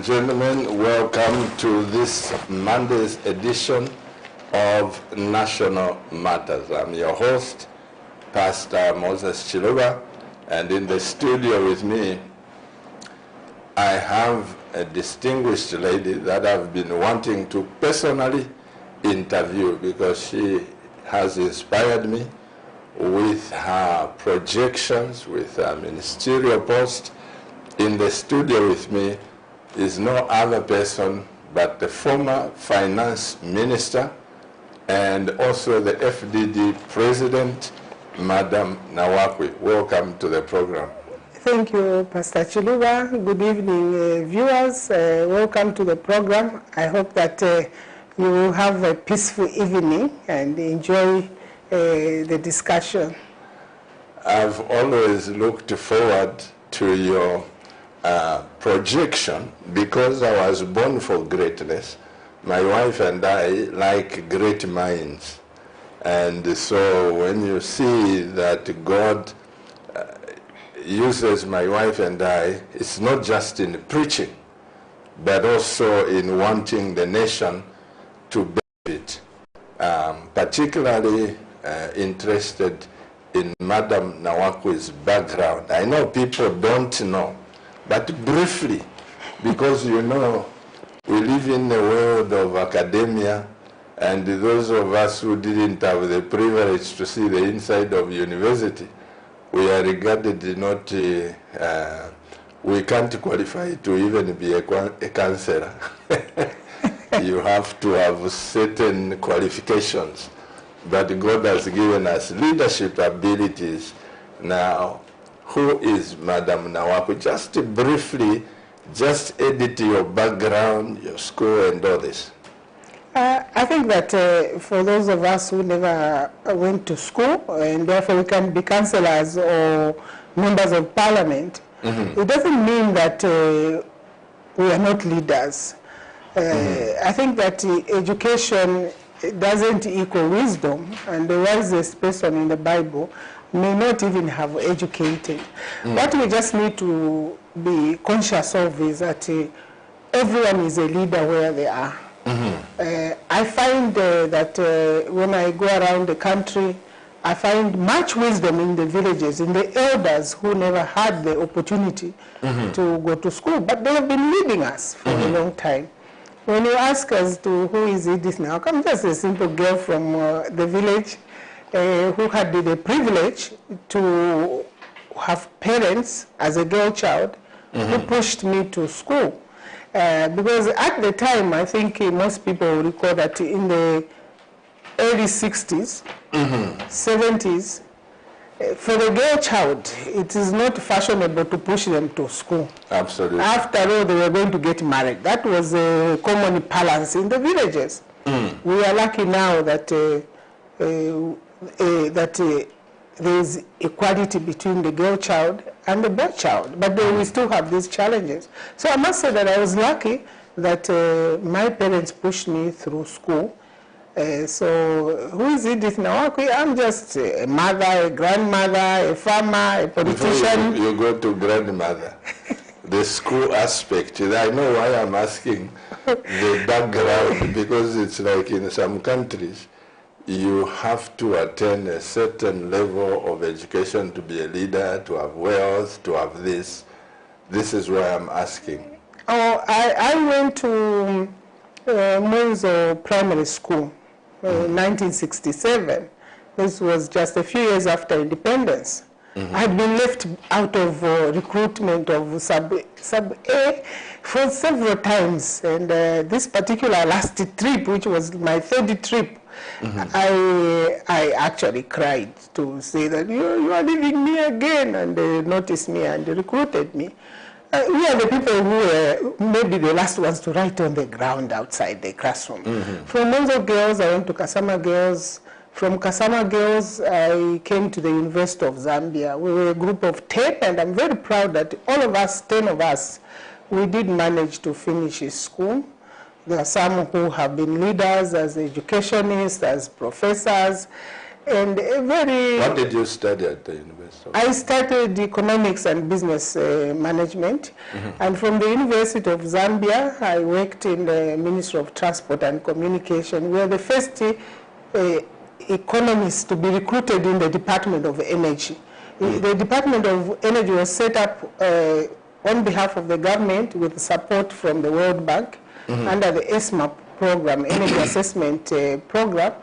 and gentlemen, welcome to this Monday's edition of National Matters. I'm your host, Pastor Moses Chiluba, and in the studio with me, I have a distinguished lady that I've been wanting to personally interview because she has inspired me with her projections, with her ministerial post. In the studio with me is no other person but the former finance minister and also the FDD president, Madam NAWAKWI. Welcome to the program. Thank you, Pastor Chiluba. Good evening, viewers. Welcome to the program. I hope that you will have a peaceful evening and enjoy the discussion. I've always looked forward to your projection because I was born for greatness. My wife and I like great minds. And so when you see that God uses my wife and I, it's not just in preaching, but also in wanting the nation to benefit. Particularly interested in Madam NAWAKWI's background. I know people don't know, but briefly, because you know, we live in a world of academia, and those of us who didn't have the privilege to see the inside of university, we are regarded not, we can't qualify to even be a counselor. You have to have certain qualifications. But God has given us leadership abilities. Now, who is Madam NAWAKWI? Just briefly, just edit your background, your school, and all this. I think that for those of us who never went to school, and therefore we can be councillors or members of parliament, it doesn't mean that we are not leaders. I think that education doesn't equal wisdom, and the wisest person in the Bible may not even have educated. What we just need to be conscious of is that everyone is a leader where they are. I find that when I go around the country, I find much wisdom in the villages, in the elders who never had the opportunity to go to school, but they have been leading us for a long time. When you ask us to who is EDITH now, I'm just a simple girl from the village who had the privilege to have parents as a girl child who pushed me to school. Because at the time, I think most people will recall that in the early 60s, 70s, for the girl child, it is not fashionable to push them to school. Absolutely. After all, they were going to get married. That was a common balance in the villages. We are lucky now that there is equality between the girl child and the boy child, but we still have these challenges. So I must say that I was lucky that my parents pushed me through school. So who is EDITH NAWAKWI? I'm just a mother, a grandmother, a farmer, a politician. Before you go to grandmother, the school aspect, I know why I'm asking the background, because it's like in some countries, you have to attain a certain level of education to be a leader, to have wealth, to have this. This is why I'm asking. Oh, I went to Munzo Primary School in 1967. This was just a few years after independence. I had been left out of recruitment of sub-A for several times. And this particular last trip, which was my third trip, I actually cried to say that you are leaving me again, and they noticed me and they recruited me. We are the people who were maybe the last ones to write on the ground outside the classroom. From Munzo Girls, I went to Kasama Girls. From Kasama Girls, I came to the University of Zambia. We were a group of 10, and I'm very proud that all of us, 10 of us, we did manage to finish school. There are some who have been leaders as educationists, as professors. And What did you study at the university? I studied economics and business management. And from the University of Zambia, I worked in the Ministry of Transport and Communication. We were the first economists to be recruited in the Department of Energy. The Department of Energy was set up on behalf of the government with support from the World Bank under the ESMA program, Energy Assessment Program.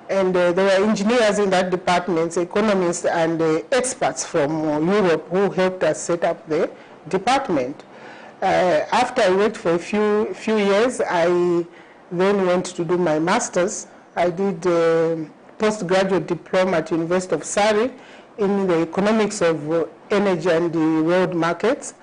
And there were engineers in that department, economists and experts from Europe who helped us set up the department. After I worked for a few years, I then went to do my master's. I did a postgraduate diploma at University of Surrey in the economics of energy and the world markets.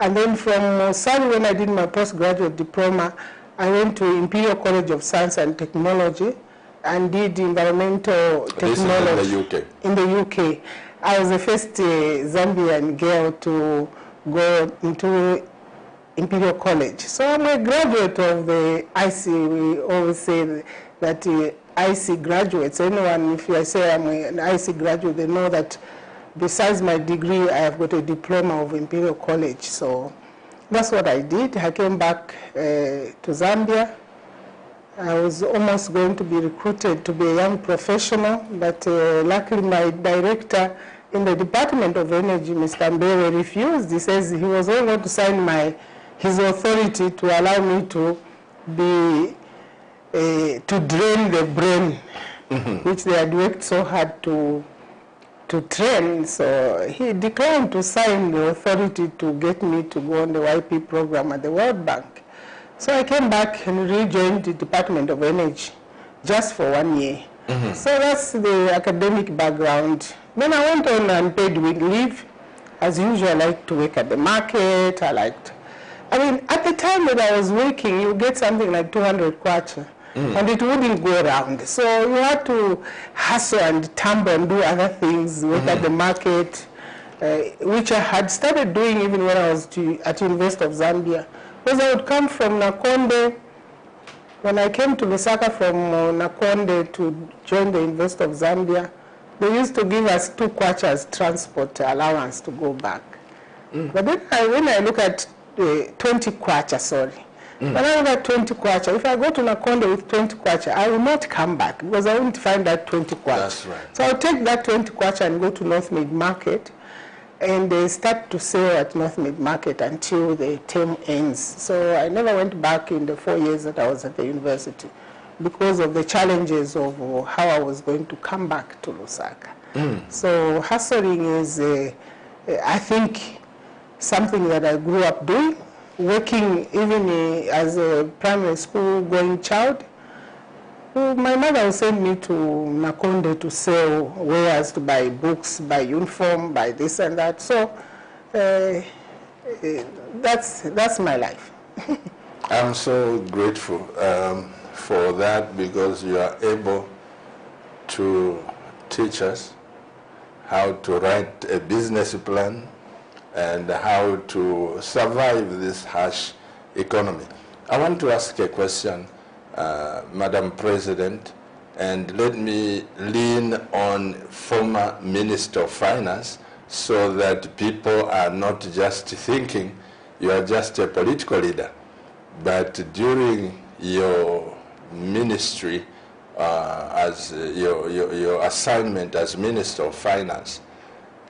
And then from Surrey, when I did my postgraduate diploma, I went to Imperial College of Science and Technology and did environmental technology. This is in the UK? In the UK. I was the first Zambian girl to go into Imperial College. So I'm a graduate of the IC. We always say that IC graduates, anyone, if I say I'm an IC graduate, they know that besides my degree, I have got a diploma of Imperial College. So that's what I did. I came back to Zambia. I was almost going to be recruited to be a young professional, but luckily my director in the Department of Energy, Mr. Mbere, refused. He says he was only going to sign his authority to allow me to be, to drain the brain, which they had worked so hard to train. So he declined to sign the authority to get me to go on the YP program at the World Bank. So I came back and rejoined the Department of Energy just for 1 year. So that's the academic background. Then I went on unpaid leave. As usual, I liked to work at the market. I mean, at the time that I was working, you get something like 200 kwacha, and it wouldn't go around. So you had to hustle and tumble and do other things, work at the market, which I had started doing even when I was at University of Zambia. Because I would come from Nakonde. When I came to Lusaka from Nakonde to join the University of Zambia, they used to give us 2 kwachas transport allowance to go back. But then when I look at 20 kwacha, when I look at 20 kwacha, if I go to Nakonde with 20 kwacha, I will not come back because I won't find that 20 kwacha. That's right. So I'll take that 20 kwacha and go to North Mid Market, and they start to sell at North Mid Market until the term ends. So I never went back in the 4 years that I was at the university because of the challenges of how I was going to come back to Lusaka. So hustling is, I think, something that I grew up doing, working even as a primary school going child. My mother would send me to Nakonde to sell wares, to buy books, buy uniform, buy this and that. So that's my life. I'm so grateful for that, because you are able to teach us how to write a business plan and how to survive this harsh economy. I want to ask a question, Madam President, and let me lean on former Minister of Finance so that people are not just thinking you are just a political leader, but during your ministry, as your assignment as Minister of Finance,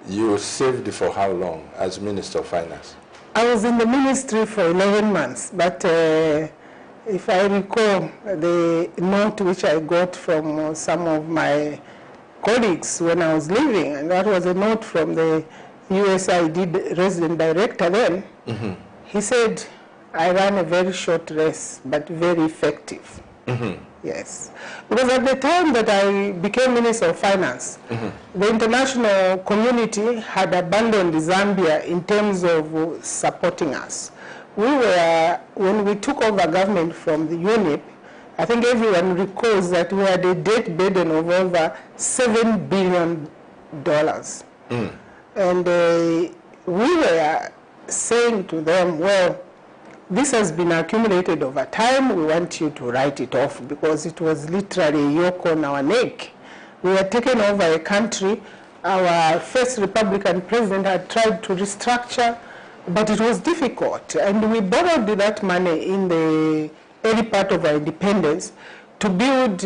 you served for how long as Minister of Finance? I was in the ministry for 11 months, but if I recall the note which I got from some of my colleagues when I was leaving, and that was a note from the USAID resident director then, he said, I ran a very short race, but very effective. Yes. Because at the time that I became Minister of Finance, the international community had abandoned Zambia in terms of supporting us. When we took over government from the UNIP, I think everyone recalls that we had a debt burden of over $7 billion. And we were saying to them, well, this has been accumulated over time. We want you to write it off, because it was literally a yoke on our neck. We had taken over a country. Our first Republican president had tried to restructure, but it was difficult. And we borrowed that money in the early part of our independence to build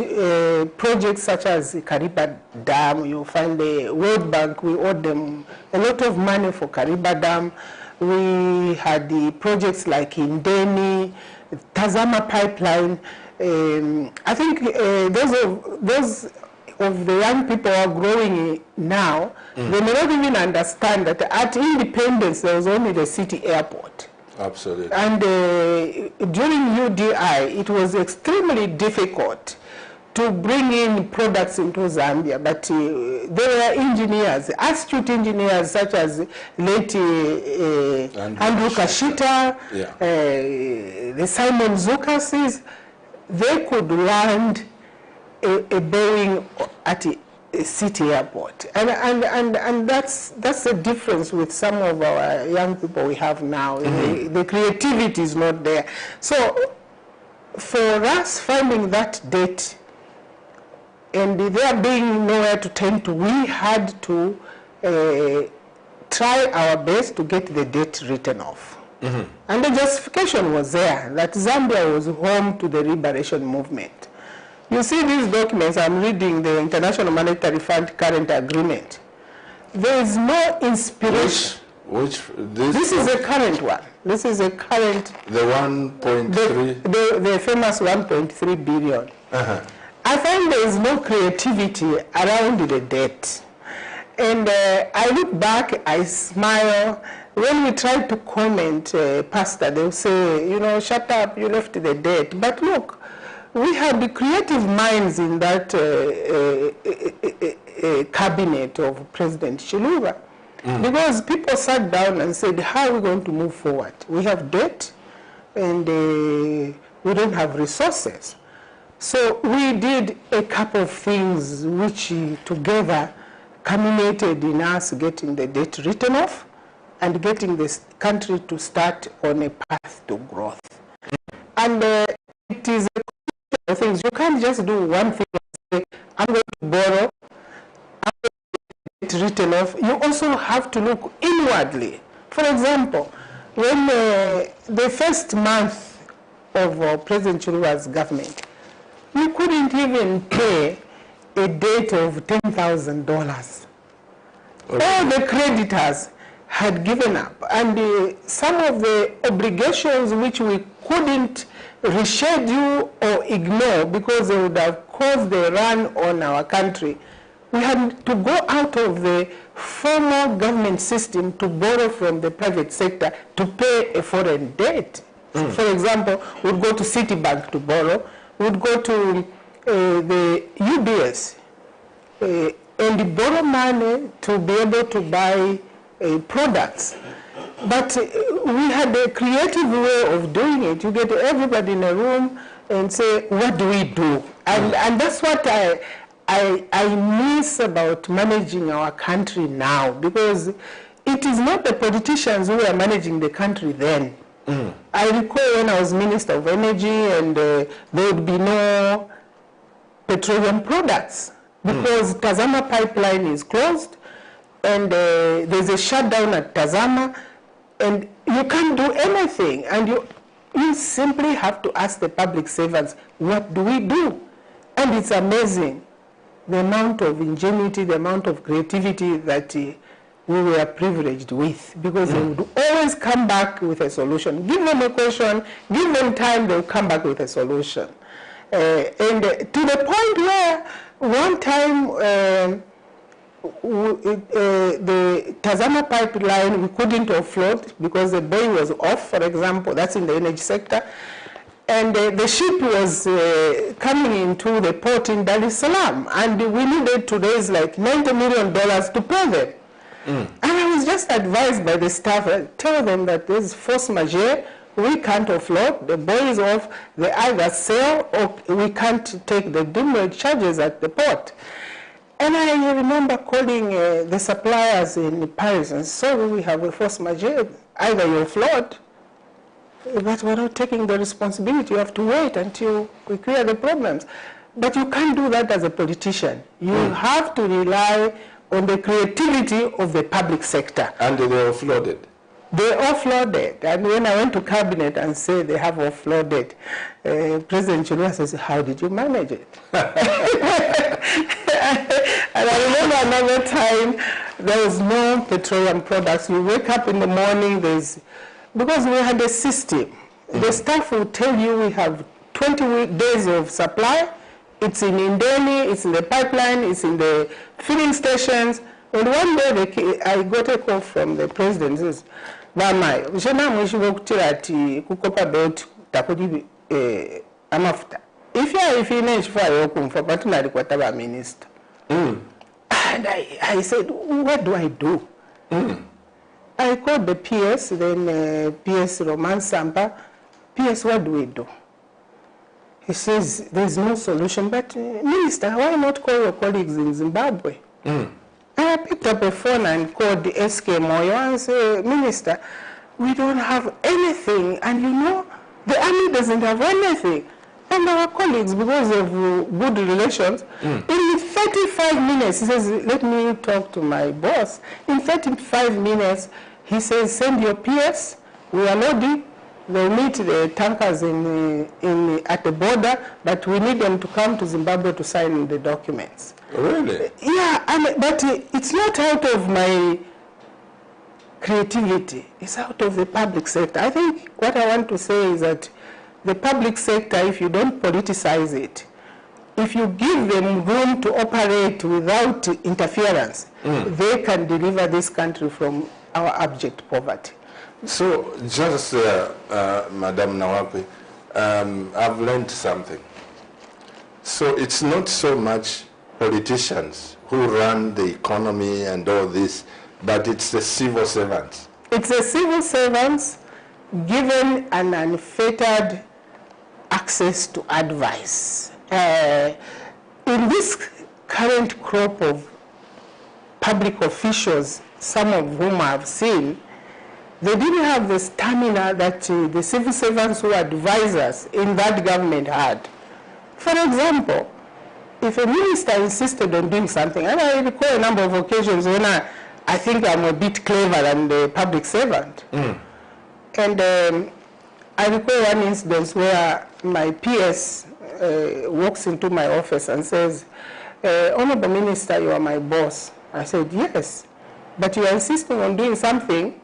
projects such as Kariba Dam. You find the World Bank, we owed them a lot of money for Kariba Dam. We had the projects like Indeni, Tazama Pipeline. I think those of the young people who are growing now, they may not even understand that at independence there was only the city airport. Absolutely. And during UDI, it was extremely difficult to bring in products into Zambia, but there were engineers, astute engineers such as late Andrew Kashita, the Simon Zukasis. They could land a Boeing at a city airport, and that's the difference with some of our young people we have now. The creativity is not there. So for us finding that debt and there being nowhere to turn to, we had to try our best to get the debt written off. And the justification was there that Zambia was home to the liberation movement. You see these documents, I'm reading the International Monetary Fund current agreement. There is no inspiration. This is a current one. This is a current. The 1.3? The famous 1.3 billion. I find there is no creativity around the debt. And I look back, I smile. When we try to comment, Pastor, they'll say, you know, shut up, you left the debt. But look, we had the creative minds in that cabinet of President Chiluba. Because people sat down and said, how are we going to move forward? We have debt and we don't have resources. So we did a couple of things which together culminated in us getting the debt written off and getting this country to start on a path to growth. And it is a question of things. You can't just do one thing and say, I'm going to borrow, I'm going to get it written off. You also have to look inwardly. For example, when the first month of President Chiluba's government, we couldn't even pay a debt of $10,000. All the creditors had given up, and some of the obligations which we couldn't reschedule or ignore because they would have caused a run on our country, we had to go out of the formal government system to borrow from the private sector to pay a foreign debt. For example, we'd go to Citibank to borrow, we'd go to the UBS and borrow money to be able to buy products. But we had a creative way of doing it. You get everybody in a room and say, what do we do? And that's what I miss about managing our country now, because it is not the politicians who were managing the country then. I recall when I was Minister of Energy and there would be no petroleum products because Tazama pipeline is closed and there's a shutdown at Tazama and you can't do anything, and you simply have to ask the public servants, what do we do? And it's amazing the amount of ingenuity, the amount of creativity that we were privileged with, because they would always come back with a solution. Give them a question, give them time, they'll come back with a solution. And to the point where one time the Tazama pipeline we couldn't offload because the buoy was off, for example, that's in the energy sector. And the ship was coming into the port in Dar es Salaam, and we needed to raise like $90 million to pay them. And I was just advised by the staff, tell them that there's force majeure, we can't offload, the buoy is off, they either sail or we can't take the demurrage charges at the port. And I remember calling the suppliers in Paris and so we have a force majeure, either you offload, but we're not taking the responsibility, you have to wait until we clear the problems. But you can't do that as a politician. You have to rely on the creativity of the public sector. And they offloaded. They offloaded. And when I went to cabinet and said they have offloaded, President Chilwa says, how did you manage it? And I remember another time, there was no petroleum products. You wake up in the morning, because we had a system. The staff will tell you we have 20 days of supply. It's in Indeni, it's in the pipeline, it's in the filling stations. And one day I got a call from the president. He says, Mama, if you are finished for your for minister. And I said, what do I do? I called the PS, then PS Roman Sampa. PS, what do we do? He says, there's no solution, but Minister, why not call your colleagues in Zimbabwe? I picked up a phone and called the SK Moyo and said, Minister, we don't have anything, and you know, the army doesn't have anything. And our colleagues, because of good relations, in 35 minutes, he says, let me talk to my boss. In 35 minutes, he says, send your PS, we are loading. They'll meet the tankers at the border, but we need them to come to Zimbabwe to sign the documents. Really? Yeah, but it's not out of my creativity. It's out of the public sector. I think what I want to say is that the public sector, if you don't politicize it, if you give them room to operate without interference, they can deliver this country from our abject poverty. So, just, Madam NAWAKWI, I've learned something. So, it's not so much politicians who run the economy and all this, but it's the civil servants. It's the civil servants given an unfettered access to advice. In this current crop of public officials, some of whom I've seen, they didn't have the stamina that the civil servants who advise us in that government had. For example, if a minister insisted on doing something, and I recall a number of occasions when I think I'm a bit clever than the public servant. And I recall one incident where my PS walks into my office and says, Honorable Minister, you are my boss. I said, yes, but you are insisting on doing something,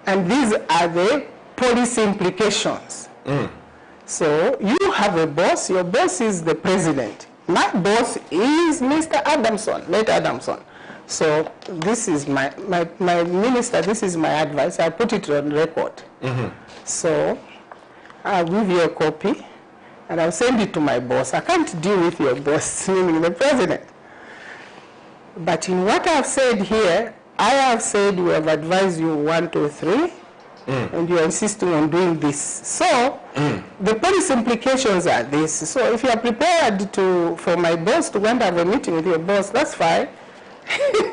and these are the policy implications. So you have a boss, your boss is the president. My boss is Mr. Adamson, late Adamson. So this is my minister, this is my advice. I put it on record. So I'll give you a copy and I'll send it to my boss. I can't deal with your boss, meaning the president. But in what I've said here, I have said we have advised you 1, 2, 3, and you're insisting on doing this. So the policy implications are this. So if you are prepared for my boss to go and have a meeting with your boss, that's fine.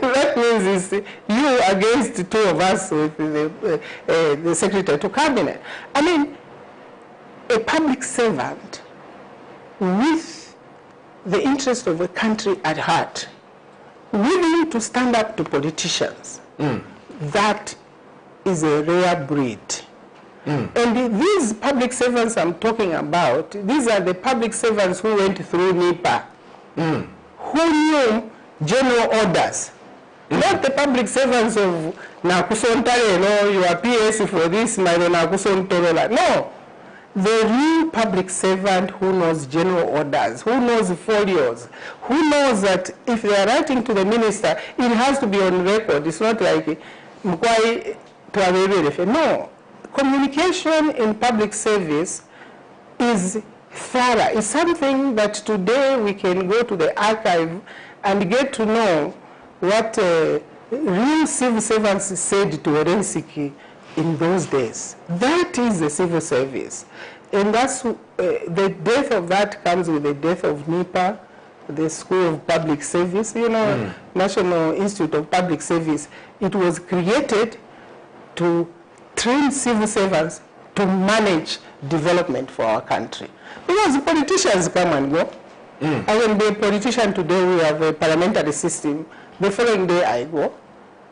That means it's you against 2 of us with the secretary to cabinet. I mean, a public servant with the interest of the country at heart, willing to stand up to politicians, that is a rare breed. And these public servants I'm talking about, these are the public servants who went through NIPA, who knew general orders. Not the public servants of Nakusontare, no, you are PS for this, my Nakusontorola. No. The real public servant who knows general orders, who knows folios, who knows that if they are writing to the minister, it has to be on record. It's not like Mkwai to no. Communication in public service is thorough. It's something that today we can go to the archive and get to know what real civil servants said to Orensiki in those days. That is the civil service. And that's the death of that comes with the death of NIPA, the School of Public Service, you know, National Institute of Public Service. It was created to train civil servants to manage development for our country. Because politicians come and go. I can be a politician today, we have a parliamentary system. The following day I go.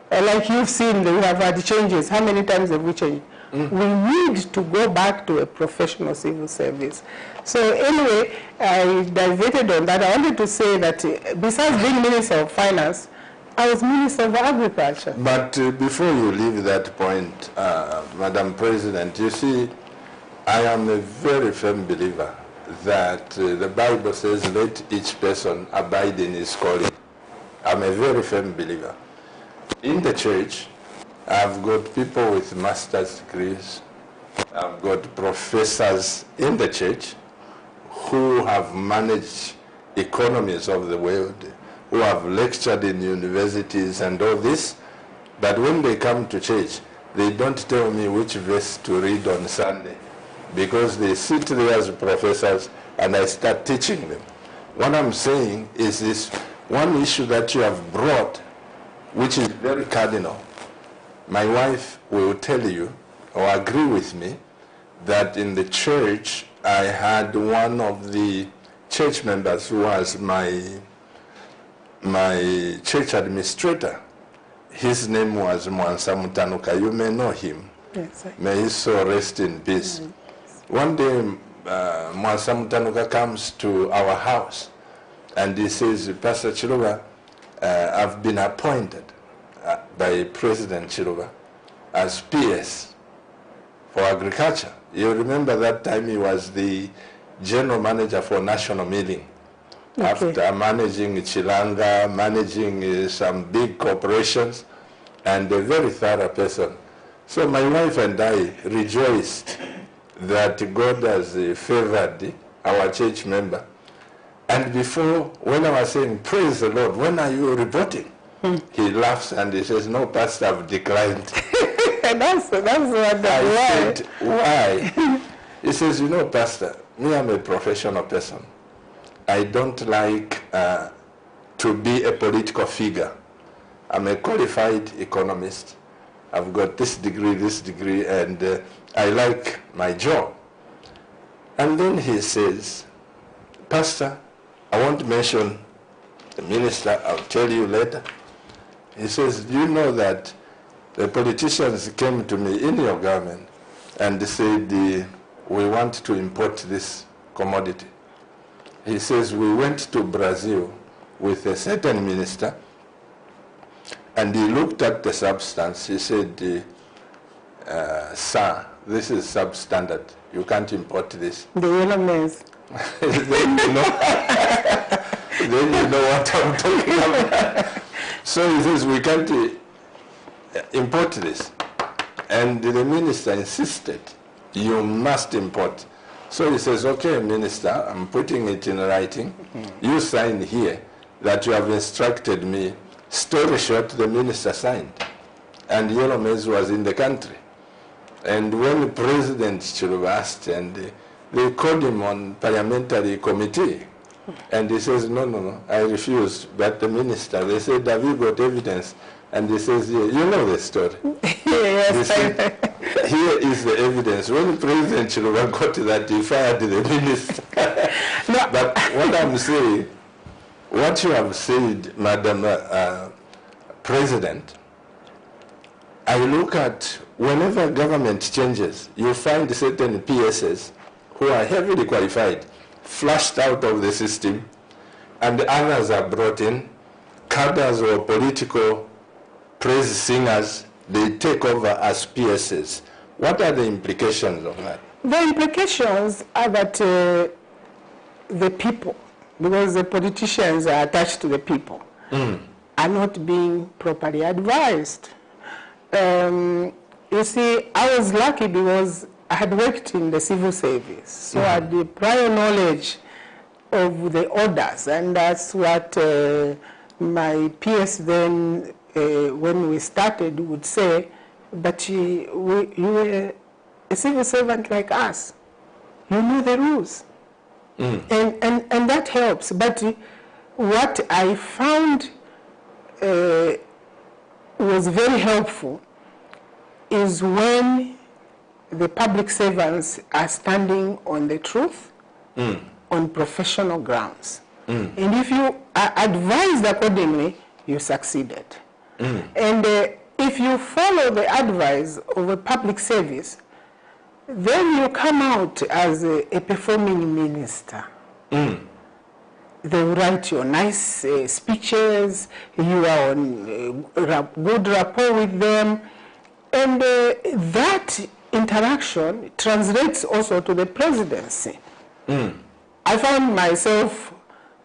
Like you've seen, we have had changes. How many times have we changed? We need to go back to a professional civil service. So anyway, I diverted on that. I wanted to say that besides being Minister of Finance, I was Minister of Agriculture. But before you leave that point, Madam President, you see, I am a very firm believer that the Bible says, let each person abide in his calling. I'm a very firm believer. In the church, I've got people with master's degrees. I've got professors in the church who have managed economies of the world, who have lectured in universities and all this. But when they come to church, they don't tell me which verse to read on Sunday, because they sit there as professors and I start teaching them. What I'm saying is this one issue that you have brought, which is very cardinal. My wife will tell you, or agree with me, that in the church, I had one of the church members who was my church administrator. His name was Mwansa Mutanuka. You may know him. Yes, may his soul rest in peace. One day, Mwansa Mutanuka comes to our house and he says, Pastor Chiluba, I've been appointed by President Chiluba as PS for agriculture. You remember that time he was the general manager for National Milling. Okay. After managing Chilanga, managing some big corporations, and a very thorough person. So my wife and I rejoiced that God has favored our church member. And before, when I was saying, praise the Lord, when are you reporting? He laughs and he says, no, Pastor, I've declined. that's what I said, why? He says, you know, Pastor, me, I'm a professional person. I don't like to be a political figure. I'm a qualified economist. I've got this degree, and I like my job. And then he says, Pastor, I won't mention the minister, I'll tell you later. He says, do you know that the politicians came to me in your government and said, we want to import this commodity. He says, we went to Brazil with a certain minister, and he looked at the substance. He said, sir, this is substandard. You can't import this. The yellow maize. then you know what I'm talking about. So he says, we can't import this. And the minister insisted, you must import. So he says, okay, Minister, I'm putting it in writing. You sign here that you have instructed me. Story short, the minister signed. And yellow maize was in the country. And when President Chiluba asked, and they called him on parliamentary committee, and he says, no, I refuse. But the minister, they said, have you got evidence? And he says, yeah, you know the story. Yes. Said, here is the evidence. When President Chiluba got that, he fired the minister. No. But what I'm saying, what you have said, Madam President, I look at whenever government changes, you find certain PSs who are heavily qualified, flushed out of the system, and others are brought in, cadres or political praise singers, they take over as PSs. What are the implications of that? The implications are that the people, because the politicians are attached to the people, are not being properly advised. You see, I was lucky because I had worked in the civil service, so I had the prior knowledge of the orders, and that's what my PS then, when we started, would say, but you were a civil servant like us. You know the rules. And that helps. But what I found was very helpful is when the public servants are standing on the truth, on professional grounds. And if you are advised accordingly, you succeeded. And if you follow the advice of a public service, then you come out as a performing minister. They will write you nice speeches, you are on good rapport with them, and that interaction translates also to the presidency. I found myself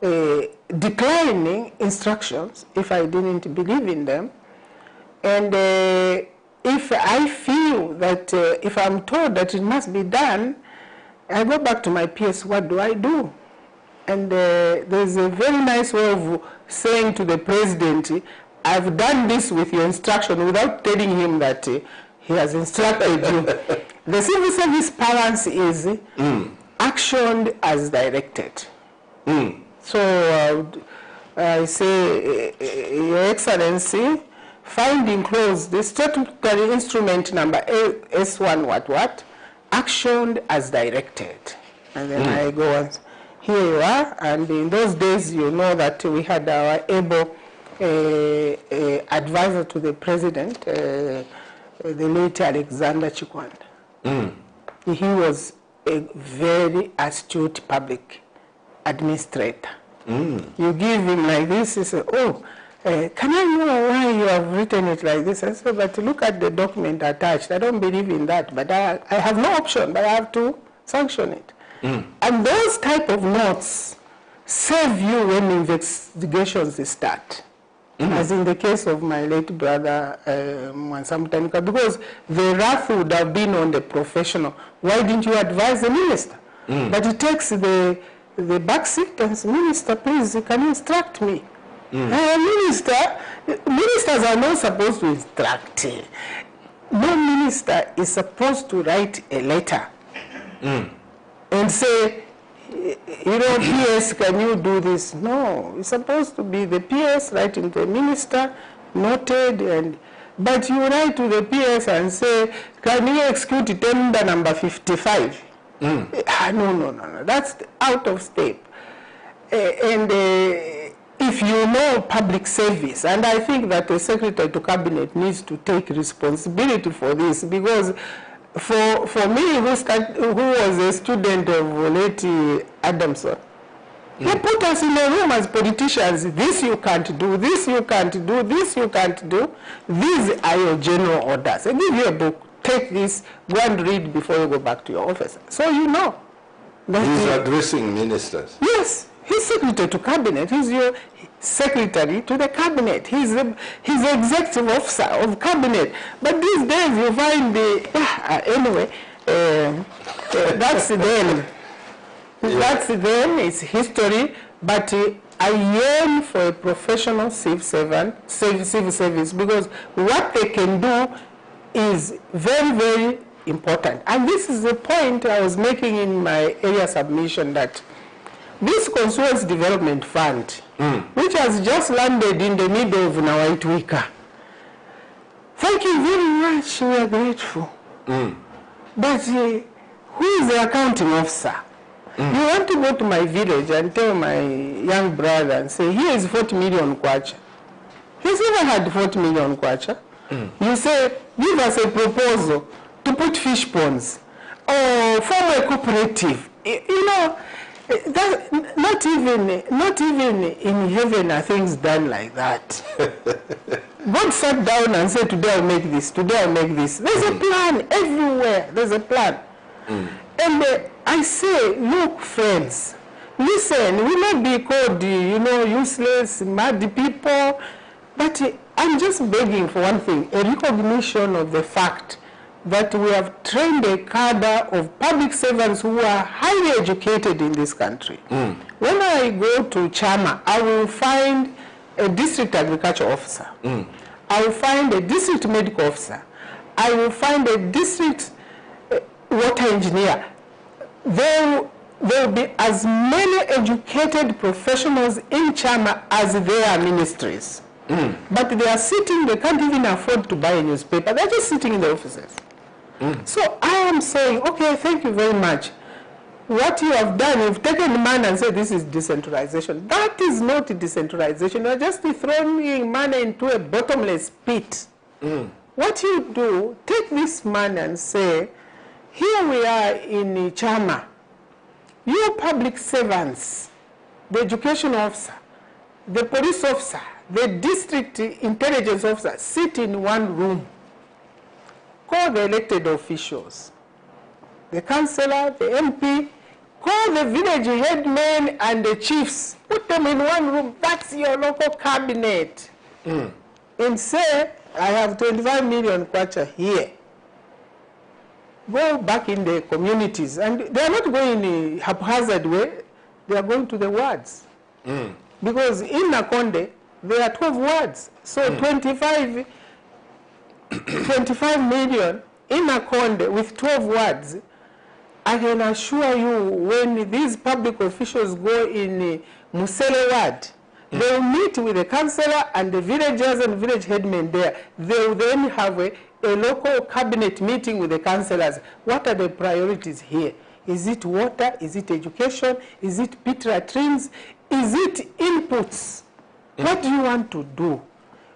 declining instructions if I didn't believe in them, and if I feel that if I'm told that it must be done, I go back to my PS, what do I do? And there's a very nice way of saying to the president, I've done this with your instruction without telling him that he has instructed you. The civil service balance is actioned as directed. So I say, Your Excellency, finding clause, the statutory instrument number S1 what, actioned as directed. And then I go and here you are, and in those days you know that we had our able advisor to the president, the late Alexander Chikwanda. He was a very astute public administrator. You give him like this, he said, oh, can I know why you have written it like this? I said, but look at the document attached. I don't believe in that, but I have no option, but I have to sanction it. And those type of notes save you when investigations start. As in the case of my late brother, Mwansamutanika, because the wrath would have been on the professional. Why didn't you advise the minister? But he takes the back seat and says, Minister, please, can you instruct me? Ministers are not supposed to instruct. No minister is supposed to write a letter and say, you know, PS, can you do this? No, it's supposed to be the PS writing to the minister, noted, but you write to the PS and say, can you execute tender number 55? No, that's out of step. If you know public service, and I think that the Secretary to Cabinet needs to take responsibility for this, because for me, who was a student of late Adamson, he put us in a room as politicians. This you can't do, this you can't do, this you can't do. These are your general orders. I give you a book, take this, go and read before you go back to your office. So you know. He's addressing ministers. Yes, he's Secretary to Cabinet. He's your Secretary to the Cabinet. He's the executive officer of Cabinet. But these days you find anyway, that's them. That's them, it's history, but I yearn for a professional civil service, because what they can do is very, very important. And this is the point I was making in my area submission, that this Constituency Development Fund, which has just landed in the middle of NAWAKWI, thank you very much, we are grateful. But who is the accounting officer? You want to go to my village and tell my young brother and say, here is 40 million kwacha. He's never had 40 million kwacha. You say, give us a proposal to put fish ponds or form a cooperative. You know, that, not even in heaven are things done like that. God sat down and said, today I'll make this, today I'll make this. There's a plan everywhere. There's a plan. And I say, look, friends, listen, we may be called, you know, useless, mad people, but I'm just begging for one thing, a recognition of the fact that we have trained a cadre of public servants who are highly educated in this country. When I go to Chama, I will find a district agriculture officer. I will find a district medical officer. I will find a district water engineer. There will be as many educated professionals in Chama as there are ministries. But they are sitting, they can't even afford to buy a newspaper. They're just sitting in the offices. So I am saying, okay, thank you very much. what you have done, you've taken money and said this is decentralization. That is not decentralization. You're just throwing money into a bottomless pit. What you do, take this money and say, here we are in Chama. You public servants, the education officer, the police officer, the district intelligence officer, sit in one room. Call the elected officials, the councillor, the MP, call the village headmen and the chiefs, put them in one room. That's your local cabinet. And say, I have 25 million kwacha here. Go back in the communities. And they are not going in a haphazard way. They are going to the wards. Because in Nakonde, there are 12 wards. So 25 million in Nakonde with 12 wards. I can assure you, when these public officials go in Musele ward, they will meet with the councillor and the villagers and village headmen there. They will then have a local cabinet meeting with the councillors. What are the priorities here? Is it water? Is it education? Is it pit latrines? Is it inputs? What do you want to do?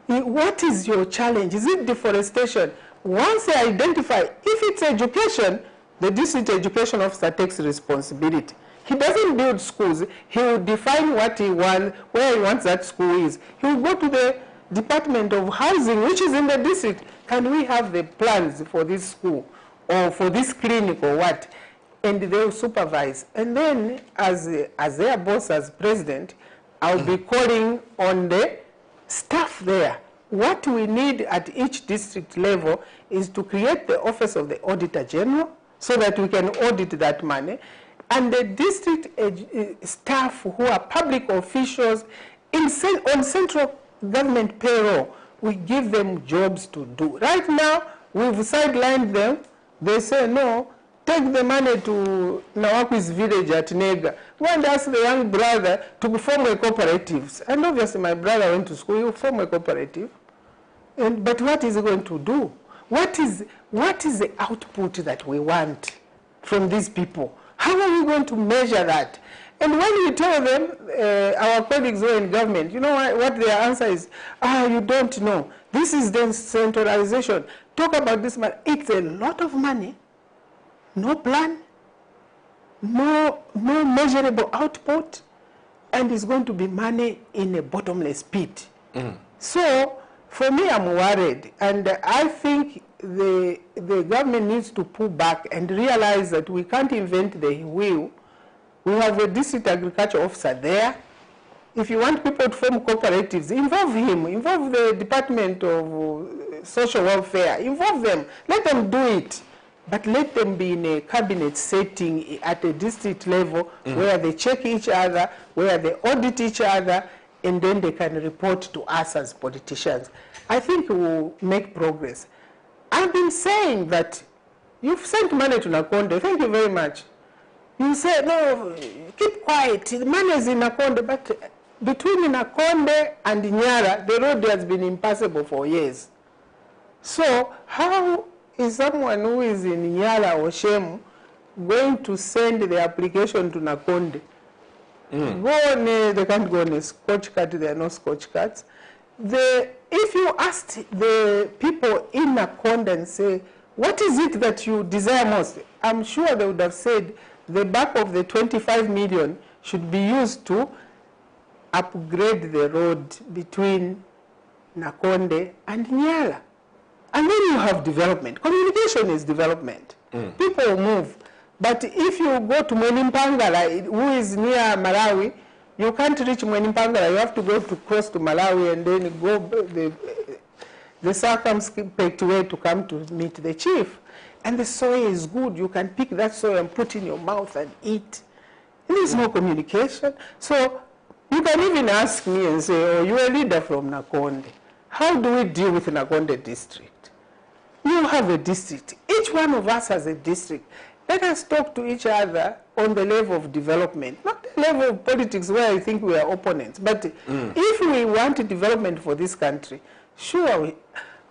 What is your challenge? Is it deforestation? Once they identify, if it's education, the district education officer takes responsibility. He doesn't build schools. He will define what he wants, where he wants that school is. He will go to the Department of Housing, which is in the district. Can we have the plans for this school or for this clinic or what? And they will supervise. And then as their boss, as president, I'll be calling on the staff there. What we need at each district level is to create the Office of the Auditor General so that we can audit that money. And the district staff who are public officials on central government payroll, we give them jobs to do. Right now, we've sidelined them. They say, no, take the money to NAWAKWI's village at Nega. Go and ask the young brother to form a cooperative. And obviously, my brother went to school, he will form a cooperative. But what is he going to do? What is the output that we want from these people? How are we going to measure that? And when we tell them, our colleagues who are in government, you know what their answer is? You don't know. This is decentralization. Talk about this money. It's a lot of money. No plan. No measurable output. And it's going to be money in a bottomless pit. So, for me, I'm worried. And I think the government needs to pull back and realize that we can't invent the wheel. We have a district agriculture officer there. If you want people to form cooperatives, involve him, involve the Department of Social Welfare, involve them, let them do it. But let them be in a cabinet setting at a district level where they check each other, where they audit each other, and then they can report to us as politicians. I think we will make progress. I've been saying that you've sent money to Nakonde, thank you very much. You say, no, keep quiet, the money is in Nakonde, but between Nakonde and Nyara, the road has been impassable for years. So how is someone who is in Nyara or Shemu going to send the application to Nakonde? Go on, they can't go on a scotch cart, there are no scotch carts. If you asked the people in Nakonde and say, what is it that you desire most? I'm sure they would have said the back of the 25 million should be used to upgrade the road between Nakonde and Nyala. And then you have development. Communication is development. People move. But if you go to Mwenimpangala, who is near Malawi, you can't reach Mwenimpangala. You have to go to cross to Malawi and then go the circumspect way to come to meet the chief. And the soy is good. You can pick that soy and put in your mouth and eat. And there's no communication. So you can even ask me and say, oh, you're a leader from Nakonde. How do we deal with Nakonde district? You have a district. Each one of us has a district. Let us talk to each other on the level of development, not the level of politics where I think we are opponents. But if we want development for this country, sure,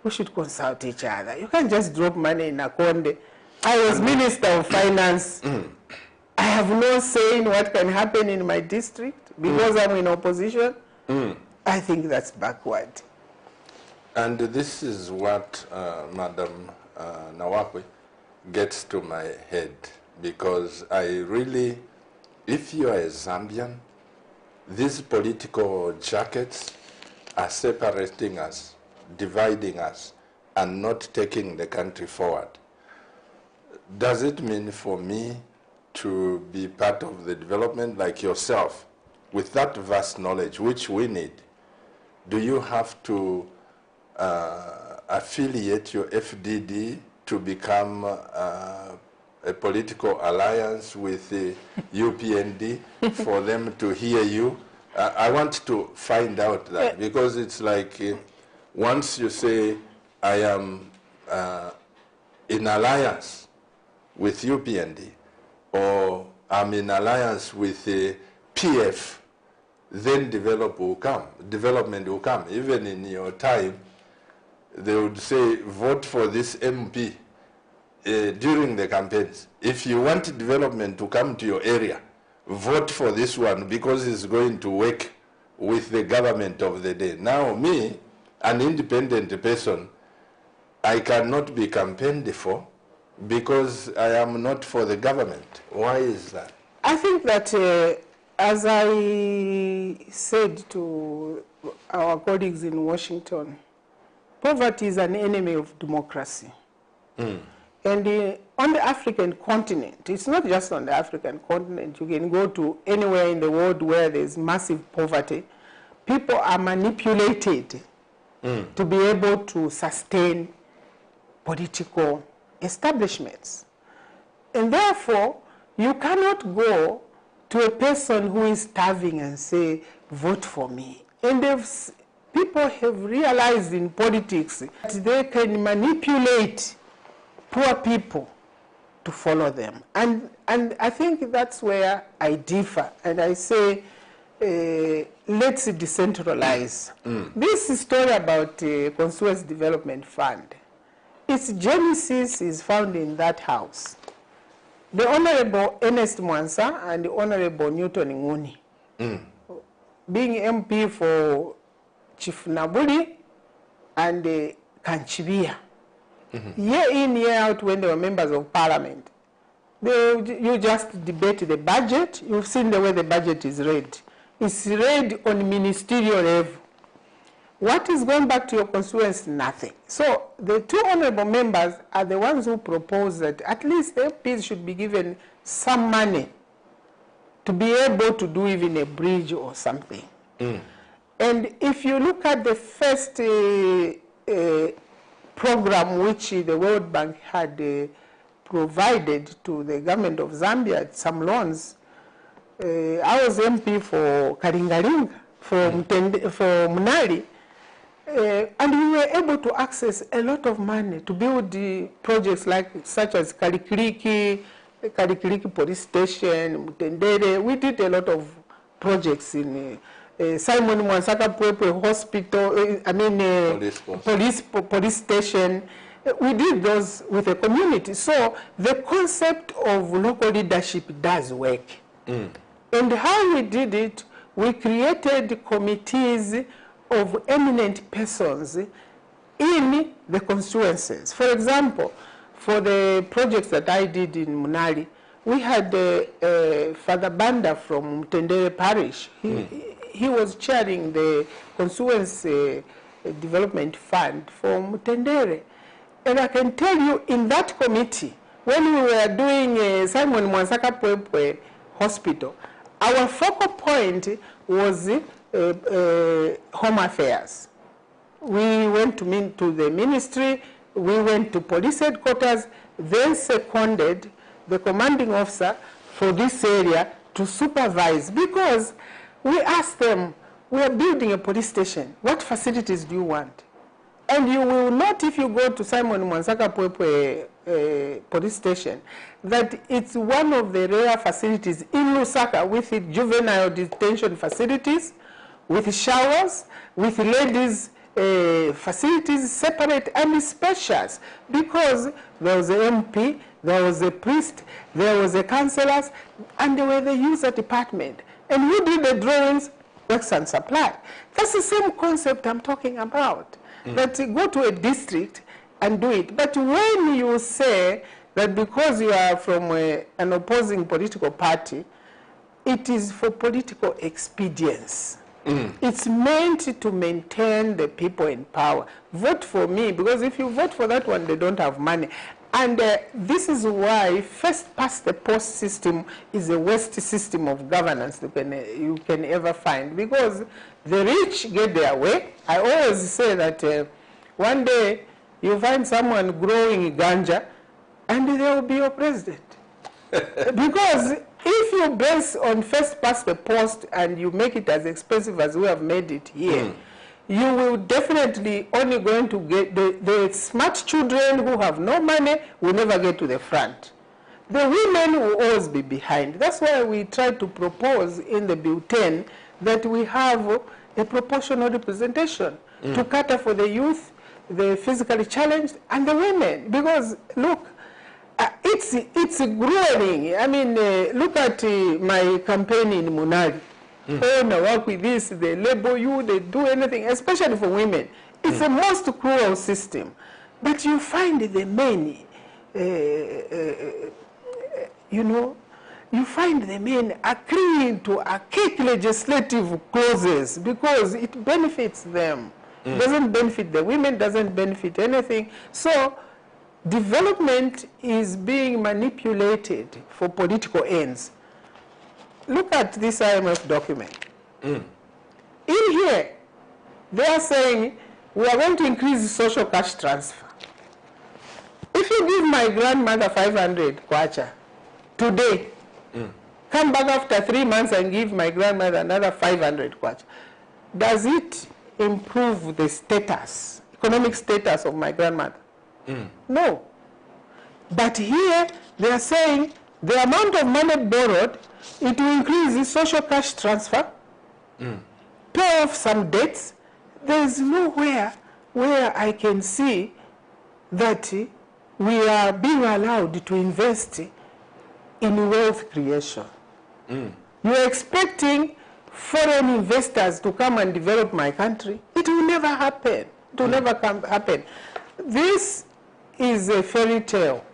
we should consult each other. You can't just drop money in Nakonde. I was Minister of Finance. I have no say in what can happen in my district because I'm in opposition. I think that's backward. And this is what, Madam NAWAKWI, gets to my head, because I really, if you are a Zambian, these political jackets are separating us, dividing us, and not taking the country forward. Does it mean for me to be part of the development like yourself, with that vast knowledge, which we need? Do you have to affiliate your FDD to become a political alliance with the UPND for them to hear you? I want to find out that, because it's like once you say, I am in alliance with UPND, or I'm in alliance with PF, then development will come. Even in your time, they would say, vote for this MP during the campaigns. If you want development to come to your area, vote for this one because it's going to work with the government of the day. Now me, an independent person, I cannot be campaigned for because I am not for the government. Why is that? I think that, as I said to our colleagues in Washington, poverty is an enemy of democracy. And on the African continent, it's not just on the African continent, you can go to anywhere in the world where there's massive poverty, people are manipulated to be able to sustain political establishments. And therefore, you cannot go to a person who is starving and say, vote for me. And people have realized in politics that they can manipulate poor people to follow them. And I think that's where I differ. And I say, let's decentralize. This story about Constituency Development Fund, its genesis is found in that house. The Honorable Ernest Mwansa and the Honorable Newton Nguni, being MP for Chief Nabuli and Kanchibia, year in, year out, when they were members of parliament, you just debate the budget. You've seen the way the budget is read. It's read on ministerial level. What is going back to your constituency? Nothing. So the two honorable members are the ones who propose that at least the MPs should be given some money to be able to do even a bridge or something. And if you look at the first program which the World Bank had provided to the government of Zambia, some loans, I was MP for Karingaringa, for Munali, and we were able to access a lot of money to build the projects such as Kalikiriki Police Station, Mutendere. We did a lot of projects in Simon Mwansaka Pwepwe Hospital, police station. We did those with the community. So the concept of local leadership does work. And how we did it, we created committees of eminent persons in the constituencies. For example, for the projects that I did in Munali, we had Father Banda from Mutendere Parish. He was chairing the Constituency Development Fund for Mutendere. And I can tell you, in that committee, when we were doing Simon Mwansaka Pwepwe Hospital, our focal point was home affairs. We went to the ministry, we went to police headquarters, then seconded the commanding officer for this area to supervise, because we asked them, we are building a police station, what facilities do you want? And you will note, if you go to Simon Mwansaka Pwepwe police station, that it's one of the rare facilities in Lusaka with juvenile detention facilities, with showers, with ladies facilities separate and spacious, because there was an MP, there was a priest, there was a councillors, and there were the user department. And who did the drawings? Works and Supply. That's the same concept I'm talking about. That go to a district and do it. But when you say that because you are from an opposing political party, it is for political expedience. It's meant to maintain the people in power. Vote for me, because if you vote for that one, they don't have money. And this is why first past the post system is the worst system of governance you can ever find, because the rich get their way. I always say that one day you find someone growing ganja and they will be your president. Because if you base on first past the post and you make it as expensive as we have made it here, you will definitely only going to get the smart children who have no money will never get to the front. The women will always be behind. That's why we try to propose in the Bill 10 that we have a proportional representation to cater for the youth, the physically challenged, and the women. Because look, it's growing. I mean, look at my campaign in Munali. Oh, NAWAKWI this, they label you, they do anything, especially for women. It's the most cruel system. But you find the men, you know, you find the men agreeing to archaic legislative clauses because it benefits them. It doesn't benefit the women, doesn't benefit anything. So development is being manipulated for political ends. Look at this IMF document. In here, they are saying we are going to increase the social cash transfer. If you give my grandmother 500 kwacha today, come back after 3 months and give my grandmother another 500 kwacha, does it improve the status, economic status of my grandmother? No. But here they are saying the amount of money borrowed, it will increase the social cash transfer, pay off some debts. There is nowhere where I can see that we are being allowed to invest in wealth creation. You're expecting foreign investors to come and develop my country. It will never happen. It will never happen. This is a fairy tale.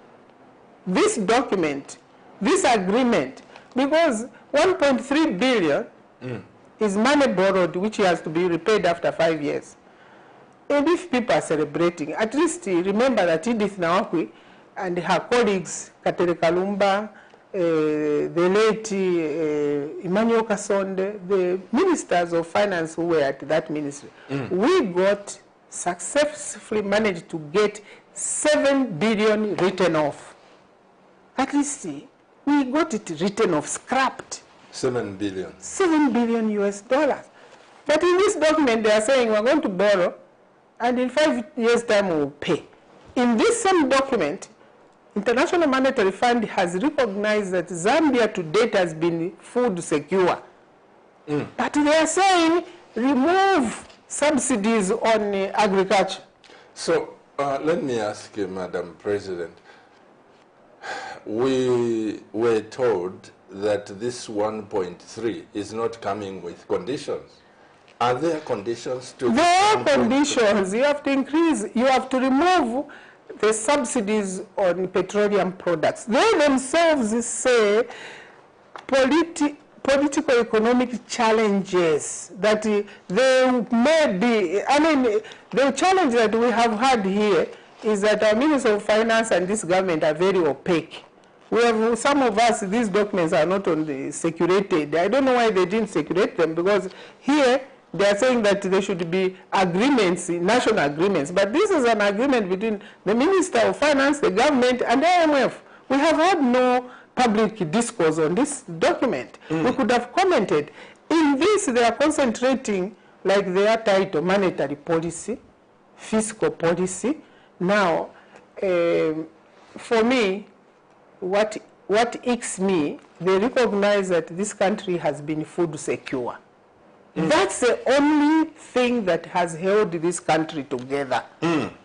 This document, this agreement, because 1.3 billion is money borrowed which has to be repaid after 5 years. And if people are celebrating, at least remember that EDITH NAWAKWI and her colleagues, Katere Kalumba, the late Emmanuel Kasonde, the ministers of finance who were at that ministry, we got successfully managed to get 7 billion written off. At least we got it written off, scrapped. 7 billion. 7 billion US dollars. But in this document they are saying we're going to borrow and in 5 years time we'll pay. In this same document, International Monetary Fund has recognized that Zambia to date has been food secure. But they are saying remove subsidies on agriculture. So let me ask you, Madam President, we were told that this 1.3 is not coming with conditions. Are there conditions to? There are conditions. You have to increase, you have to remove the subsidies on petroleum products. They themselves say political economic challenges that they may be, I mean, the challenge that we have had here is that our Minister of Finance and this government are very opaque. We have, some of us, these documents are not on the securated. I don't know why they didn't securate them, because here they are saying that there should be agreements, national agreements. But this is an agreement between the Minister of Finance, the government, and the IMF. We have had no public discourse on this document. We could have commented. In this, they are concentrating, like their title, monetary policy, fiscal policy. Now, for me, what icks me, they recognize that this country has been food secure. That's the only thing that has held this country together.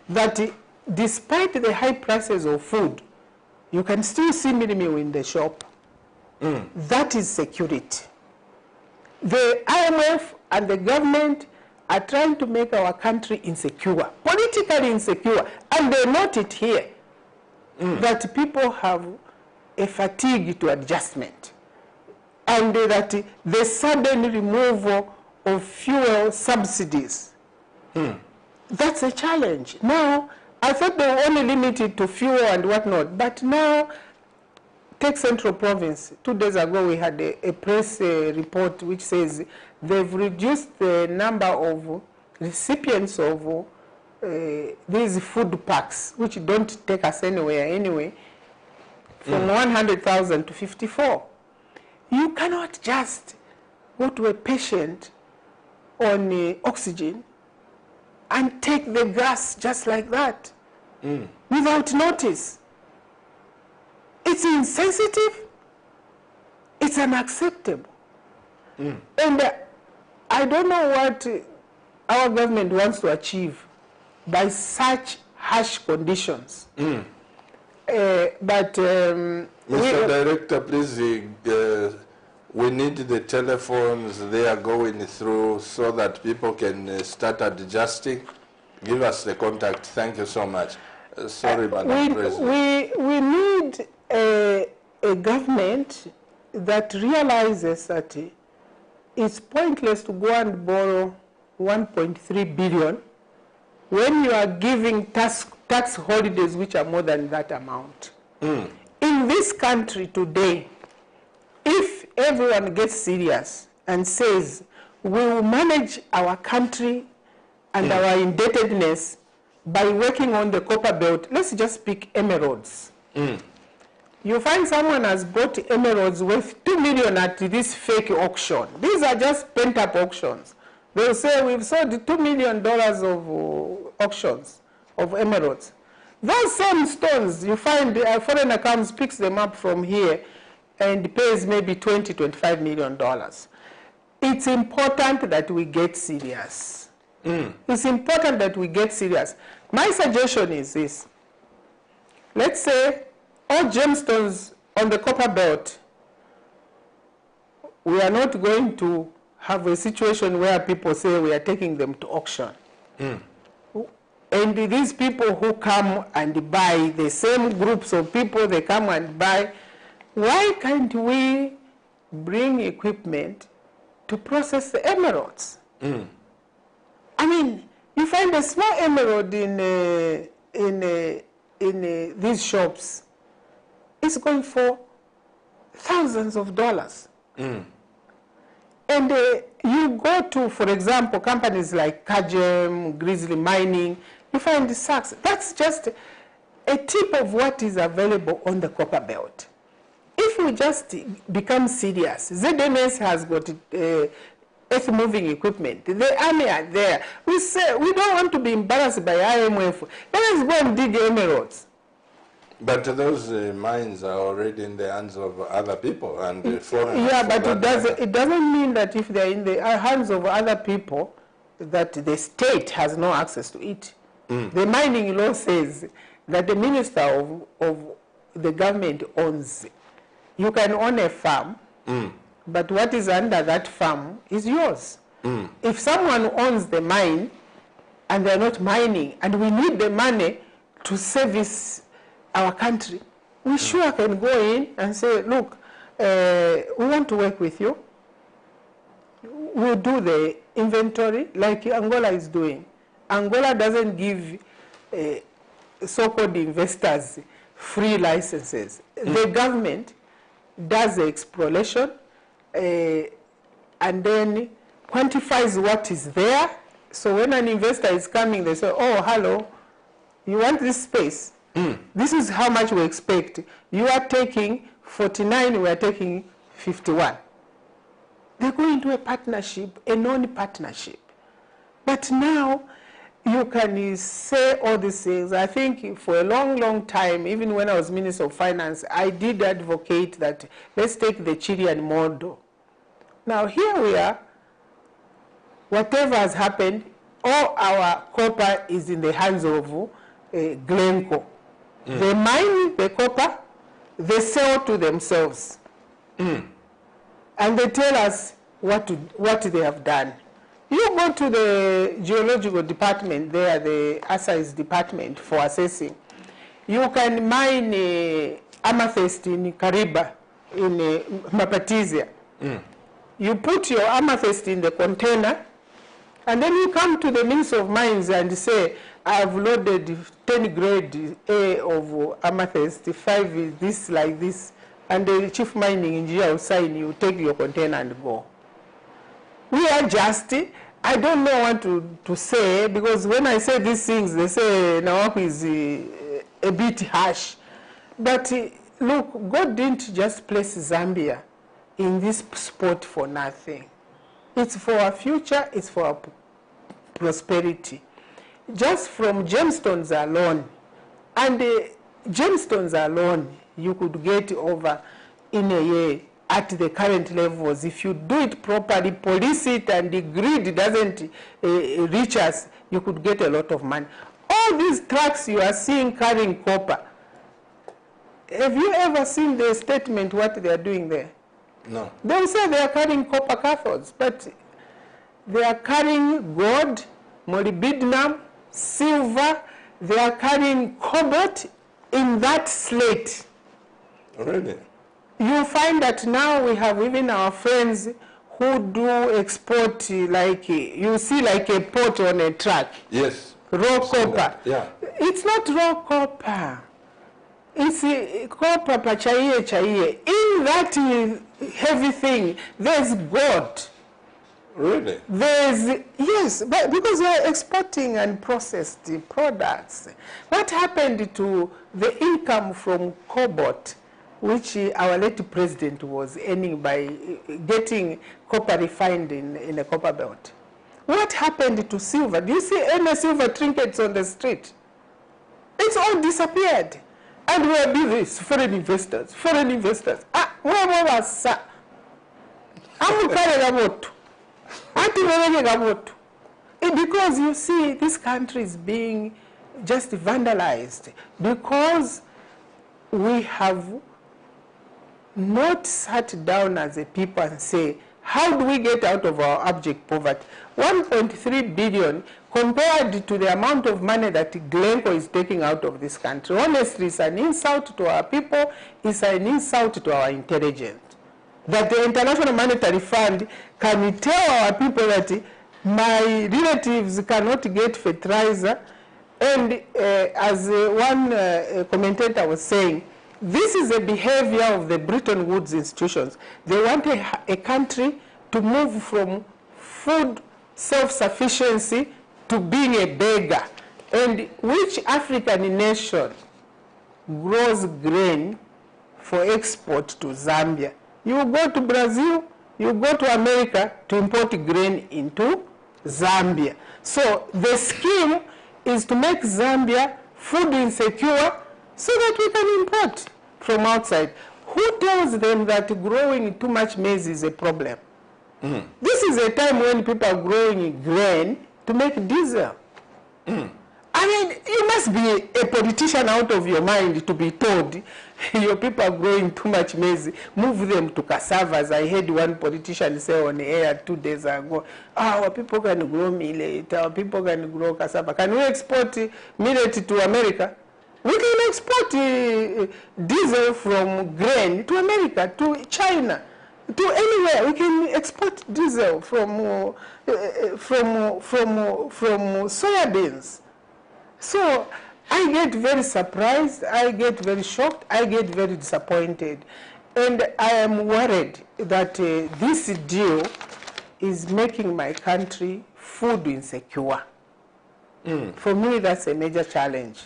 That despite the high prices of food, you can still see meal in the shop. That is security. The IMF and the government are trying to make our country insecure, politically insecure, and they note it here, that people have a fatigue to adjustment, and that the sudden removal of fuel subsidies, that's a challenge. Now, I thought they were only limited to fuel and whatnot, but now, take Central Province. 2 days ago, we had a press report which says they've reduced the number of recipients of these food packs, which don't take us anywhere anyway, from 100,000 to 54. You cannot just go to a patient on oxygen and take the gas just like that, without notice. It's insensitive, it's unacceptable. And I don't know what our government wants to achieve by such harsh conditions. Mr. Director, please, we need the telephones they are going through so that people can start adjusting. Give us the contact. Thank you so much. Sorry, Madam President. We need a government that realizes that it's pointless to go and borrow 1.3 billion when you are giving tax holidays which are more than that amount. In this country today, if everyone gets serious and says we will manage our country and our indebtedness by working on the copper belt, let's just pick emeralds. You find someone has bought emeralds worth 2 million at this fake auction. These are just pent-up auctions. They'll say, we've sold $2 million of auctions of emeralds. Those same stones, you find a foreign account picks them up from here and pays maybe $20, $25 million. It's important that we get serious. It's important that we get serious. My suggestion is this. Let's say all gemstones on the copper belt, we are not going to have a situation where people say we are taking them to auction. And these people who come and buy, the same groups of people, they come and buy, why can't we bring equipment to process the emeralds? I mean, you find a small emerald in these shops, it's going for thousands of dollars. And you go to, for example, companies like Kagem, Grizzly Mining, you find the sacks. That's just a tip of what is available on the copper belt. If we just become serious, ZMS has got earth-moving equipment. The army are there. We say we don't want to be embarrassed by IMF. Let us go and dig emeralds. But those mines are already in the hands of other people and foreigners. Yeah, but it doesn't mean that if they're in the hands of other people, that the state has no access to it. The mining law says that the minister of the government owns. You can own a farm, but what is under that farm is yours. If someone owns the mine and they're not mining, and we need the money to service our country, we sure can go in and say, look, we want to work with you. We'll do the inventory like Angola is doing. Angola doesn't give so-called investors free licenses. The government does the exploration and then quantifies what is there. So when an investor is coming, they say, oh, hello, you want this space? This is how much we expect. You are taking 49, we are taking 51. They go into a partnership, a non-partnership. But now you can say all these things. I think for a long, long time, even when I was Minister of Finance, I did advocate that let's take the Chilean model. Now here we are, whatever has happened, all our copper is in the hands of Glencore. They mine the copper, they sell to themselves. And they tell us what they have done. You go to the geological department, there, the assay's department for assessing. You can mine amethyst in Kariba, in Mapatizia. You put your amethyst in the container, and then you come to the Ministry of Mines and say, I've loaded 10 grade A of amethyst, 5 is this, like this, and the chief mining engineer will sign, you take your container and go. We are just, I don't know what to say, because when I say these things, they say NAWAKWI is a bit harsh. But look, God didn't just place Zambia in this spot for nothing. It's for our future, it's for our prosperity. Just from gemstones alone, and gemstones alone, you could get over in a year at the current levels. If you do it properly, police it, and the grid doesn't reach us, you could get a lot of money. All these trucks you are seeing carrying copper, have you ever seen the statement what they are doing there? No. They say they are carrying copper cathodes, but they are carrying gold, molybdenum, silver, they are carrying cobalt in that slate. Really? You find that now we have even our friends who do export, like, you see like a pot on a truck. Yes. Raw copper. Yeah. It's not raw copper. It's copper chaiye. In that heavy thing, there's gold. Really? Yes, but because we are exporting and processed products. What happened to the income from cobalt, which our late president was earning by getting copper refined in the copper belt? What happened to silver? Do you see any silver trinkets on the street? It's all disappeared. And we are busy, foreign investors. Ah, where was that? Because you see, this country is being just vandalized because we have not sat down as a people and say, how do we get out of our abject poverty? 1.3 billion compared to the amount of money that Glencore is taking out of this country. Honestly, it's an insult to our people, it's an insult to our intelligence. That the International Monetary Fund can tell our people that my relatives cannot get fertilizer, and as one commentator was saying, this is a behavior of the Bretton Woods institutions. They want a country to move from food self-sufficiency to being a beggar. And which African nation grows grain for export to Zambia? You go to Brazil, you go to America to import grain into Zambia. So the scheme is to make Zambia food insecure so that we can import from outside. Who tells them that growing too much maize is a problem? This is a time when people are growing grain to make diesel. I mean, you must be a politician out of your mind to be told your people are growing too much maize, move them to cassavas. I heard one politician say on the air 2 days ago, our people can grow millet, our people can grow cassava. Can we export millet to America? We can export diesel from grain to America, to China, to anywhere. We can export diesel from soybeans. So I get very surprised, I get very shocked, I get very disappointed. And I am worried that this deal is making my country food insecure. For me, that's a major challenge.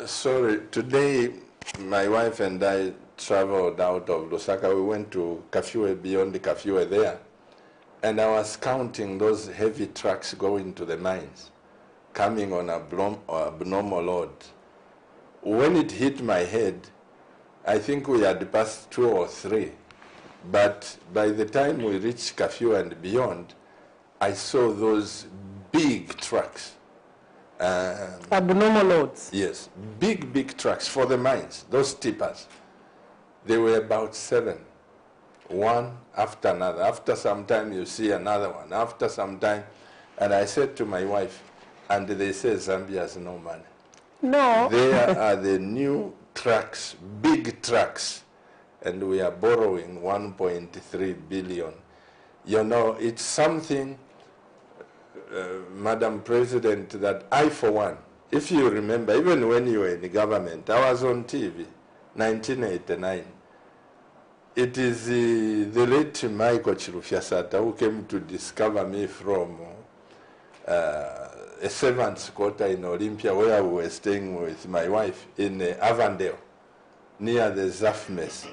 Sorry, today my wife and I traveled out of Lusaka. We went to Kafue, beyond the Kafue there. And I was counting those heavy trucks going to the mines, coming on abnormal load. When it hit my head, I think we had passed 2 or 3. But by the time we reached curfew and beyond, I saw those big trucks. Abnormal loads. Yes, big trucks for the mines, those tippers. They were about 7, one after another. After some time, you see another one. After some time, and I said to my wife, and they say Zambia has no money. No. There are the new trucks, big trucks, and we are borrowing 1.3 billion. You know, it's something, Madam President, that I, for one, if you remember, even when you were in the government, I was on TV, 1989. It is the late Michael Chirufyasata who came to discover me from a servant's quarter in Olympia, where we were staying with my wife in Avondale, near the ZAF mess.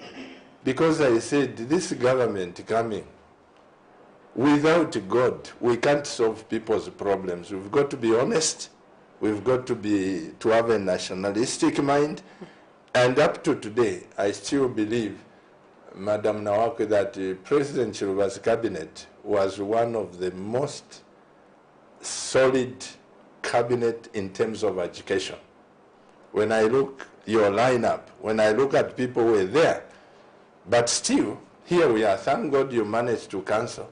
Because I said, this government coming, without God, we can't solve people's problems. We've got to be honest. We've got to have a nationalistic mind. And up to today, I still believe, Madam NAWAKWI, that President Chiluba's cabinet was one of the most solid cabinet in terms of education. When I look your lineup, when I look at people who were there, but still, here we are. Thank God you managed to cancel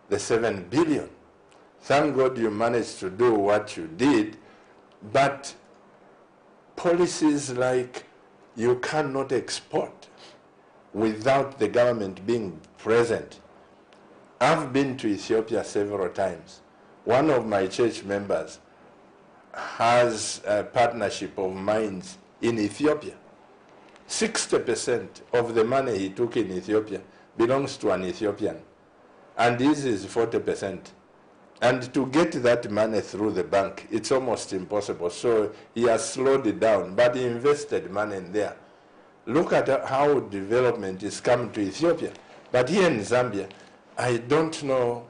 the 7 billion. Thank God you managed to do what you did, but policies like you cannot export without the government being present. I've been to Ethiopia several times. One of my church members has a partnership of mines in Ethiopia. 60% of the money he took in Ethiopia belongs to an Ethiopian, and this is 40%. And to get that money through the bank, it's almost impossible. So he has slowed it down, but he invested money in there. Look at how development is coming to Ethiopia. But here in Zambia, I don't know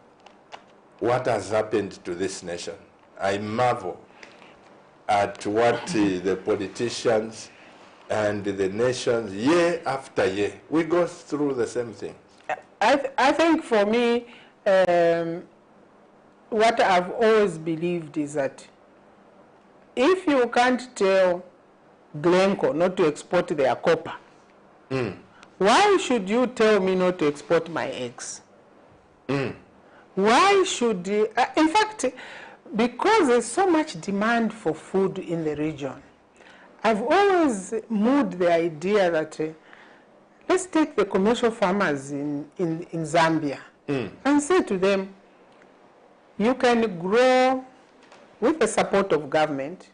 what has happened to this nation. I marvel at what the politicians and the nations, year after year, we go through the same thing. I think for me, what I've always believed is that if you can't tell Glencore not to export their copper, why should you tell me not to export my eggs? Why should you, in fact, because there's so much demand for food in the region, I've always moved the idea that let's take the commercial farmers in Zambia and say to them, you can grow with the support of government.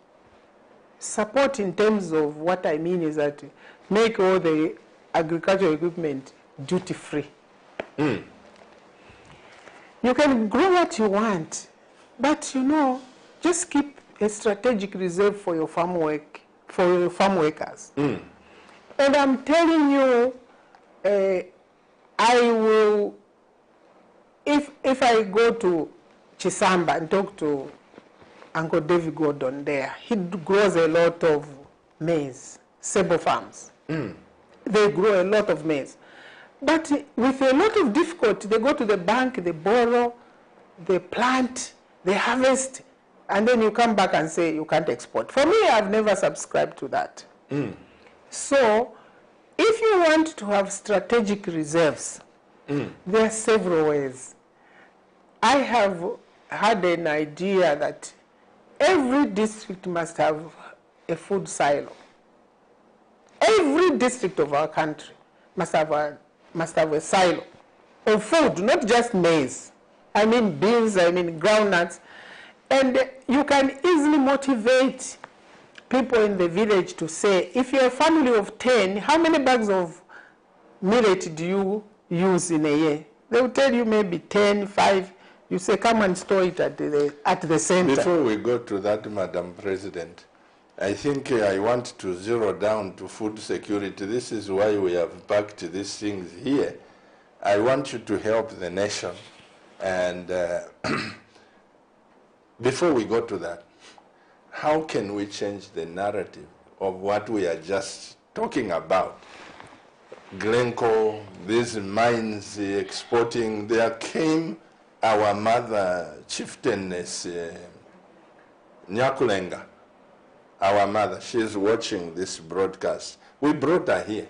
Support in terms of what I mean is that make all the agricultural equipment duty-free. You can grow what you want, but you know, just keep a strategic reserve for your farm work, for your farm workers. And I'm telling you, I will, if I go to Chisamba and talk to Uncle David Gordon there, he grows a lot of maize, sable farms. They grow a lot of maize. But with a lot of difficulty, they go to the bank, they borrow, they plant, they harvest, and then you come back and say you can't export. For me, I've never subscribed to that. So, if you want to have strategic reserves, there are several ways. I have had an idea that every district must have a food silo. Every district of our country must have a silo of food, not just maize. I mean beans, I mean groundnuts. And you can easily motivate people in the village to say, if you're a family of 10, how many bags of millet do you use in a year? They will tell you maybe 10, 5. You say, come and store it at the center. Before we go to that, Madam President, I think I want to zero down to food security. This is why we have packed these things here. I want you to help the nation. And before we go to that, how can we change the narrative of what we are just talking about? Glencoe, these mines exporting, there came our mother, chieftainess, Nyakulenga, our mother. She's watching this broadcast. We brought her here.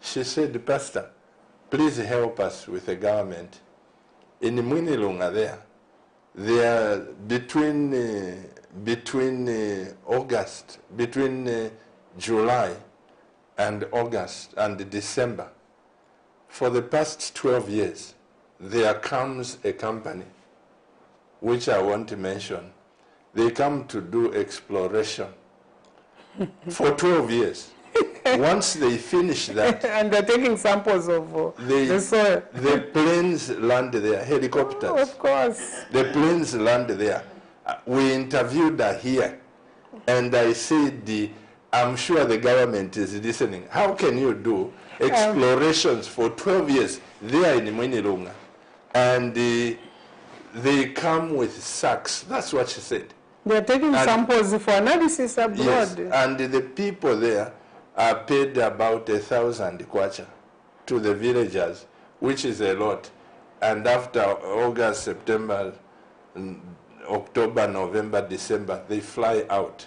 She said, Pastor, please help us with the government. In Mwinilunga there between July and August and December, for the past 12 years, there comes a company, which I want to mention. They come to do exploration for 12 years. Once they finish that... and they're taking samples of the soil. The planes land there, helicopters. Oh, of course. The planes land there. We interviewed her here, and I said, I'm sure the government is listening. How can you do explorations for 12 years there in Mwinilunga? And they come with sacks. That's what she said. They're taking samples for analysis abroad. Yes, and the people there are paid about 1,000 kwacha to the villagers, which is a lot. And after August, September, October, November, December, they fly out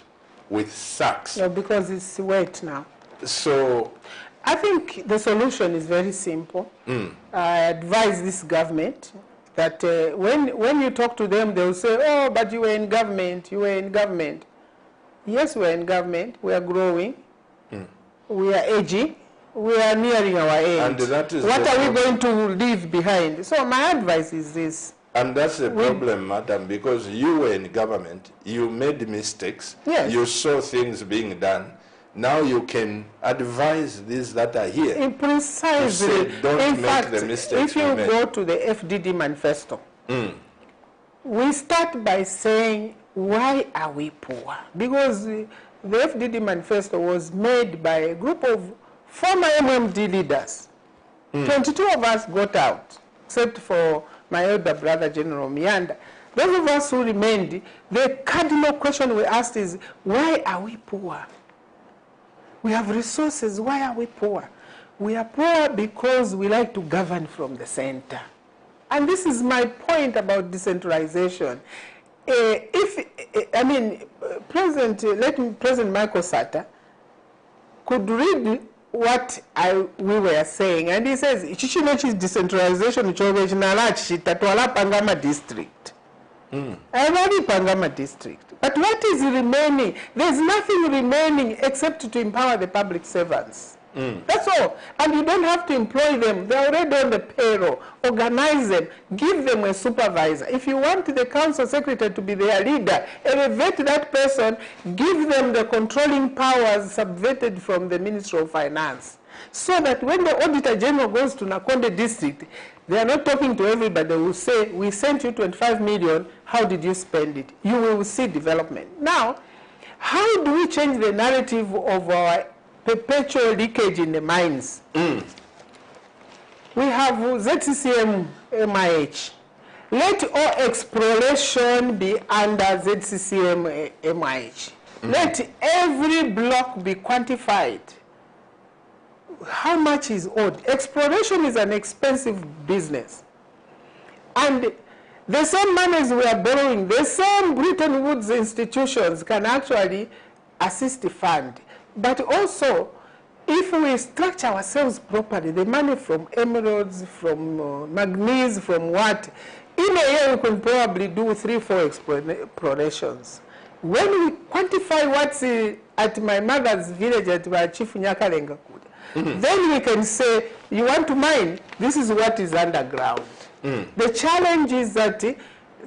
with sacks. No, because it's wet now. So I think the solution is very simple. I advise this government that when you talk to them, they'll say, oh, but you were in government, you were in government. Yes, we're in government, we are growing, we are aging, we are nearing our age. And that is what are we going to leave behind? So my advice is this. And that's the problem, madam, because you were in government, you made mistakes, yes. You saw things being done. Now you can advise these that are here. Precisely. Say, don't in make fact, the mistakes if you go to the FDD manifesto, we start by saying, why are we poor? Because the FDD manifesto was made by a group of former MMD leaders. 22 of us got out, except for my elder brother, General Mianda. Those of us who remained, the cardinal question we asked is, why are we poor? We have resources, why are we poor? We are poor because we like to govern from the center. And this is my point about decentralization. President Michael Sata could read what we were saying, and he says, "Chichinechi decentralization Pangama district." Pangama district. But what is remaining? There's nothing remaining except to empower the public servants. That's all. And you don't have to employ them. They're already on the payroll. Organize them. Give them a supervisor. If you want the council secretary to be their leader, elevate that person. Give them the controlling powers subverted from the Ministry of Finance. So that when the Auditor General goes to Nakonde district, they are not talking to everybody. They will say, we sent you 25 million. How did you spend it? You will see development. Now, how do we change the narrative of our perpetual leakage in the mines? We have ZCCM MIH. Let all exploration be under ZCCM MIH. Let every block be quantified. How much is owed? Exploration is an expensive business. And the same monies we are borrowing, the same Bretton Woods institutions can actually assist the fund. But also, if we structure ourselves properly, the money from emeralds, from manganese, from what, in a year we can probably do 3-4 explorations. When we quantify what's at my mother's village, at my Chief Nyakalenga, then we can say, you want to mine, this is what is underground. The challenge is that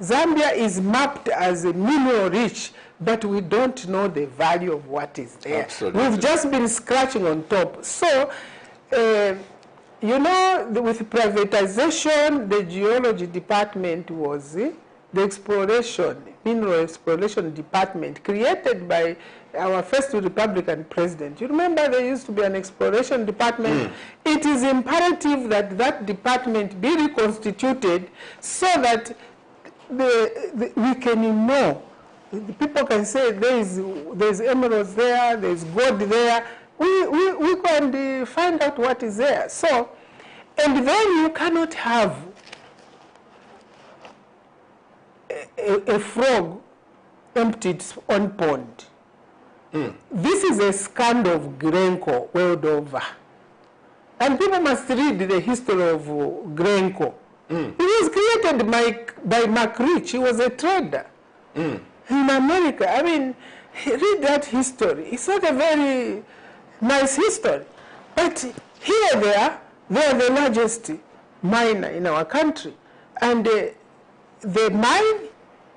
Zambia is mapped as a mineral rich, but we don't know the value of what is there. Absolutely. We've just been scratching on top. So, you know, with privatization, the geology department was the exploration, mineral exploration department created by our first Republican president. You remember there used to be an exploration department. It is imperative that that department be reconstituted so that we can know. The people can say there's emeralds there, there's gold there, we go and find out what is there. So, and then you cannot have a frog empty its own pond. This is a scandal of Grenco world over. And people must read the history of Grenco. It was created by Mark Rich. He was a trader in America. I mean, read that history. It's not a very nice history. But here they are the largest miner in our country. And they mine,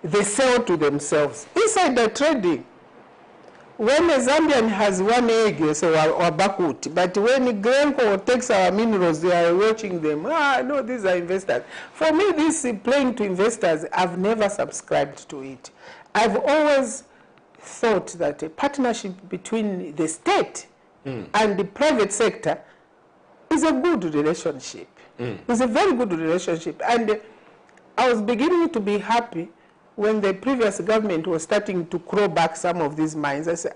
they sell to themselves. Insider trading. When a Zambian has one egg, you say, or bakut, but when Grenco takes our minerals, they are watching them. No, these are investors. For me, this playing to investors, I've never subscribed to it. I've always thought that a partnership between the state and the private sector is a good relationship. It's a very good relationship. And I was beginning to be happy when the previous government was starting to claw back some of these mines. I said,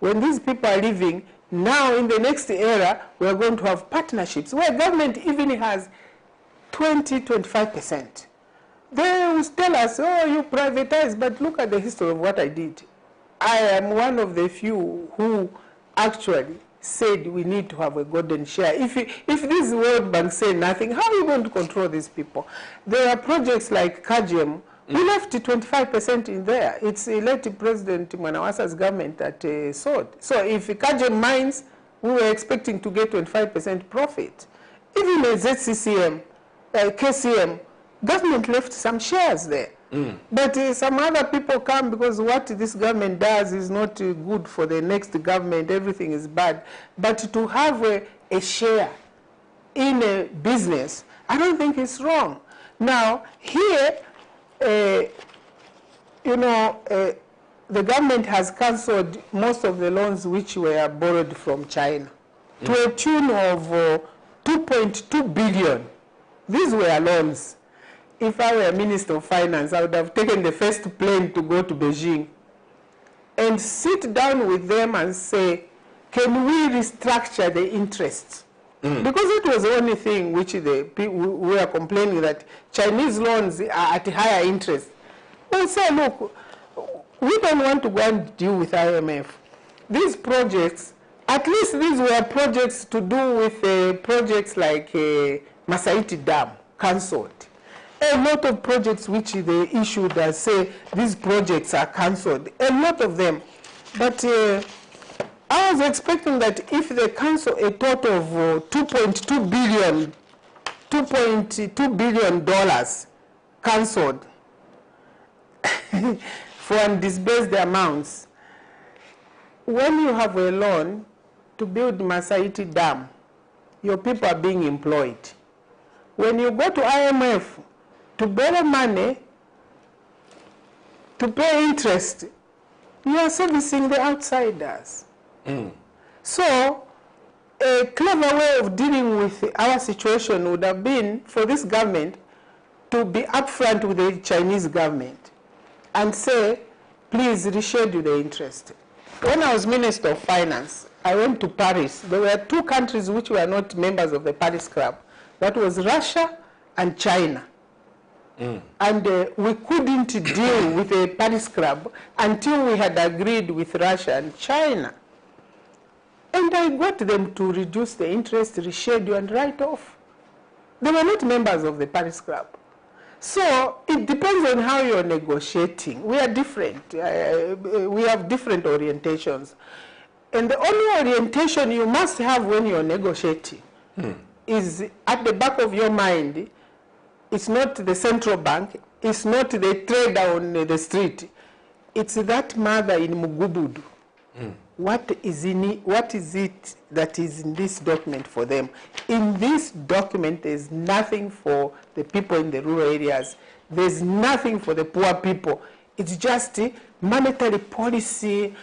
when these people are leaving, now in the next era, we are going to have partnerships where government even has 20–25%. They will tell us, oh, you privatize, but look at the history of what I did. I am one of the few who actually said we need to have a golden share. If this World Bank say nothing, how are you going to control these people? There are projects like Kajem. We left 25% in there. It's elected President Mwanawasa's government that sold. So if Kajem mines, we were expecting to get 25% profit. Even a ZCCM, KCM, government left some shares there. But some other people come because what this government does is not good for the next government. Everything is bad. But to have a share in a business, I don't think it's wrong. Now, here, the government has cancelled most of the loans which were borrowed from China to a tune of 2.2 billion. These were loans. If I were Minister of Finance, I would have taken the first plane to go to Beijing and sit down with them and say, can we restructure the interest? Because it was the only thing which the people were complaining that Chinese loans are at higher interest. We'll say, look, we don't want to go and deal with IMF. These projects, at least these were projects to do with projects like Masaiti Dam, cancelled. A lot of projects which they issued that say these projects are cancelled, a lot of them. But I was expecting that if they cancel a total of $2.2 billion cancelled for undisbursed amounts, when you have a loan to build Masaiti Dam, your people are being employed. When you go to IMF to borrow money, to pay interest, you are servicing the outsiders. So, a clever way of dealing with our situation would have been for this government to be upfront with the Chinese government and say, please reschedule the interest. When I was Minister of Finance, I went to Paris. There were two countries which were not members of the Paris Club. That was Russia and China. And we couldn't deal with the Paris Club until we had agreed with Russia and China. And I got them to reduce the interest, reschedule, and write off. They were not members of the Paris Club. So it depends on how you're negotiating. We are different. We have different orientations. And the only orientation you must have when you're negotiating is at the back of your mind. It's not the central bank. It's not the trader on the street. It's that mother in Mugubudu. What is it that is in this document for them? In this document, there's nothing for the people in the rural areas. There's nothing for the poor people. It's just monetary policy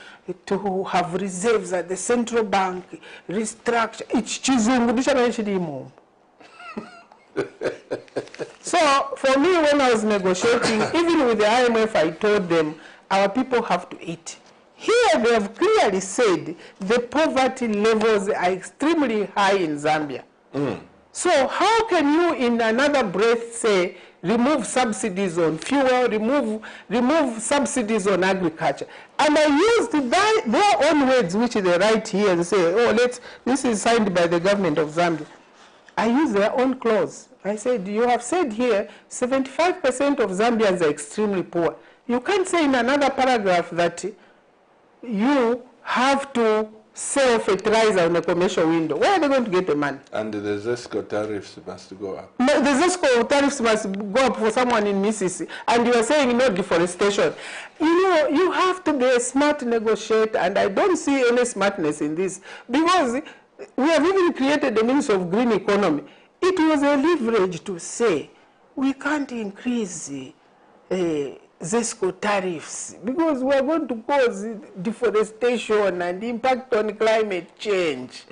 to have reserves at the central bank, restructure. It's chizungu. So for me, when I was negotiating, even with the IMF, I told them, our people have to eat. Here they have clearly said the poverty levels are extremely high in Zambia. So how can you in another breath say remove subsidies on fuel, remove subsidies on agriculture? And I used their own words, which they write here and say, oh, this is signed by the government of Zambia. I used their own clause. I said, you have said here 75% of Zambians are extremely poor. You can't say in another paragraph that you have to sell fertilizer on a commercial window. Where are they going to get the money? And the ZESCO tariffs must go up. The ZESCO tariffs must go up for someone in Mississippi. And you are saying no deforestation. You know, you have to be a smart negotiator, and I don't see any smartness in this. Because we have even created the Ministry of Green Economy. It was a leverage to say, we can't increase ZESCO tariffs because we are going to cause deforestation and impact on climate change.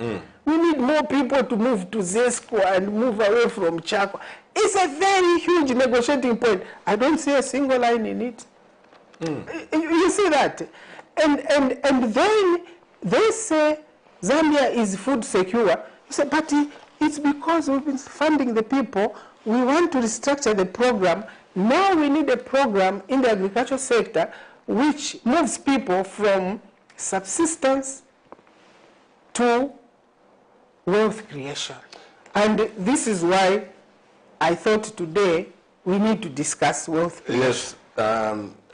We need more people to move to ZESCO and move away from charcoal. It's a very huge negotiating point. I don't see a single line in it. You see that? And then they say Zambia is food secure. You say, but it's because we've been funding the people. We want to restructure the program. Now we need a program in the agricultural sector which moves people from subsistence to wealth creation. And this is why I thought today we need to discuss wealth creation. Yes,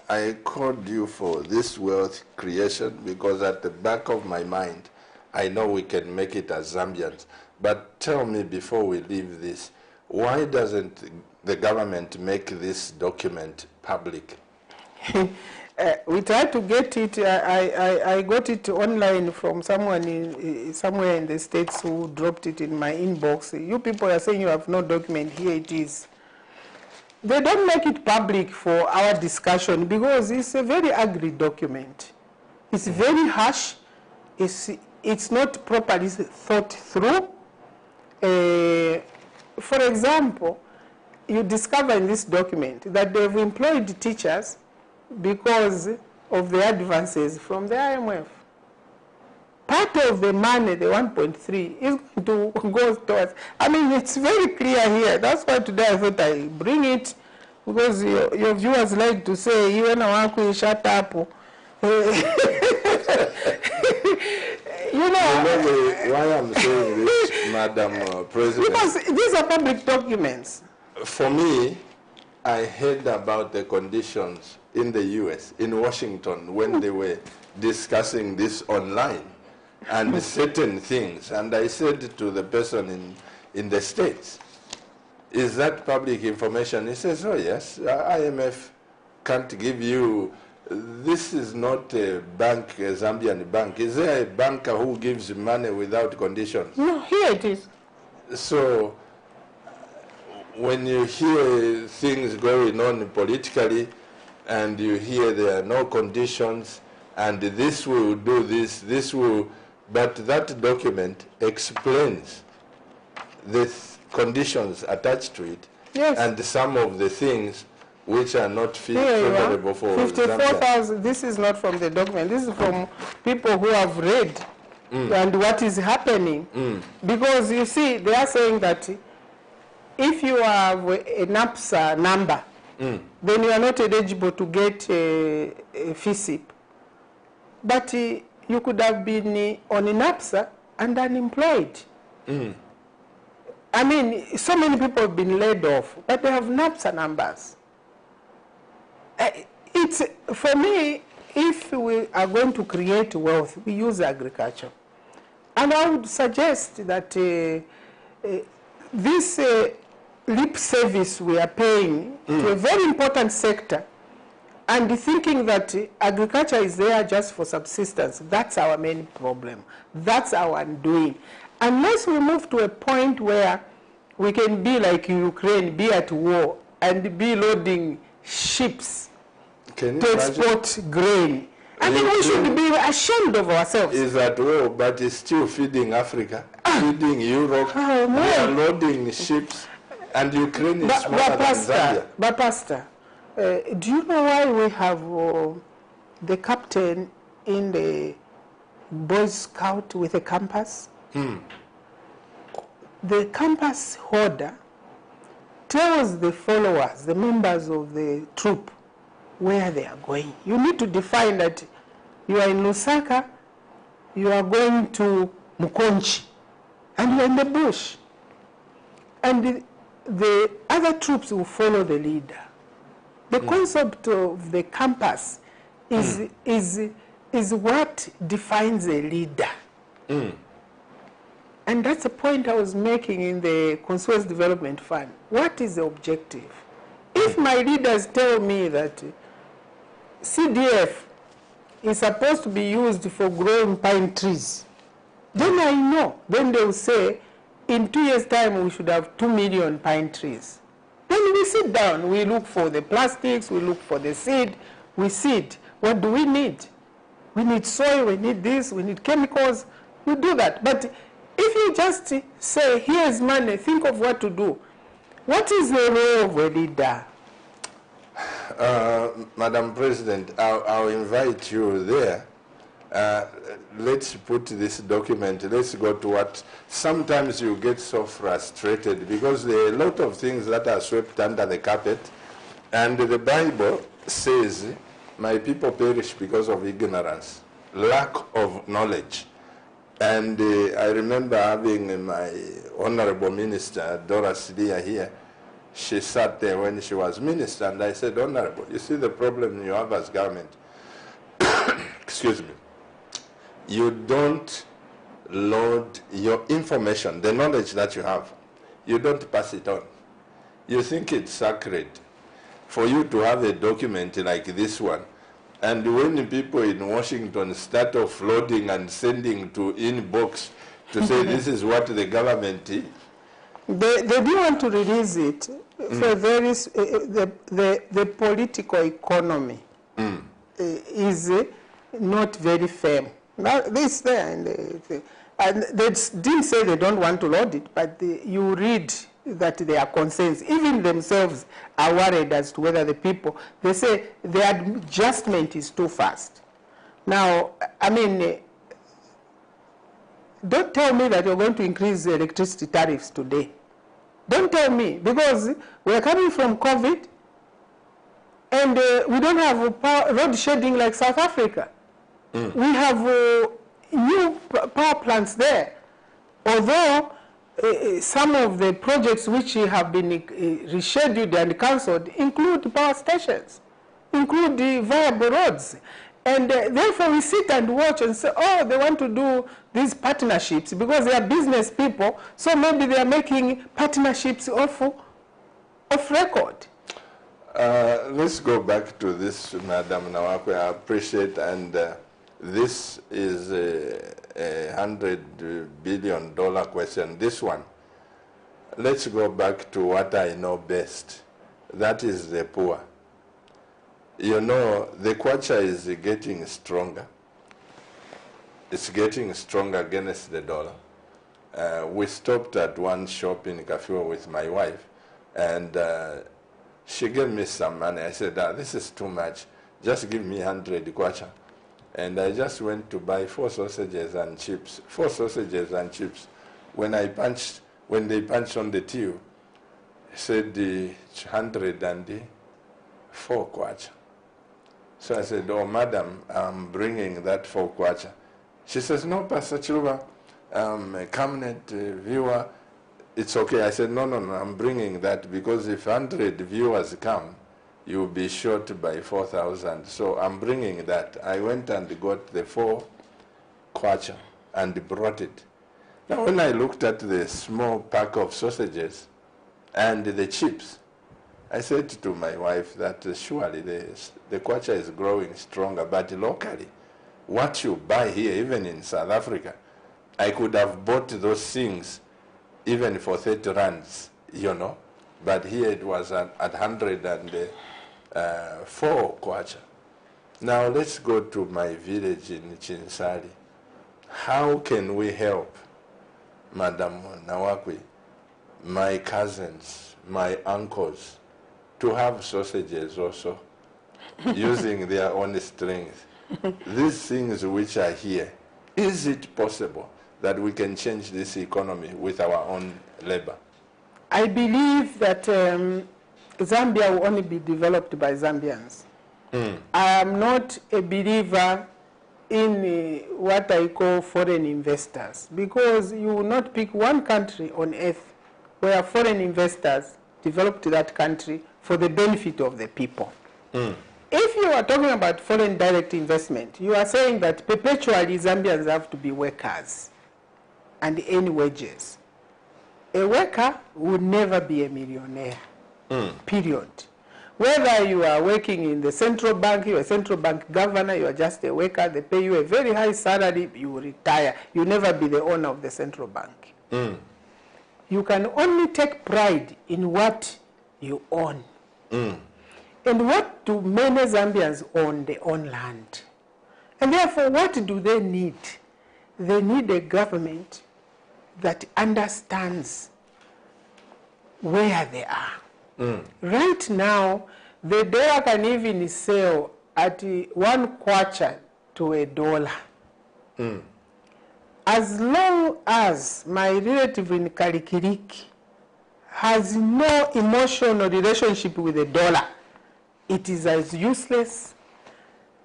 I called you for this wealth creation because at the back of my mind, I know we can make it as Zambians. But tell me before we leave this, why doesn't the government make this document public? We tried to get it. I got it online from someone somewhere in the States who dropped it in my inbox. You people are saying you have no document. Here it is. They don't make it public for our discussion because it's a very ugly document. It's very harsh. It's not properly thought through. For example, you discover in this document that they've employed teachers because of the advances from the IMF. Part of the money, the 1.3, is going to go towards, I mean, it's very clear here. That's why today I thought I bring it, because your viewers like to say, you NAWAKWI, shut up. You know why I'm saying this, Madam President? Because these are public documents. For me, I heard about the conditions in the US, in Washington, when they were discussing this online and certain things. And I said to the person in the States, is that public information? He says, oh yes, IMF can't give you, this is not a bank, a Zambian bank. Is there a banker who gives money without conditions? No, here it is. So when you hear things going on politically and you hear there are no conditions and this will do this, this will, but that document explains the conditions attached to it, yes, and some of the things which are not favorable for 54,000. This is not from the document. This is from people who have read and what is happening. Because you see, they are saying that if you have a NAPSA number, then you are not eligible to get a FISIP. But you could have been on a NAPSA and unemployed. I mean, so many people have been laid off, but they have NAPSA numbers. It's, for me, if we are going to create wealth, we use agriculture. And I would suggest that this lip service we are paying to a very important sector, and thinking that agriculture is there just for subsistence, that's our main problem. That's our undoing. Unless we move to a point where we can be like Ukraine, be at war, and be loading ships to export grain. I think we should be ashamed of ourselves. Is at war, but it's still feeding Africa, feeding Europe. We are loading ships, and Ukraine is smaller than Zambia. But Pastor, do you know why we have the captain in the Boy Scout with a compass. The compass holder tells the followers, the members of the troop, where they are going. You need to define that you are in Lusaka, you are going to Mukonchi, and you are in the bush. And the other troops will follow the leader. The concept of the compass is what defines a leader. And that's the point I was making in the Consuels Development Fund. What is the objective? If my leaders tell me that CDF is supposed to be used for growing pine trees, then I know. Then they will say, in 2 years' time, we should have 2 million pine trees. Then we sit down, we look for the plastics, we look for the seed, we seed. What do we need? We need soil, we need this, we need chemicals. We do that. But if you just say, here's money, think of what to do, what is the role of a leader? Madam President, I'll invite you there. Let's put this document, let's go to what, sometimes you get so frustrated because there are a lot of things that are swept under the carpet, and the Bible says, my people perish because of ignorance, lack of knowledge. And I remember having my Honorable Minister, Doris Leah, here. She sat there when she was minister, and I said, Honorable, you see the problem you have as government? Excuse me. You don't load your information, the knowledge that you have, you don't pass it on. You think it's sacred for you to have a document like this one, and when people in Washington start offloading and sending to inbox to say this is what the government is, they do want to release it for various, the political economy is not very firm. Now, this there, and they didn't say they don't want to load it, but you read that they are concerned. Even themselves are worried as to whether the people, they say the adjustment is too fast. Now, I mean, don't tell me that you're going to increase electricity tariffs today. Don't tell me, because we're coming from COVID, and we don't have road shading like South Africa. We have new power plants there. Although some of the projects which have been rescheduled and cancelled include power stations, include the viable roads. And therefore we sit and watch and say, oh, they want to do these partnerships because they are business people, so maybe they are making partnerships off record. Let's go back to this, Madam NAWAKWI. I appreciate, and this is a $100 billion question. This one, let's go back to what I know best. That is the poor. You know, the kwacha is getting stronger. It's getting stronger against the dollar. We stopped at one shop in Kafua with my wife, and she gave me some money. I said, this is too much. Just give me 100 kwacha. And I just went to buy 4 sausages and chips. 4 sausages and chips. When they punched on the till, he said 104 kwacha. So I said, oh, madam, I'm bringing that 4 kwacha. She says, no, Pastor Chiluba, cabinet viewer, it's okay. I said, no, I'm bringing that because if 100 viewers come, you'll be short by 4,000. So I'm bringing that. I went and got the 4 kwacha and brought it. Now, when I looked at the small pack of sausages and the chips, I said to my wife that surely the kwacha is growing stronger, but locally, what you buy here, even in South Africa, I could have bought those things even for 30 rands, you know, but here it was at 104 kwacha. Now let's go to my village in Chinsali. How can we help, Madam NAWAKWI, my cousins, my uncles, to have sausages also, using their own strength? these things which are here, is it possible that we can change this economy with our own labor? I believe that Zambia will only be developed by Zambians. I am not a believer in what I call foreign investors, because you will not pick one country on earth where foreign investors developed that country for the benefit of the people. If you are talking about foreign direct investment, you are saying that perpetually Zambians have to be workers and earn wages. A worker would never be a millionaire, period. Whether you are working in the central bank, you are a central bank governor, you are just a worker, they pay you a very high salary, you will retire. You will never be the owner of the central bank. You can only take pride in what you own. And what do many Zambians own? They own land. And therefore, what do they need? They need a government that understands where they are. Right now, the dollar can even sell at 1 kwacha to $1. As long as my relative in Karikiriki has no emotional relationship with the dollar, it is as useless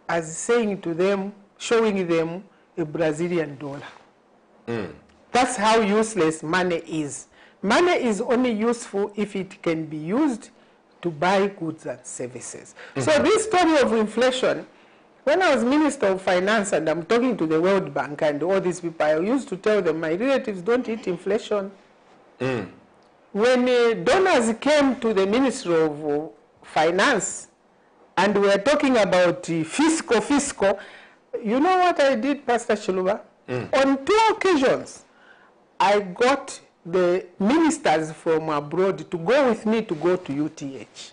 as saying to them, showing them a Brazilian dollar. That's how useless money is. Money is only useful if it can be used to buy goods and services. So this story of inflation, when I was Minister of Finance and I'm talking to the World Bank and all these people, I used to tell them, my relatives don't eat inflation. When donors came to the Ministry of Finance and we were talking about fiscal, you know what I did, Pastor Chiluba? On 2 occasions, I got the ministers from abroad to go with me to go to UTH.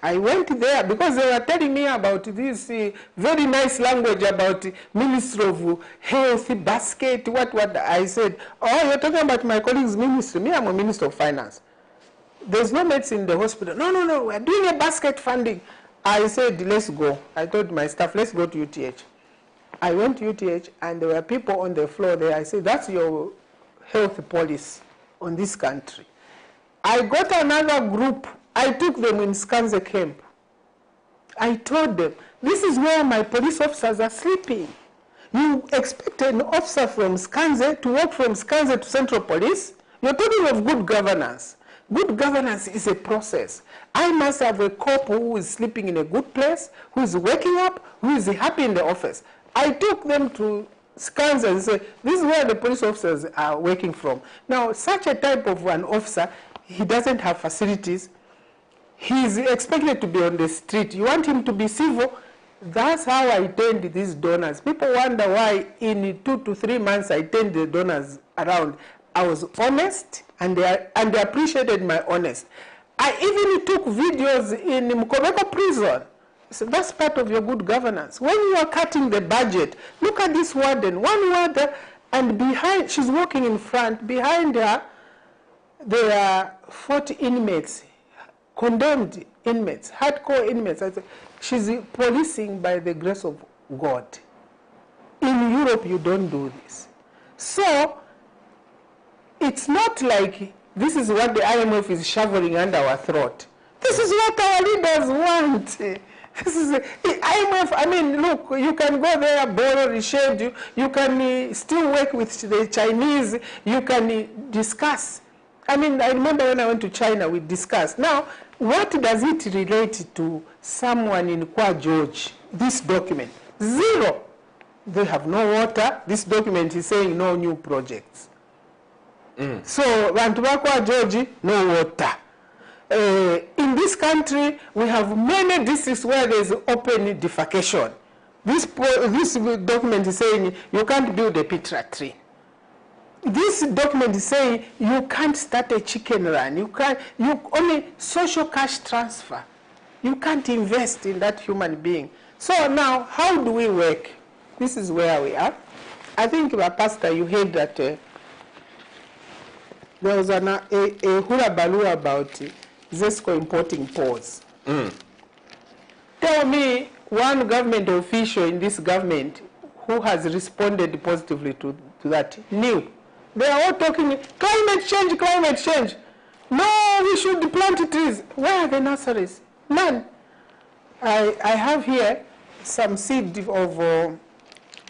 I went there because they were telling me about this very nice language about Ministry of Health, basket, what. I said, oh, you're talking about my colleague's ministry. Me, I'm a Minister of Finance. There's no medicine in the hospital. No, we're doing a basket funding. I said, let's go. I told my staff, let's go to UTH. I went to UTH and there were people on the floor there. I said, that's your health policy on this country. I got another group. I took them in Skanze camp. I told them, this is where my police officers are sleeping. You expect an officer from Skanze to walk from Skanze to Central Police? You're talking of good governance. Good governance is a process. I must have a cop who is sleeping in a good place, who is waking up, who is happy in the office. I took them to Skanze and said, this is where the police officers are working from. Now, such a type of an officer, he doesn't have facilities. He's expected to be on the street. You want him to be civil? That's how I turned these donors. People wonder why in 2 to 3 months I turned the donors around. I was honest, and they appreciated my honesty. I even took videos in Mukobeko prison. So that's part of your good governance. When you are cutting the budget, look at this warden. One warden, and behind, she's walking in front. Behind her, there are 40 inmates, condemned inmates, hardcore inmates. I said, she's policing by the grace of God. In Europe, you don't do this. So, it's not like this is what the IMF is shoveling under our throat. This is what our leaders want. This is the IMF. I mean, look, you can go there, borrow, reschedule. You can still work with the Chinese. You can discuss. I mean, I remember when I went to China, we discussed. Now, what does it relate to someone in Kwa George, this document? Zero. They have no water. This document is saying no new projects. So, Bantubakwa George, no water. In this country, we have many districts where there is open defecation. This document is saying you can't build a Petra tree. This document is saying you can't start a chicken run. You only social cash transfer. You can't invest in that human being. So now, how do we work? This is where we are. I think, Pastor, you heard that there was a hurabaloo about ZESCO importing pause. Tell me one government official in this government who has responded positively to that. New. They are all talking climate change, climate change. No, we should plant trees. Where are the nurseries? None. I have here some seed of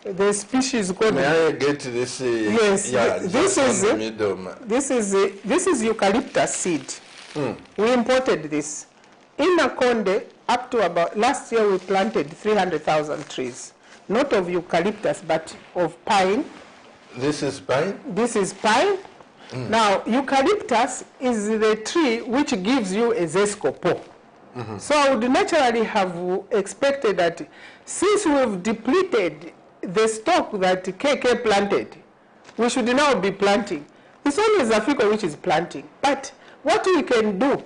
the species called. May I get this? Yes. Yeah, this is eucalyptus seed. We imported this. In Nakonde, up to about last year, we planted 300,000 trees, not of eucalyptus but of pine. This is pine? This is pine. Now, eucalyptus is the tree which gives you a zescopo. So I would naturally have expected that since we've depleted the stock that KK planted, we should now be planting. It's only Zafiko which is planting. But what we can do,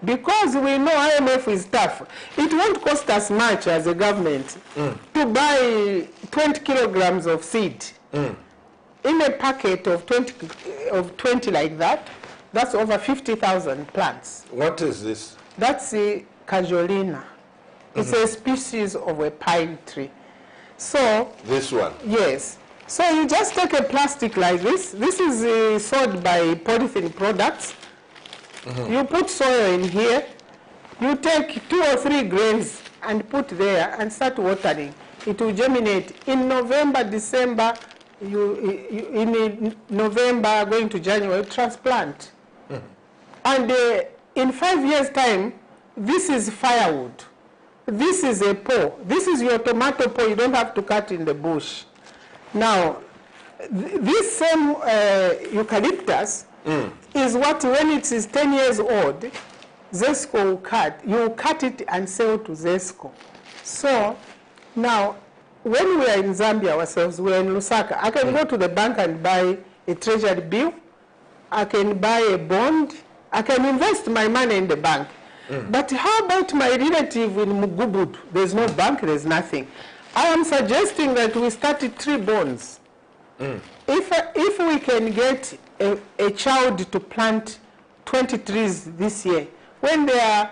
because we know IMF is tough, it won't cost us much as a government to buy 20 kilograms of seed. In a packet of 20 like that, that's over 50,000 plants. What is this? That's a cajolina. It's a species of a pine tree. So this one? Yes. So you just take a plastic like this. This is sold by Polythene Products. You put soil in here. You take 2 or 3 grains and put there and start watering. It will germinate in November, December. In November, going to January, transplant. And in 5 years' time, this is firewood. This is a pole. This is your tomato pole. You don't have to cut in the bush. Now, this same eucalyptus is what, when it is 10 years old, Zesco will cut. You cut it and sell to Zesco. So, now, when we are in Zambia ourselves, we are in Lusaka, I can go to the bank and buy a treasury bill. I can buy a bond. I can invest my money in the bank. But how about my relative in Mugubud? There's no bank, there's nothing. I am suggesting that we start tree bonds. If we can get a child to plant 20 trees this year, when they are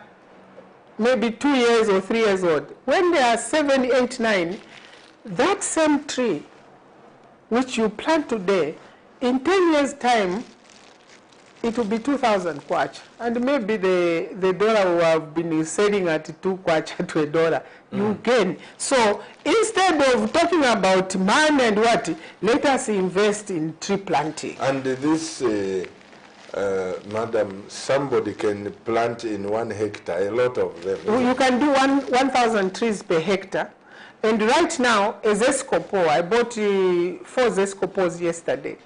maybe 2 years or 3 years old, when they are 7, 8, 9, that same tree which you plant today, in 10 years' time, it will be 2,000 kwacha. And maybe the dollar will have been selling at 2 kwacha to $1. You gain. So instead of talking about money and what, let us invest in tree planting. And this, madam, somebody can plant in 1 hectare, a lot of them. You can do 1,000 trees per hectare. And right now, a zescopo, I bought 4 zescopos yesterday.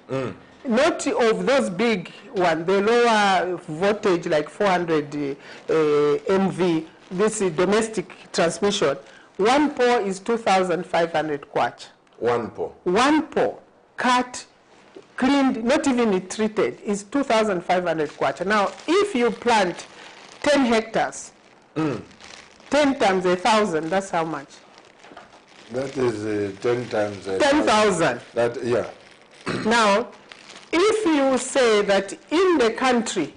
Not of those big ones, the lower voltage, like 400 MV, this is domestic transmission. 1 pole is 2,500 kwacha. 1 pole? 1 pole, cut, cleaned, not even treated, is 2,500 kwacha. Now, if you plant 10 hectares, 10 times 1,000, that's how much? That is 10 times 10,000. That, yeah. Now, if you say that in the country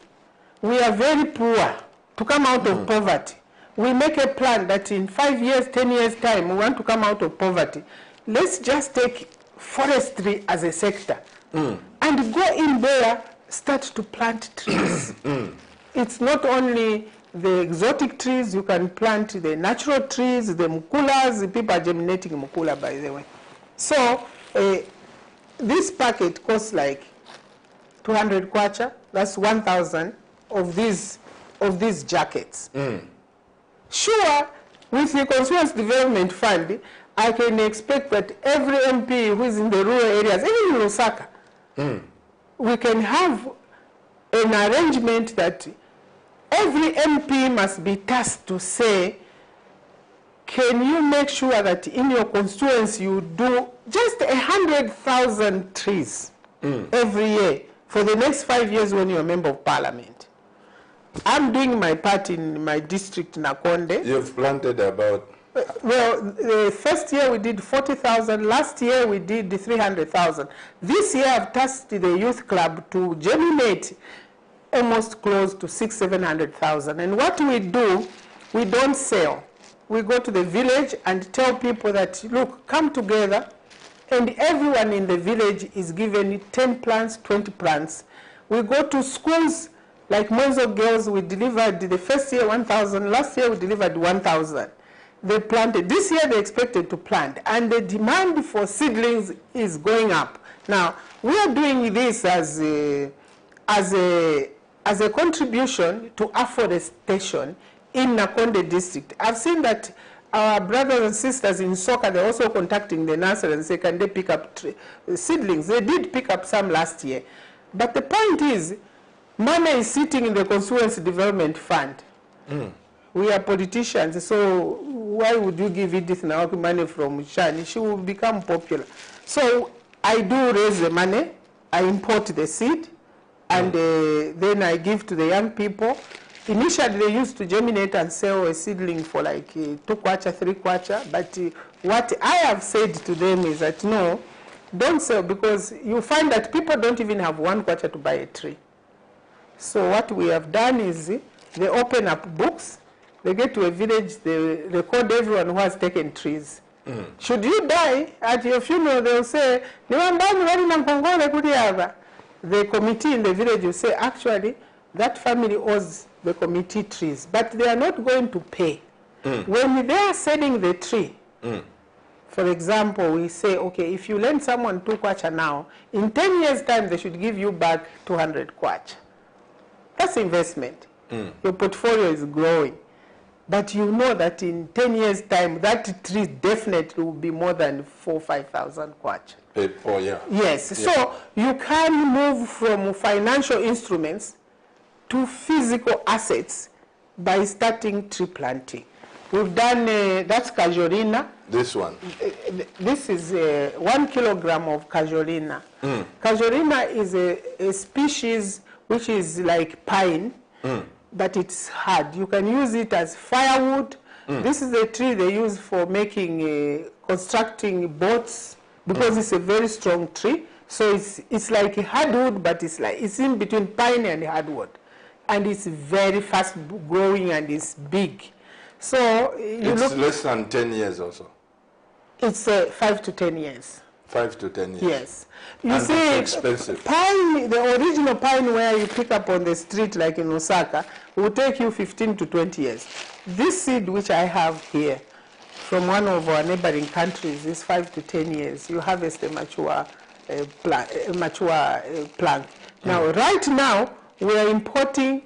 we are very poor to come out of poverty, we make a plan that in 5 years, 10 years' time, we want to come out of poverty. Let's just take forestry as a sector and go in there, start to plant trees. It's not only the exotic trees, you can plant the natural trees, the mukulas. People are germinating mukula, by the way. So this packet costs like 200 kwacha. That's 1,000 of these jackets. Sure, with the Constituency Development Fund, I can expect that every MP who is in the rural areas, even in Lusaka, we can have an arrangement that every MP must be tasked to say, can you make sure that in your constituency you do just 100,000 trees every year for the next 5 years when you're a member of parliament? I'm doing my part in my district, Nakonde. You've planted about? Well, the first year we did 40,000. Last year we did 300,000. This year I've tasked the youth club to germinate almost close to 600,000, 700,000. And what we do, we don't sell. we go to the village and tell people that, look, come together, and everyone in the village is given 10 plants, 20 plants. We go to schools, like Monzo Girls, we delivered the first year 1,000, last year we delivered 1,000. They planted, this year they expected to plant, and the demand for seedlings is going up. Now, we are doing this as a contribution to afforestation in Nakonde district. I've seen that our brothers and sisters in Soka, they're also contacting the nursery and say, can they pick up seedlings? They did pick up some last year. But the point is, money is sitting in the Constituency Development Fund. We are politicians, so why would you give Edith NAWAKWI money from Shani? She will become popular. So I do raise the money, I import the seed, and then I give to the young people. Initially, they used to germinate and sell a seedling for like 2 kwacha, 3 kwacha. But what I have said to them is that, no, don't sell, because you find that people don't even have 1 kwacha to buy a tree. So what we have done is they open up books, they get to a village, they record everyone who has taken trees. Should you die, at your funeral, they'll say, the committee in the village will say, actually, that family owes the committee trees, but they are not going to pay. When they are selling the tree, for example, we say, okay, if you lend someone 2 kwacha now, in 10 years' time, they should give you back 200 kwacha. That's investment. Your portfolio is growing. But you know that in 10 years' time, that tree definitely will be more than 4,000 or 5,000 kwacha. Per year. Yes. Yeah. So you can move from financial instruments to physical assets by starting tree planting. We've done, that's casuarina. This one? This is 1 kilogram of casuarina. Casuarina is a species which is like pine, but it's hard. You can use it as firewood. This is a tree they use for making, constructing boats, because it's a very strong tree. So it's like a hardwood, but it's in between pine and hardwood. And it's very fast growing and it's big. So it's less than 10 years also. It's 5 to 10 years. 5 to 10 years. Yes. You and see, it's expensive. Pine, the original pine where you pick up on the street like in Osaka, will take you 15 to 20 years. This seed which I have here from one of our neighboring countries is 5 to 10 years. You harvest a mature plant. Now, right now, we are importing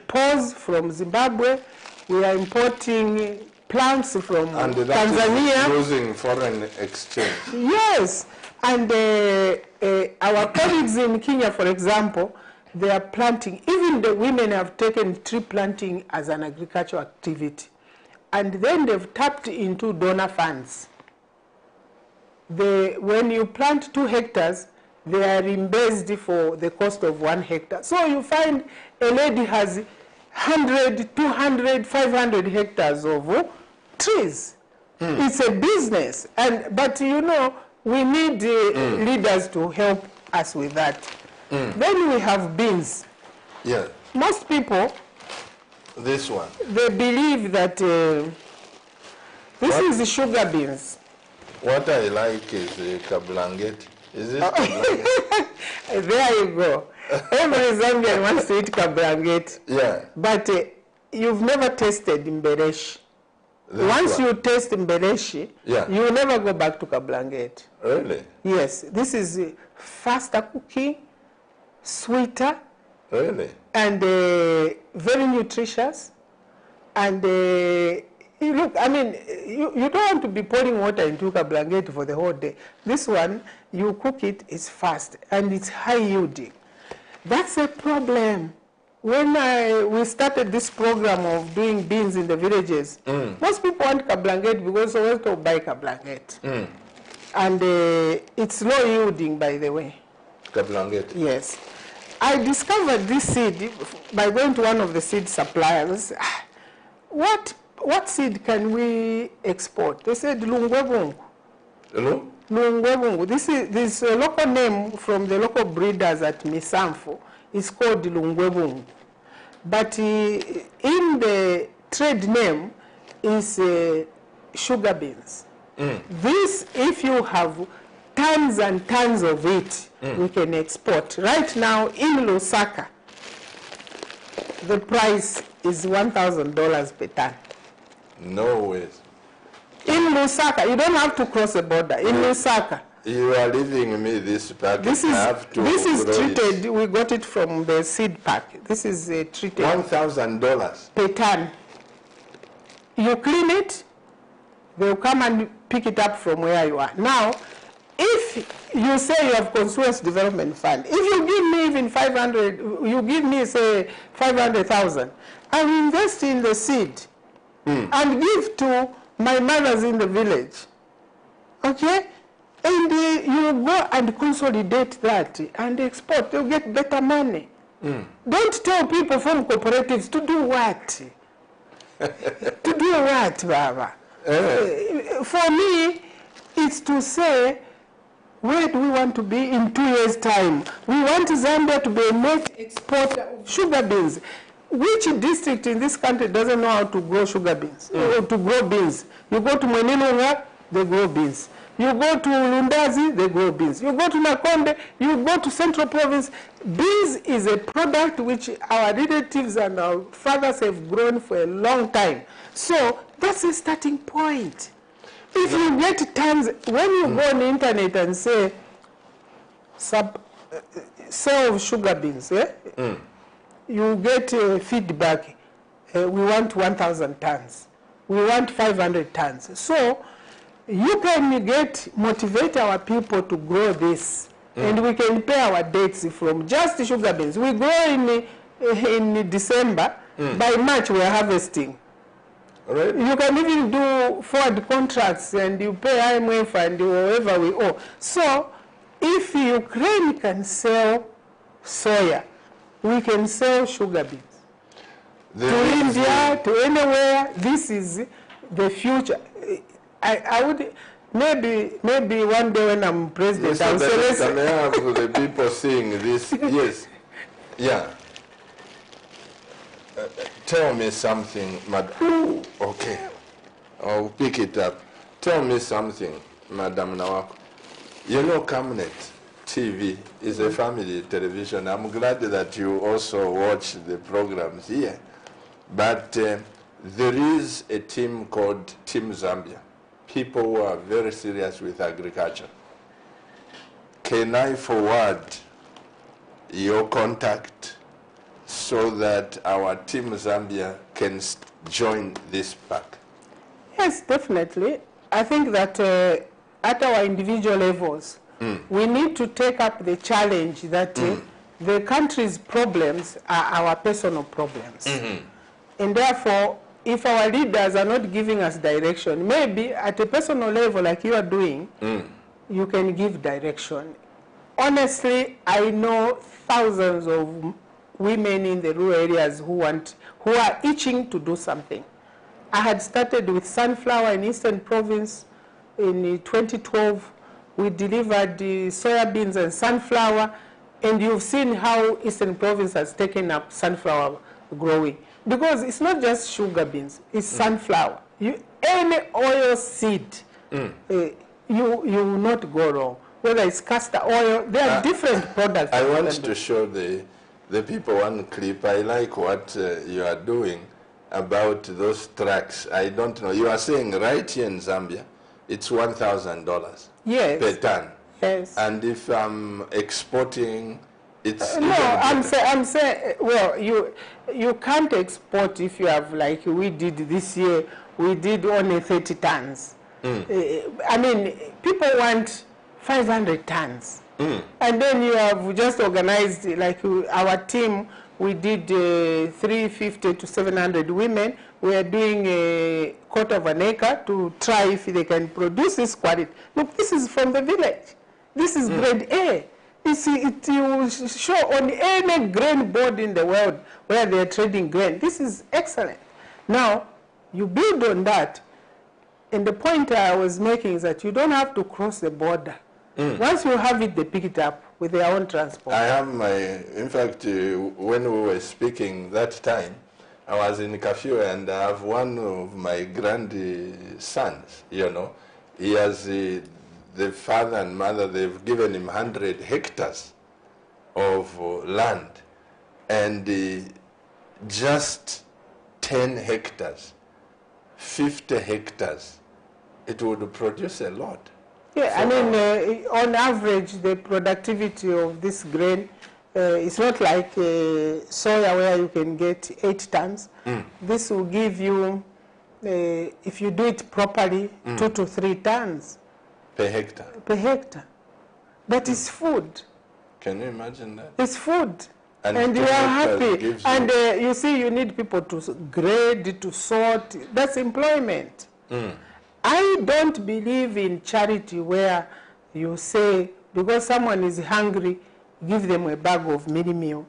poles from Zimbabwe. We are importing plants from and Tanzania. And using foreign exchange. Yes. And our colleagues in Kenya, for example, they are planting. Even the women have taken tree planting as an agricultural activity. And then they've tapped into donor funds. When you plant 2 hectares, they are reimbursed for the cost of 1 hectare. So you find a lady has 100, 200, 500 hectares of trees. It's a business. But you know, we need leaders to help us with that. Then we have beans. Yeah. Most people, this one, they believe that this is the sugar beans. What I like is kablanget. Is this kablanget? There you go. Every Zambian wants to eat kablanget. Yeah. But you've never tasted mbereshi. Once you taste mbereshi, you will never go back to kablanget. Really? Yes. This is faster cooking, sweeter. Really? And very nutritious. And look, I mean, you don't want to be pouring water into kablanget for the whole day. This one, you cook it, it's fast, and it's high yielding. That's a problem. When we started this program of doing beans in the villages, most people want kablanget because they want to buy kablanget. And it's low yielding, by the way. Kablanget? Yes. I discovered this seed by going to one of the seed suppliers. What seed can we export? They said lungwebungu. Hello? Lungwebungu. This local name from the local breeders at Misamfo is called lungwebungu. But in the trade name is sugar beans. This, if you have tons and tons of it, we can export. Right now in Lusaka, the price is $1,000 per ton. No ways. In Lusaka, you don't have to cross the border. In Lusaka. You are leaving me this packet. This is treated. We got it from the seed pack. This is treated. $1,000 per ton. You clean it, they'll come and pick it up from where you are. Now, if you say you have Consuous Development Fund, if you give me even 500, you give me, say, 500,000, I will invest in the seed and give to my mothers in the village. Okay? And you go and consolidate that and export. You'll get better money. Don't tell people from cooperatives to do what? To do what, Baba? For me, it's to say, where do we want to be in 2 years' time? We want Zambia to be a net exporter of sugar beans. Which district in this country doesn't know how to grow sugar beans, or to grow beans? You go to Mwenilunga, they grow beans. You go to Lundazi, they grow beans. You go to Nakonde, you go to Central Province. Beans is a product which our relatives and our fathers have grown for a long time. So that's a starting point. If you get tons, when you go on the internet and say, sell sugar beans, you get feedback. We want 1,000 tons. We want 500 tons. So you can motivate our people to grow this, and we can pay our debts from just sugar beans. We grow in December. By March we are harvesting. Right. You can even do forward contracts and you pay IMF and whatever we owe. So if Ukraine can sell soya, we can sell sugar beans. To India, to anywhere. This is the future. I would, maybe one day when I'm president, I'll say, may have the people seeing this. Yes. Yeah. Tell me something, Madam. Okay. I'll pick it up. Tell me something, Madam NAWAKWI. You know, Camnet TV is a family television. I'm glad that you also watch the programs here. But there is a team called Team Zambia. People who are very serious with agriculture. Can I forward your contact so that our Team Zambia can join this pack? Yes, definitely. I think that at our individual levels, we need to take up the challenge that the country's problems are our personal problems. And therefore, if our leaders are not giving us direction, maybe at a personal level like you are doing, you can give direction. Honestly, I know thousands of women in the rural areas who are itching to do something. I had started with sunflower in Eastern Province in 2012. We delivered the soybeans and sunflower, and you've seen how Eastern Province has taken up sunflower growing. Because it's not just sugar beans, it's sunflower. Any oil seed, you will not go wrong. Whether it's castor oil, there are different products. I want to show the people one clip. I like what you are doing about those tracks. I don't know. You are saying right here in Zambia, it's $1,000 per ton. Yes. And if I'm exporting, it's no, I'm saying, well, you can't export if you have, like we did this year, we did only 30 tons. I mean, people want 500 tons. And then you have just organized, like our team, we did 350 to 700 women. We are doing a quarter of an acre to try if they can produce this quality. Look, this is from the village. This is grade A. It will show on any grain board in the world where they are trading grain. This is excellent. Now, you build on that, and the point I was making is that you don't have to cross the border. Once you have it, they pick it up with their own transport. I have my, in fact, when we were speaking that time, I was in Kafue and I have one of my grandsons, you know. He has the father and mother, they've given him 100 hectares of land. And just 10 hectares, 50 hectares, it would produce a lot. Yeah, I mean, on average, the productivity of this grain, it's not like soya where you can get 8 tons. This will give you, if you do it properly, 2 to 3 tons. Per hectare? Per hectare. But it's food. Can you imagine that? It's food. And you are happy. And you see, you need people to grade, to sort. That's employment. I don't believe in charity where you say, because someone is hungry, give them a bag of mini meal.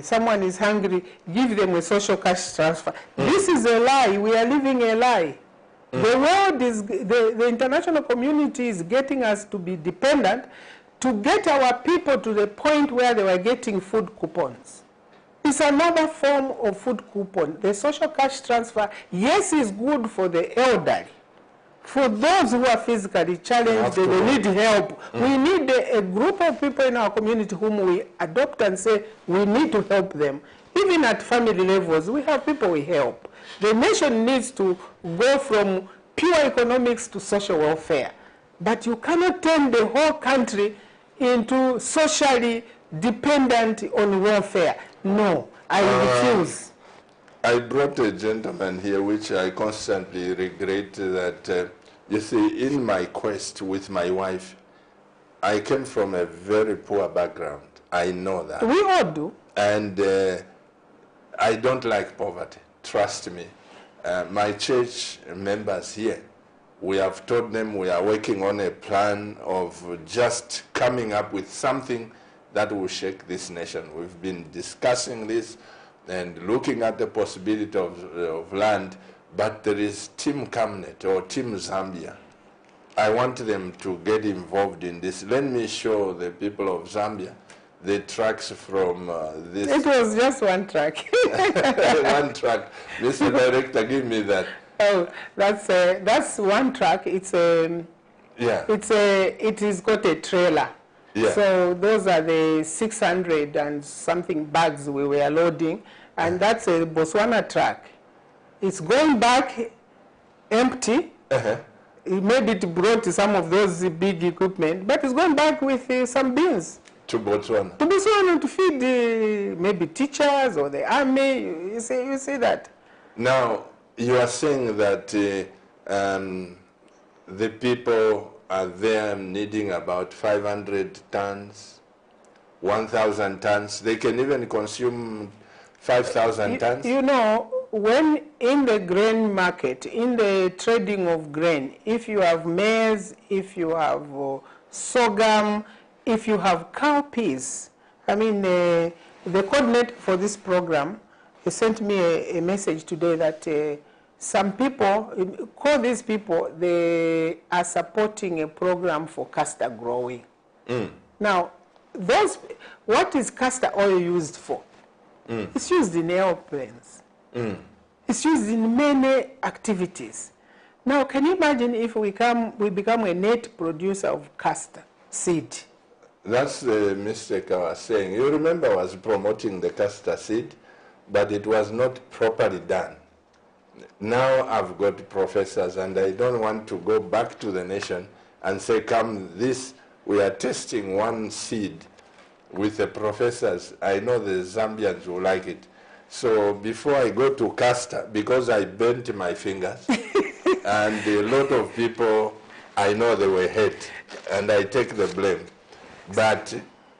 Someone is hungry, give them a social cash transfer. This is a lie. We are living a lie. The world is, the international community is getting us to be dependent to get our people to the point where they were getting food coupons. It's another form of food coupon. The social cash transfer, yes, is good for the elderly. For those who are physically challenged, they need help. We need a group of people in our community whom we adopt and say, we need to help them. Even at family levels, we have people we help. The nation needs to go from pure economics to social welfare. But you cannot turn the whole country into socially dependent on welfare. No, I refuse. I brought a gentleman here, which I constantly regret that, you see, in my quest with my wife, I came from a very poor background. I know that. We all do. And I don't like poverty, trust me. My church members here, we have told them we are working on a plan of just coming up with something that will shake this nation. We've been discussing this and looking at the possibility of land, but there is Team Camnet or Team Zambia. I want them to get involved in this. Let me show the people of Zambia the tracks from this. It was just one track. One track. Mr. Director, give me that. Oh, that's one track. It's a, yeah. It is got a trailer. Yeah. So those are the 600 and something bags we were loading, and that's a Botswana truck. It's going back empty. Maybe it brought some of those big equipment, but it's going back with some beans. To Botswana? To Botswana to feed maybe teachers or the army. You see that. Now, you are saying that the people are there needing about 500 tons, 1,000 tons. They can even consume 5,000 tons. You know, when in the grain market, in the trading of grain, if you have maize, if you have sorghum, if you have cowpeas, I mean, the coordinator for this program, he sent me a message today that some people, call these people, they are supporting a program for castor growing. Now, what is castor oil used for? It's used in airplanes. It's used in many activities. Now, can you imagine if we become a net producer of castor seed? That's the mistake I was saying. You remember I was promoting the castor seed, but it was not properly done. Now I've got professors, and I don't want to go back to the nation and say, come, we are testing one seed with the professors. I know the Zambians will like it. So before I go to castor, because I bent my fingers, and a lot of people, I know they were hurt, and I take the blame. But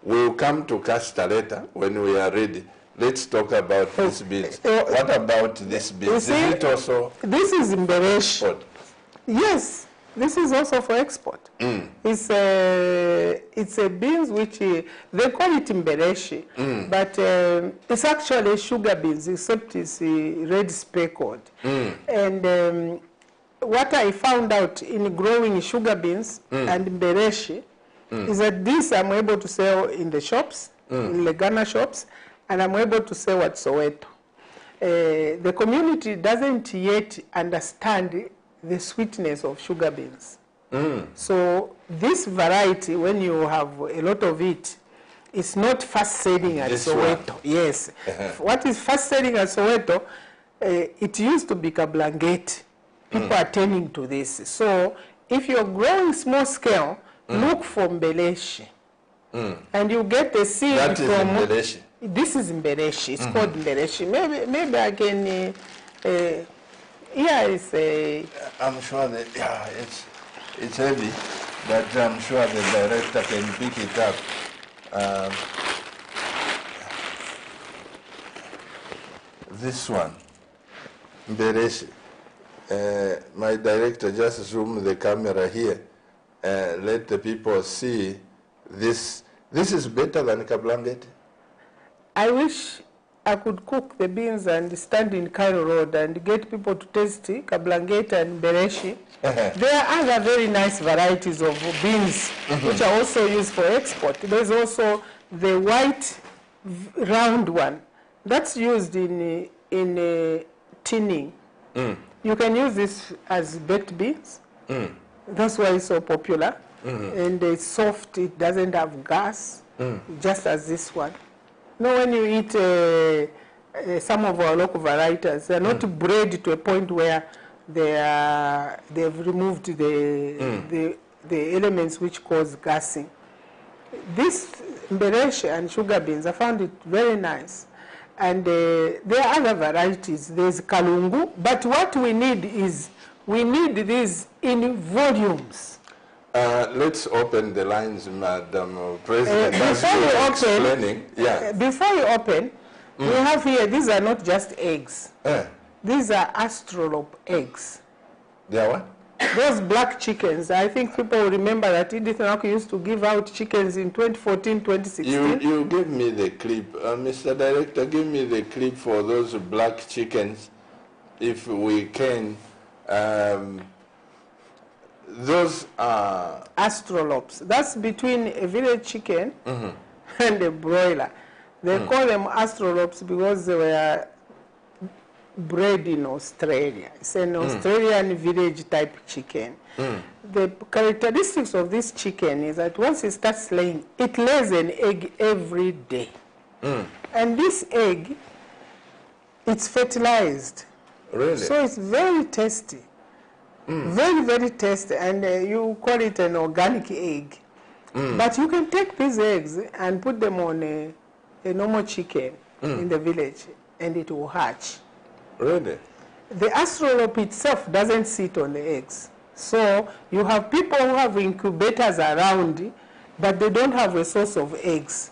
we'll come to castor later when we are ready. Let's talk about these beans. What about this beans? See, is it also this is Mbereshi. export? Yes, this is also for export. It's a beans which they call it Mbereshi, but it's actually sugar beans, except it's red speckled. And what I found out in growing sugar beans and Mbereshi is that this I'm able to sell in the shops, in the Ghana shops, and I'm able to sell at Soweto. the community doesn't yet understand the sweetness of sugar beans. So this variety, when you have a lot of it, it's not fast selling at Soweto. Yes. What is fast selling at Soweto, it used to be Kablangate. People are turning to this. So if you're growing small scale, look for Mbeleshi. And you get the seed that from... That is Mbeleshi. This is Mbeleshi. It's called Mbeleshi. Maybe I can... yeah, it's a... I'm sure that, yeah, it's heavy, but I'm sure the director can pick it up. This one, Mbeleshi. My director, just zoom the camera here. Let the people see this. This is better than Kablangate. I wish I could cook the beans and stand in Cairo Road and get people to taste Kablangate and Mbeleshi. There are other very nice varieties of beans which are also used for export. There's also the white round one that's used in tinning. You can use this as baked beans. That's why it's so popular. And it's soft, it doesn't have gas, just as this one. Now when you eat some of our local varieties, they're not bred to a point where they've removed the elements which cause gassing. This Mbeleshi and sugar beans, I found it very nice. And there are other varieties. There's Kalungu, but what we need is, we need these in volumes. Let's open the lines, Madam President. Before you open, we have here, these are not just eggs. These are astrolope eggs. They are what? Those black chickens, I think people remember that EDITH NAWAKWI used to give out chickens in 2014, 2016. You give me the clip. Mr. Director, give me the clip for those black chickens, if we can. Those are... astrolopes. That's between a village chicken and a broiler. They call them astrolopes because they were bred in Australia. It's an Australian village type chicken. The characteristics of this chicken is that once it starts laying, it lays an egg every day. And this egg, it's fertilized. Really? So it's very tasty. Very, very tasty. And you call it an organic egg. But you can take these eggs and put them on a normal chicken in the village, and it will hatch. Really? The astrolope itself doesn't sit on the eggs. So you have people who have incubators around, but they don't have a source of eggs.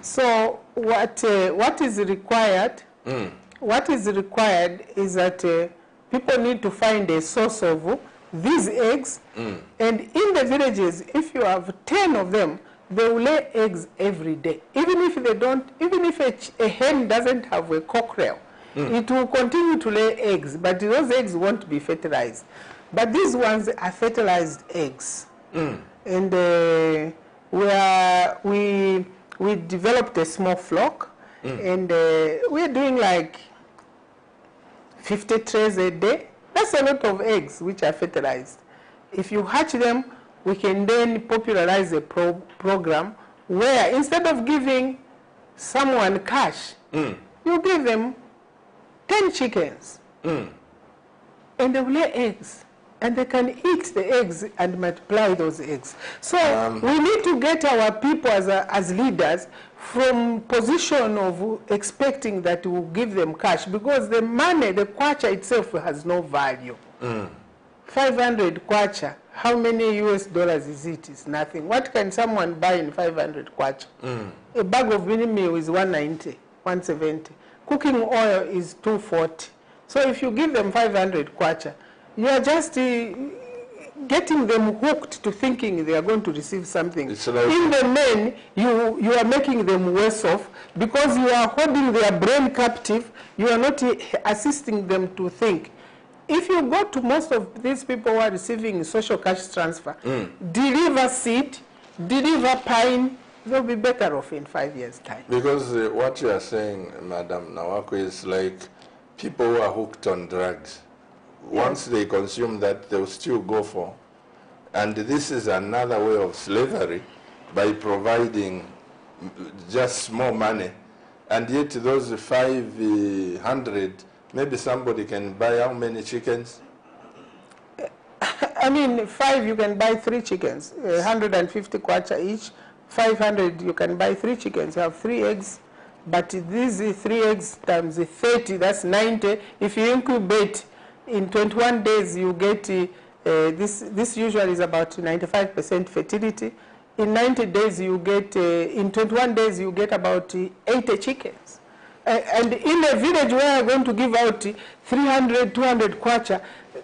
So what is required? What is required is that people need to find a source of these eggs. And in the villages, if you have 10 of them, they will lay eggs every day. Even if they don't, even if a hen doesn't have a cockerel, it will continue to lay eggs, but those eggs won't be fertilized. But these ones are fertilized eggs. And we developed a small flock, and we're doing like 50 trays a day. That's a lot of eggs which are fertilized. If you hatch them, we can then popularize a program where instead of giving someone cash, you give them 10 chickens, and they will lay eggs, and they can eat the eggs and multiply those eggs. So we need to get our people as leaders from position of expecting that we'll give them cash, because the money, the kwacha itself has no value. 500 kwacha, how many US dollars is it? It's nothing. What can someone buy in 500 kwacha? A bag of mini meal is 190, 170. Cooking oil is 240. So if you give them 500 kwacha, you are just getting them hooked to thinking they are going to receive something. Like in the main, you are making them worse off because you are holding their brain captive. You are not assisting them to think. If you go to most of these people who are receiving social cash transfer, deliver seed, deliver pine, they'll be better off in 5 years' time. Because what you are saying, Madam NAWAKWI, is like people who are hooked on drugs. Once they consume that, they'll still go for. And this is another way of slavery by providing just small money. And yet those 500, maybe somebody can buy how many chickens? I mean, 5 you can buy 3 chickens, 150 kwacha each. 500 you can buy 3 chickens, you have 3 eggs. But these 3 eggs times 30, that's 90. If you incubate in 21 days, you get, this usually is about 95% fertility. In 90 days, you get, in 21 days, you get about 80 chickens. And in a village where you're going to give out 300, 200 kwacha,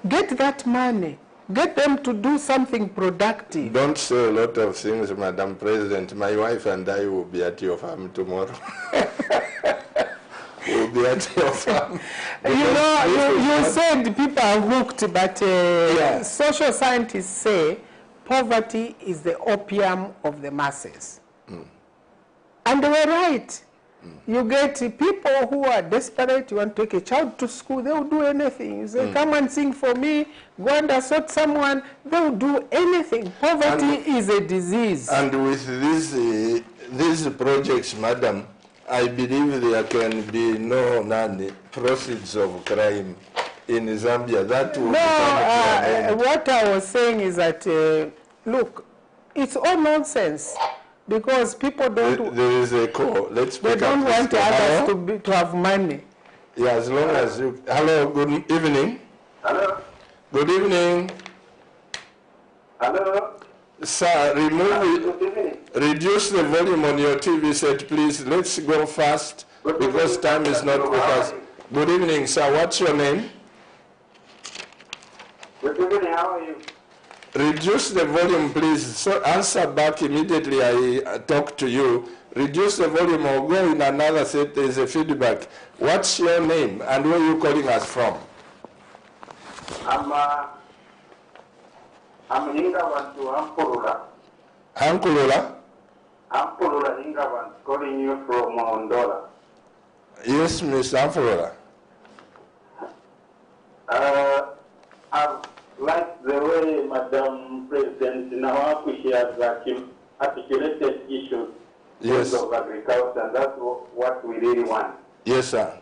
get that money. Get them to do something productive. Don't say a lot of things, Madam President. My wife and I will be at your farm tomorrow. We'll be at your farm. You know, you said people are hooked, but social scientists say poverty is the opium of the masses. And they were right. You get people who are desperate, you want to take a child to school, they will do anything. You say, come and sing for me, go and assault someone, they will do anything. Poverty is a disease. And with these projects, Madam, I believe there can be no proceeds of crime in Zambia. That will what I was saying is that, look, it's all nonsense. Because people don't. There is a call. Let's pick up. They don't want others to have money. Yeah, as long as you. Hello. Good evening. Hello. Good evening. Hello. Sir, reduce the volume on your TV set, please. Let's go fast because time is not with us. Good evening, sir. What's your name? Good evening. How are you? Reduce the volume, please. So answer back immediately I talk to you. Reduce the volume or go in another set. There's a feedback. What's your name and where are you calling us from? I'm Hingabantu Ampulula. Ampulula? Ampulula Hingabantu, calling you from Mondola. Yes, Miss Ampulula. I've liked the way Madam President NAWAKWI, she has articulated issues of agriculture, and that's what we really want. Yes, sir.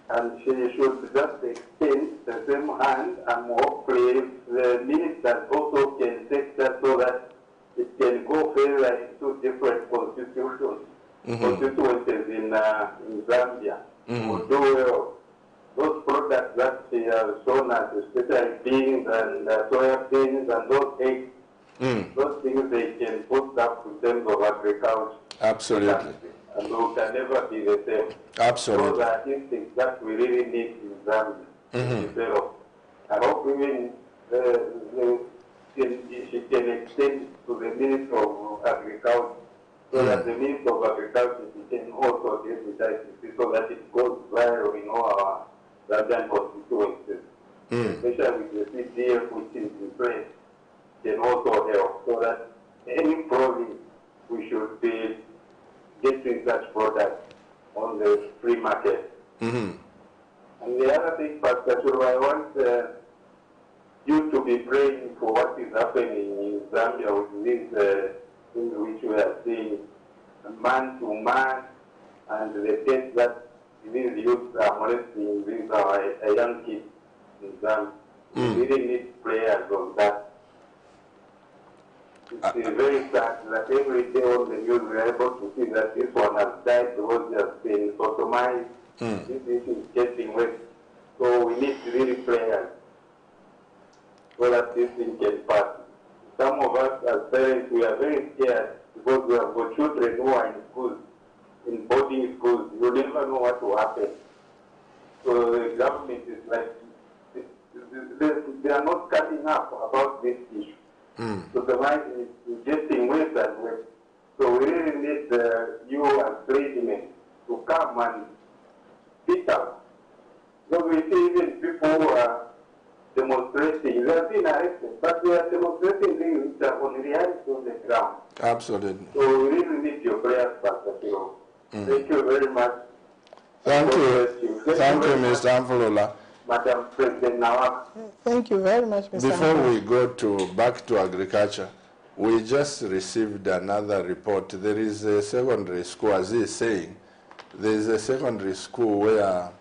And she should just extend the same hand, and hopefully the ministers also can take that so that it can go further into different constituencies in Zambia. Will do well. Those products that she has shown us, especially beans and soya beans and those eggs, those things they can put up in terms of agriculture. Absolutely. And we can never be the same. Absolutely. Those are things that we really need in Zambia to develop. I hope even she can extend to the Minister of Agriculture, so that the Minister of Agriculture can also get with ICC so that it goes viral in all our Zambian constituencies, especially with the CDF which is in place, can also help so that any province we should be getting such products on the free market. And the other thing, Pastor Churu, I want you to be praying for what is happening in Zambia with these things which we are seeing man to man, and the death that these youths are molesting these are young kids in Zambia. We really need prayers on that. It's very sad that every day on the news we are able to see that this one has died because he has been sodomized. This issue is getting worse. So we need really prayers so that this thing can pass. Some of us as parents, we are very scared because we have got children who are in schools, in boarding schools. You never know what will happen. So the government is like, they are not cutting up about this issue. So the mind is getting worse and worse. So we really need you as clergymen to come and speak up. Because we see even people who are demonstrating, they have been arrested, but they are demonstrating things which are on reality on the ground. Absolutely. So we really need your prayers, Pastor Phil. Thank you very much. Thank you. Thank you, Mr. Amfulula. Madam President Nawak. Thank you very much, Mr. Before we go back to agriculture, we just received another report. There is a secondary school, as he is saying, there is a secondary school where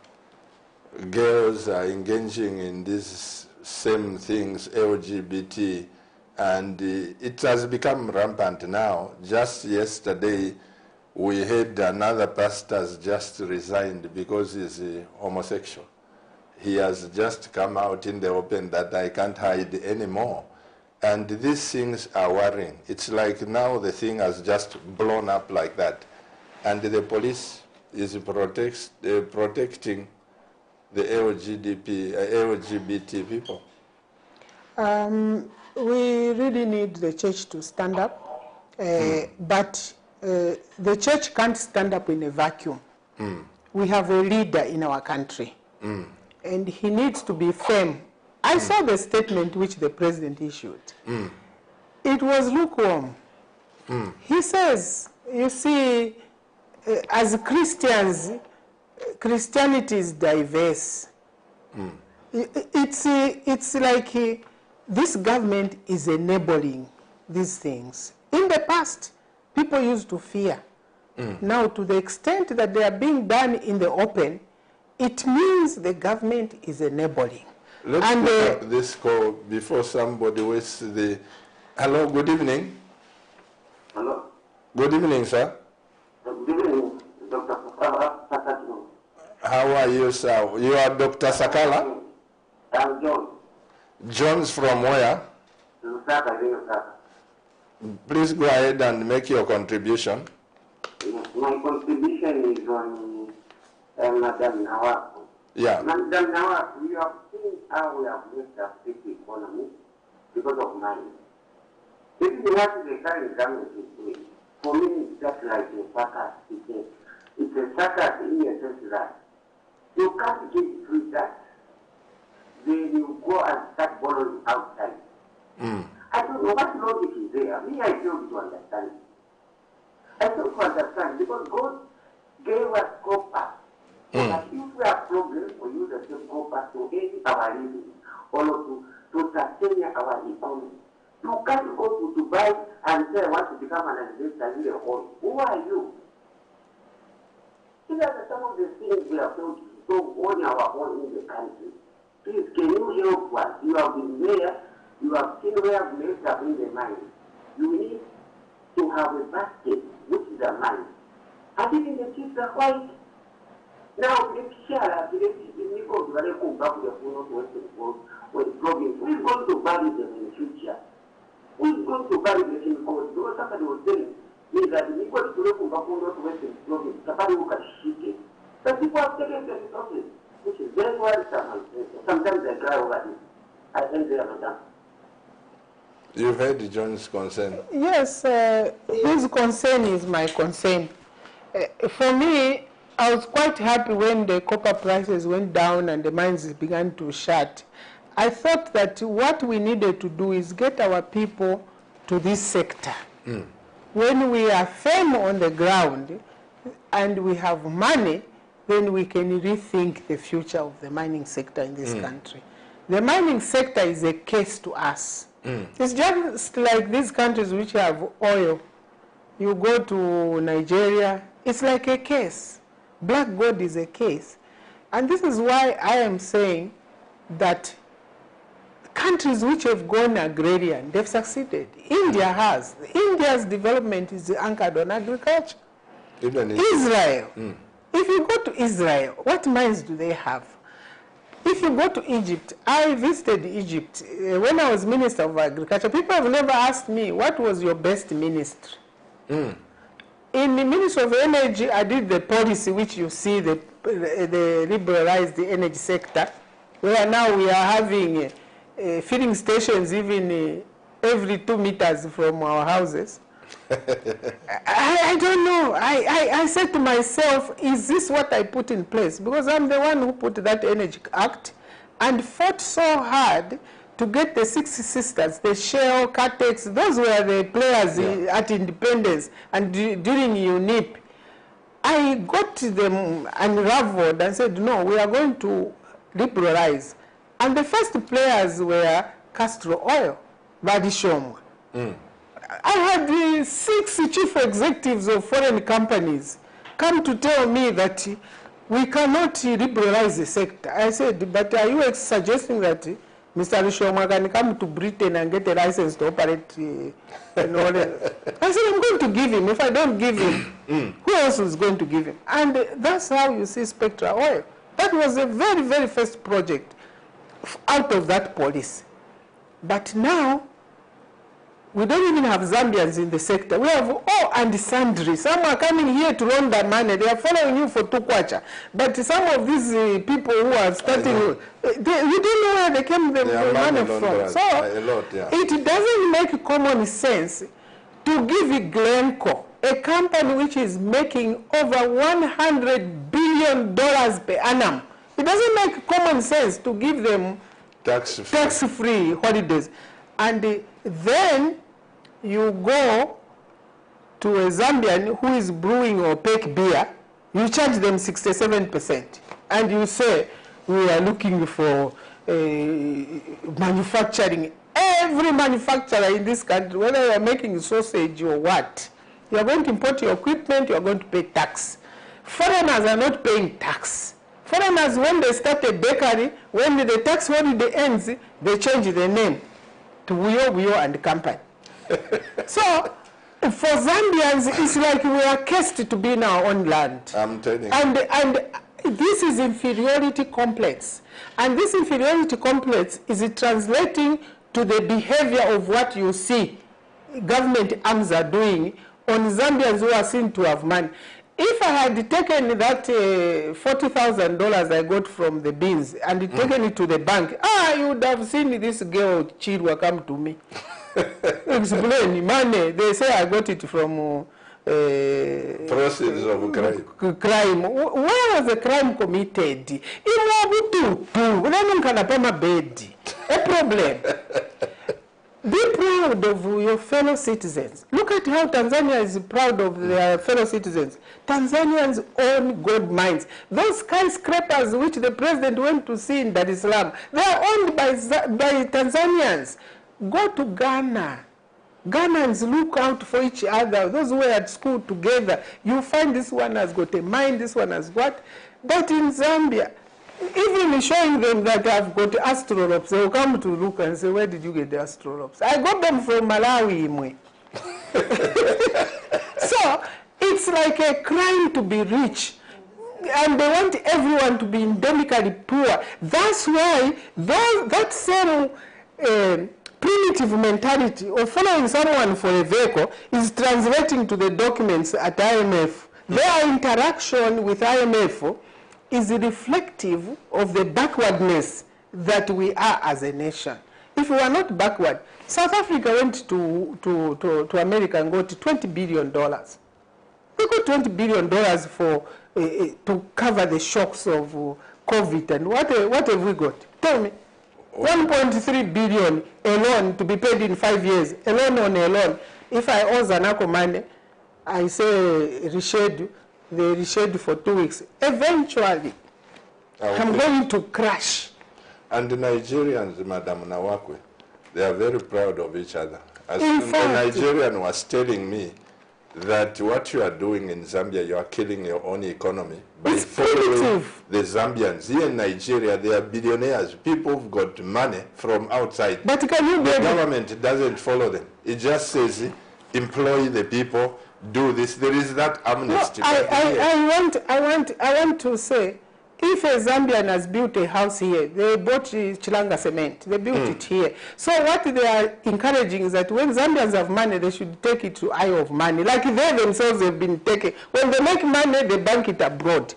girls are engaging in these same things, LGBT, and it has become rampant now. Just yesterday, we heard another pastor has just resigned because he's homosexual. He has just come out in the open that I can't hide anymore. And these things are worrying. It's like now the thing has just blown up like that. And the police is protecting the LGBT people. We really need the church to stand up, but the church can't stand up in a vacuum. We have a leader in our country, and he needs to be firm. I saw the statement which the president issued. It was lukewarm. He says, you see, as Christians, Christianity is diverse. It's like this government is enabling these things. In the past, people used to fear. Now, to the extent that they are being done in the open, it means the government is enabling. Let's put up this call before somebody wastes the... Hello, good evening. Hello. Good evening, sir. Good evening, Dr. Sakala. How are you, sir? You are Dr. Sakala? I'm John. John's from where? Please go ahead and make your contribution. My contribution is on Madam NAWAKWI. Yeah. Madam NAWAKWI, we have seen how we have made a big economy because of money. This is what the current government is doing. For me, it's just like a circus. It's a circus in the sense that you can't get free that. Then you go and start borrowing outside. I don't know what logic is there. Me, I fail to understand. I fail to understand because God gave us copper. So that if we have problems, we use the same copper to aid our living or to sustain our economy. You can't go to Dubai and say, I want to become an investor in the oil. Who are you? These are some of the things we are told to do on our own in the country. Please, can you help us? You have been there. You have seen where I've made up in the mind. You need to have a basket, which is a mind. And even the kids are white. Now, let's share, who is going to bury them in the future? Who is going to bury them in the court? Because somebody was telling me that the Nico is going to Western province, somebody who can shit it. But people have taken the resources, which is very worrisome. Sometimes I cry over this. I end there, madam. You've heard John's concern. Yes, his concern is my concern. For me, I was quite happy when the copper prices went down and the mines began to shut. I thought that what we needed to do is get our people to this sector. When we are firm on the ground and we have money, then we can rethink the future of the mining sector in this country. The mining sector is a case to us. It's just like these countries which have oil. You go to Nigeria, it's like a case. Black gold is a case. And this is why I am saying that countries which have gone agrarian, they've succeeded. India has. India's development is anchored on agriculture. Even Israel. If you go to Israel, what mines do they have? If you go to Egypt, I visited Egypt when I was Minister of Agriculture. People have never asked me, what was your best ministry? In the Ministry of Energy, I did the policy which you see, the liberalized the energy sector, where now we are having filling stations even every 2 meters from our houses. I don't know. I said to myself, is this what I put in place? Because I'm the one who put that Energy Act and fought so hard to get the 6 sisters, the Shell, Catex, those were the players at independence and during UNIP. I I got them unraveled and said, no, we are going to liberalize. And the first players were Castor Oil, Badishomwa. I had 6 chief executives of foreign companies come to tell me that we cannot liberalize the sector. I said, but are you suggesting that Mr. Rishomwa can come to Britain and get a license to operate? And all that? I said, I'm going to give him. If I don't give him, who else is going to give him? And that's how you see Spectra Oil. That was the very, very first project out of that policy. But now, we don't even have Zambians in the sector. We have all and sundry. Some are coming here to loan their money. They are following you for tukwacha. But some of these people who are starting, you don't know where they came the money from. So it doesn't make common sense to give Glencore, a company which is making over $100 billion per annum. It doesn't make common sense to give them tax-free holidays. And then you go to a Zambian who is brewing opaque beer, you charge them 67%. And you say, we are looking for manufacturing. Every manufacturer in this country, whether you are making sausage or what, you are going to import your equipment, you are going to pay tax. Foreigners are not paying tax. Foreigners, when they start a bakery, when the tax holiday ends, they change the name to Buyo and Company. So, for Zambians, it's like we are cursed to be in our own land. I'm telling you. And this is inferiority complex. And this inferiority complex is translating to the behavior of what you see government arms are doing on Zambians who are seen to have money. If I had taken that $40,000 I got from the beans and taken it to the bank, you would have seen this girl Chirwa come to me. Explain money. They say I got it from proceeds of crime. Where was the crime committed? A problem. Be proud of your fellow citizens. Look at how Tanzania is proud of their fellow citizens. Tanzanians own gold mines. Those skyscrapers which the president went to see in Dar es Salaam, they are owned by Tanzanians. Go to Ghana. Ghanaians look out for each other. Those who were at school together, you find this one has got a mine, this one has what. But in Zambia, even showing them that I've got astrolopes, they will come to look and say, where did you get the astrolopes? I got them from Malawi. So it's like a crime to be rich. And they want everyone to be endemically poor. That's why that same primitive mentality of following someone for a vehicle is translating to the documents at IMF. Their interaction with IMF is reflective of the backwardness that we are as a nation. If we are not backward, South Africa went to America and got $20 billion. They got $20 billion for to cover the shocks of COVID. And what have we got? Tell me. 1.3 billion alone to be paid in 5 years. Alone on a loan. If I owe Zanaco money, I say reschedule. They reschedule for 2 weeks. Eventually, I'm going to crash. And the Nigerians, Madam NAWAKWI, they are very proud of each other. As in a fact, Nigerian was telling me that what you are doing in Zambia, you are killing your own economy by following the Zambians. Here in Nigeria, they are billionaires. People who've got money from outside. But can you the government doesn't follow them. It just says, employ the people, do this. There is that amnesty. No, I want to say, if a Zambian has built a house here, they bought Chilanga cement, they built it here. So what they are encouraging is that when Zambians have money, they should take it to Isle of Money. Like they themselves have been taking. When they make money, they bank it abroad.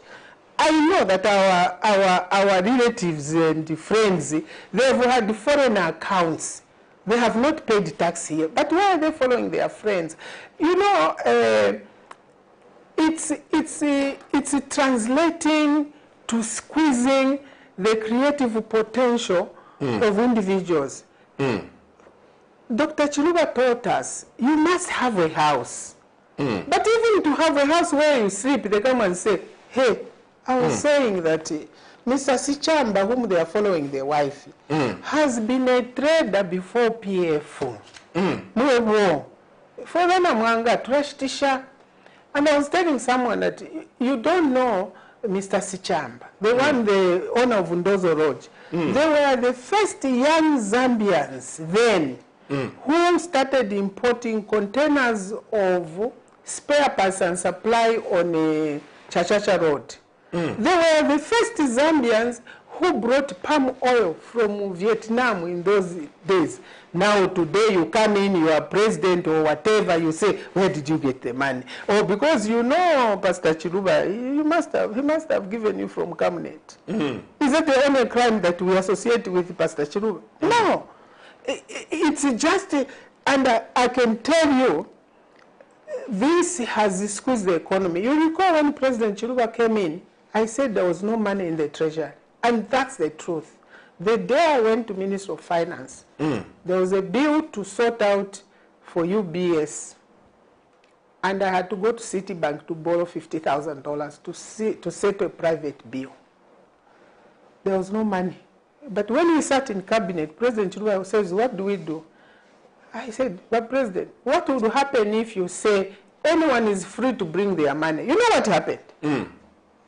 I know that our relatives and friends, they've had foreign accounts. They have not paid tax here. But why are they following their friends? You know, it's translating to squeezing the creative potential of individuals. Dr. Chiluba taught us, you must have a house. But even to have a house where you sleep, they come and say, hey, I was saying that Mr. Sichamba, whom they are following, their wife, has been a trader before PF. And I was telling someone that you don't know Mr. Sichamba, the one, the owner of Ndozo Road. They were the first young Zambians then who started importing containers of spare parts and supply on a Chachacha Road. They were the first Zambians who brought palm oil from Vietnam in those days. Now today you come in, you are president or whatever, you say, where did you get the money? Oh, because you know Pastor Chiluba, he must have given you from cabinet. Is that the only crime that we associate with Pastor Chiluba? No. It's just, and I can tell you, this has squeezed the economy. You recall when President Chiluba came in, I said there was no money in the treasury. And that's the truth. The day I went to Minister of Finance, there was a bill to sort out for UBS. And I had to go to Citibank to borrow $50,000 to settle a private bill. There was no money. But when we sat in cabinet, President Chiluba says, what do we do? I said, but President, what would happen if you say anyone is free to bring their money? You know what happened?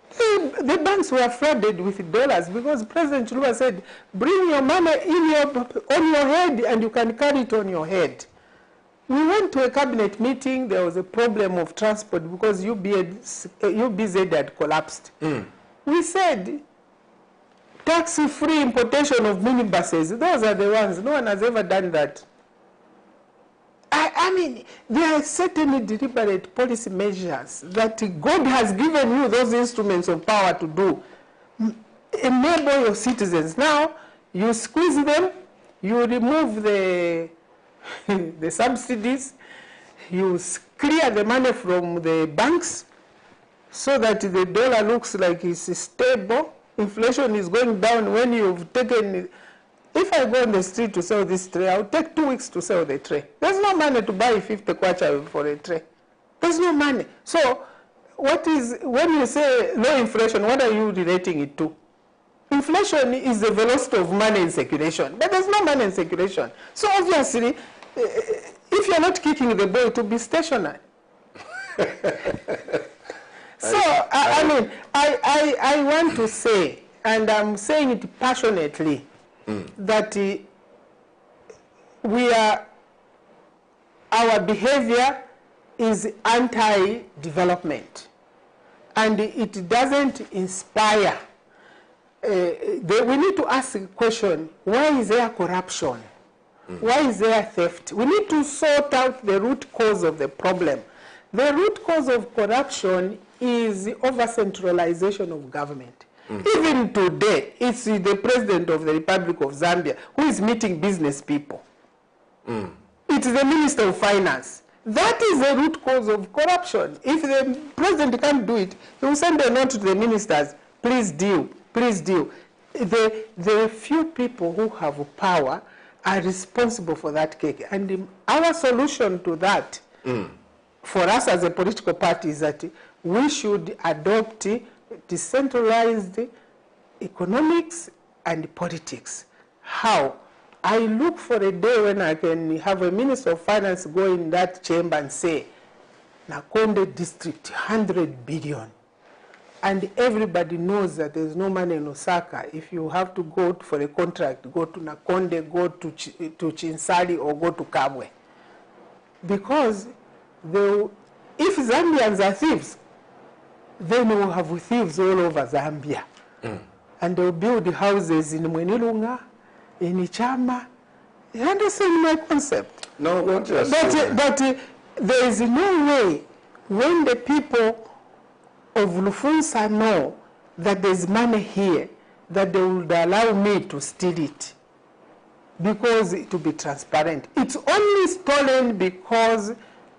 The banks were flooded with dollars because President Chiluba said, bring your money on your head and you can carry it on your head. We went to a cabinet meeting. There was a problem of transport because UBZ had collapsed. We said, tax-free importation of minibuses, those are the ones. No one has ever done that. I mean, there are certainly deliberate policy measures that God has given you those instruments of power to do. Enable your citizens. Now, you squeeze them, you remove the subsidies, you clear the money from the banks so that the dollar looks like it's stable. Inflation is going down when you've taken... If I go on the street to sell this tray, I'll take 2 weeks to sell the tray. There's no money to buy 50 kwacha for a tray. There's no money. So, when you say low inflation, what are you relating it to? Inflation is the velocity of money in circulation, but there's no money in circulation. So obviously, if you're not kicking the ball, it will be stationary. So, I want to say, and I'm saying it passionately, that our behavior is anti-development, and it doesn't inspire. We need to ask a question: why is there corruption? Why is there theft? We need to sort out the root cause of the problem. The root cause of corruption is the over-centralization of government. Even today, it's the President of the Republic of Zambia who is meeting business people. It's the Minister of Finance. That is the root cause of corruption. If the President can't do it, he will send a note to the ministers, please deal, please deal. The few people who have power are responsible for that cake. And our solution to that, for us as a political party, is that we should adopt decentralized economics and politics. How? I look for a day when I can have a Minister of Finance go in that chamber and say, Nakonde district, 100 billion. And everybody knows that there's no money in Osaka. If you have to go for a contract, go to Nakonde, go to Chinsali, or go to Kabwe. Because if Zambians are thieves, then we will have thieves all over Zambia. And they'll build houses in Mwenilunga, in Ichama. You understand my concept? No, what you're saying. But there is no way when the people of Lufunsa know that there's money here, that they would allow me to steal it. Because it will be transparent. It's only stolen because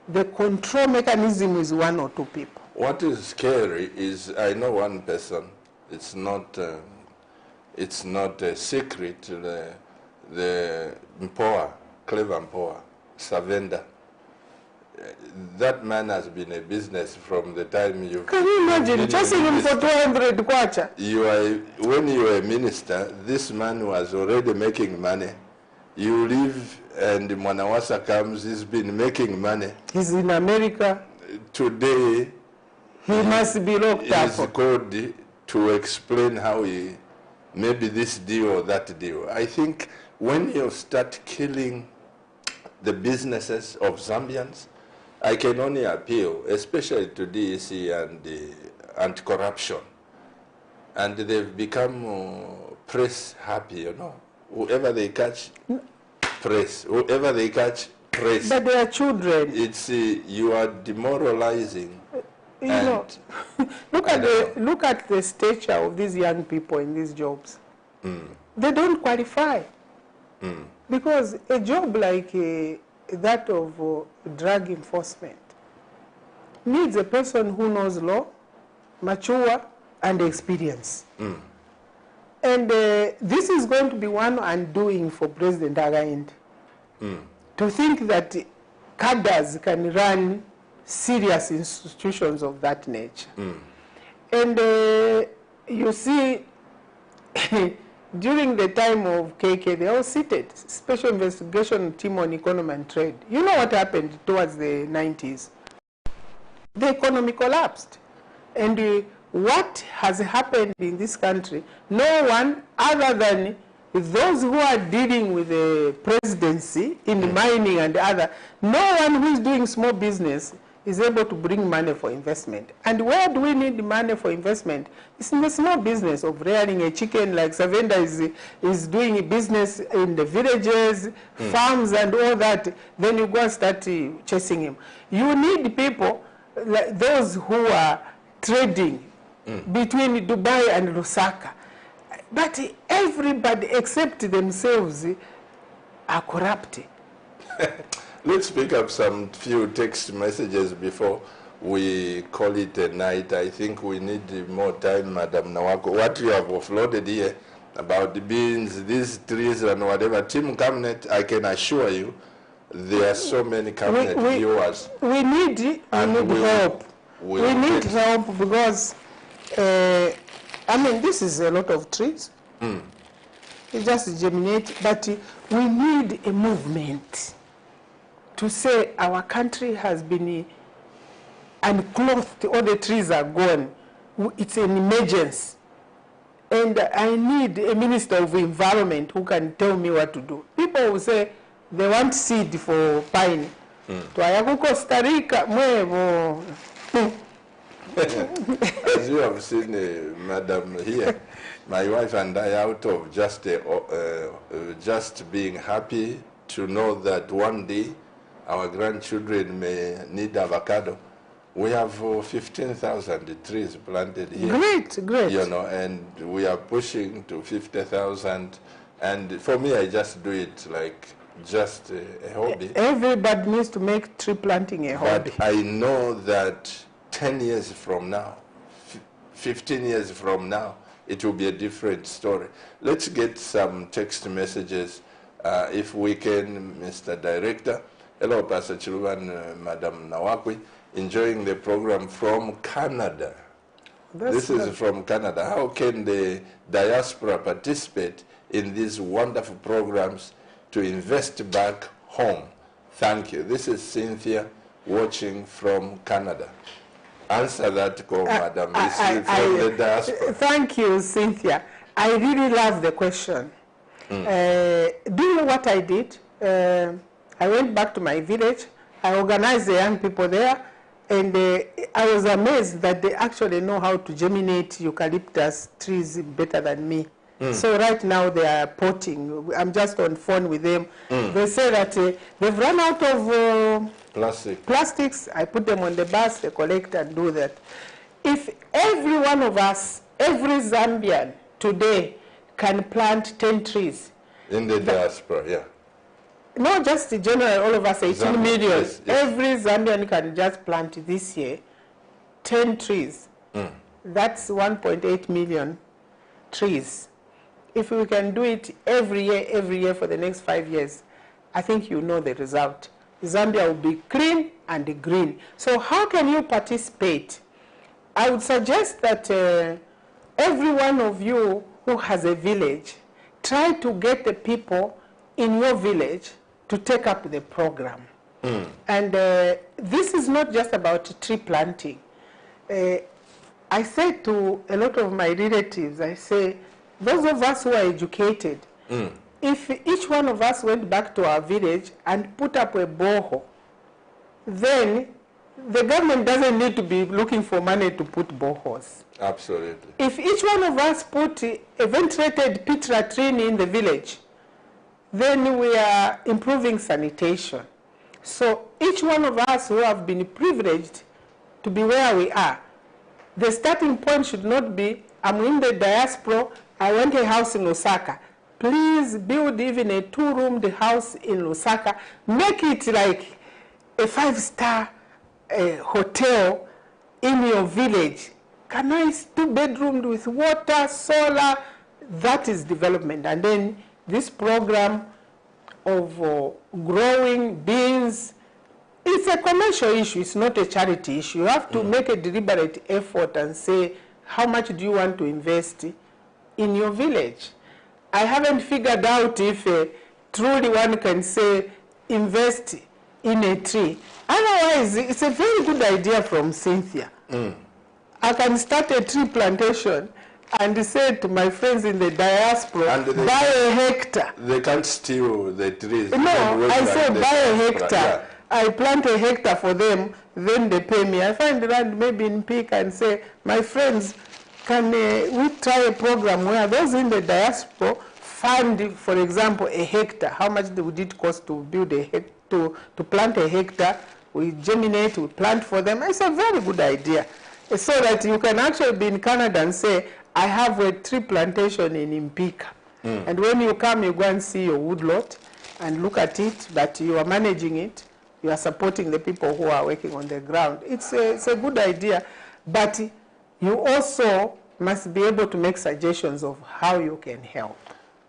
the control mechanism is 1 or 2 people. What is scary is, I know one person, it's not a secret, the Mpoa, Clever Mpoa, Savenda, that man has been a business from the time you... Can you imagine? Chasing him for 200 kwacha. When you are a minister, this man was already making money. You leave and Mwanawasa comes, he's been making money. He's in America. Today, he must be locked up. He is called to explain how he, maybe this deal or that deal. I think when you start killing the businesses of Zambians, I can only appeal, especially to DEC and anti-corruption. And they've become press happy, you know. Whoever they catch, press. Whoever they catch, press. But they are children. It's you are demoralizing. You know, look at the stature of these young people in these jobs. They don't qualify. Because a job like that of drug enforcement needs a person who knows law, mature, and experience. And this is going to be one undoing for President Againde. To think that cadres can run serious institutions of that nature. And you see, during the time of KK, they all seated, Special Investigation Team on Economy and Trade. You know what happened towards the 90s? The economy collapsed. And what has happened in this country, no one other than those who are dealing with the presidency in mining and other, no one who is doing small business is able to bring money for investment. And where do we need money for investment? It's in the small business of rearing a chicken, like Savenda is doing a business in the villages, farms and all that. Then you go and start chasing him. You need people like those who are trading between Dubai and Lusaka. But everybody except themselves are corrupt. Let's pick up some few text messages before we call it a night. I think we need more time, Madam NAWAKWI. What you have offloaded here about the beans, these trees and whatever, Team Cabinet, I can assure you, there are so many Cabinet viewers. We need help. We need help because, I mean, this is a lot of trees. It just germinate, but we need a movement to say our country has been unclothed, all the trees are gone. It's an emergency. And I need a minister of environment who can tell me what to do. People will say they want seed for pine. Costa Rica, as you have seen, Madam, here, my wife and I, out of just being happy to know that one day our grandchildren may need avocado. We have 15,000 trees planted here. Great, great. You know, and we are pushing to 50,000. And for me, I just do it like just a hobby. Everybody needs to make tree planting a hobby. But I know that 10 years from now, 15 years from now, it will be a different story. Let's get some text messages, if we can, Mr. Director. Hello, Pastor Chiluba and Madam NAWAKWI, enjoying the program from Canada. This is from Canada. How can the diaspora participate in these wonderful programs to invest back home? Thank you. This is Cynthia watching from Canada. Answer that call, Madam. From the diaspora. Thank you, Cynthia. I really love the question. Do you know what I did? I went back to my village. I organized the young people there, and I was amazed that they actually know how to germinate eucalyptus trees better than me. So right now they are potting. I'm just on phone with them. They say that they've run out of plastics. I put them on the bus, they collect and do that. If every one of us, every Zambian today can plant 10 trees. In the diaspora, yeah. Not just in general, all of us, 18 million. Yes, yes. Every Zambian can just plant this year 10 trees. That's 1.8 million trees. If we can do it every year for the next 5 years, I think you know the result. Zambia will be clean, and green. So how can you participate? I would suggest that every one of you who has a village, try to get the people in your village to take up the program. And this is not just about tree planting. I say to a lot of my relatives, I say, those of us who are educated, if each one of us went back to our village and put up a borehole, then the government doesn't need to be looking for money to put boreholes. Absolutely. If each one of us put a ventilated pit latrine in the village, then we are improving sanitation. So each one of us who have been privileged to be where we are, the starting point should not be, I'm in the diaspora, I want a house in Lusaka. Please build even a 2-roomed house in Lusaka. Make it like a 5-star hotel in your village. A nice 2-bedroomed with water, solar. That is development. And then this program of growing beans, it's a commercial issue, it's not a charity issue. You have to make a deliberate effort and say, how much do you want to invest in your village? I haven't figured out if truly one can say, invest in a tree. Otherwise, it's a very good idea from Cynthia. I can start a tree plantation and say to my friends in the diaspora, buy a hectare. They can't steal the trees. No, I say buy a hectare. Yeah. I plant a hectare for them, then they pay me. I find land maybe in Peak and say, my friends, can we try a program where those in the diaspora fund, for example, a hectare? How much would it cost to build a hectare, to plant a hectare? We germinate, we plant for them. It's a very good idea. So that you can actually be in Canada and say, I have a tree plantation in Impika. And when you come, you go and see your woodlot and look at it, but you are managing it. You are supporting the people who are working on the ground. It's a good idea, but you also must be able to make suggestions of how you can help.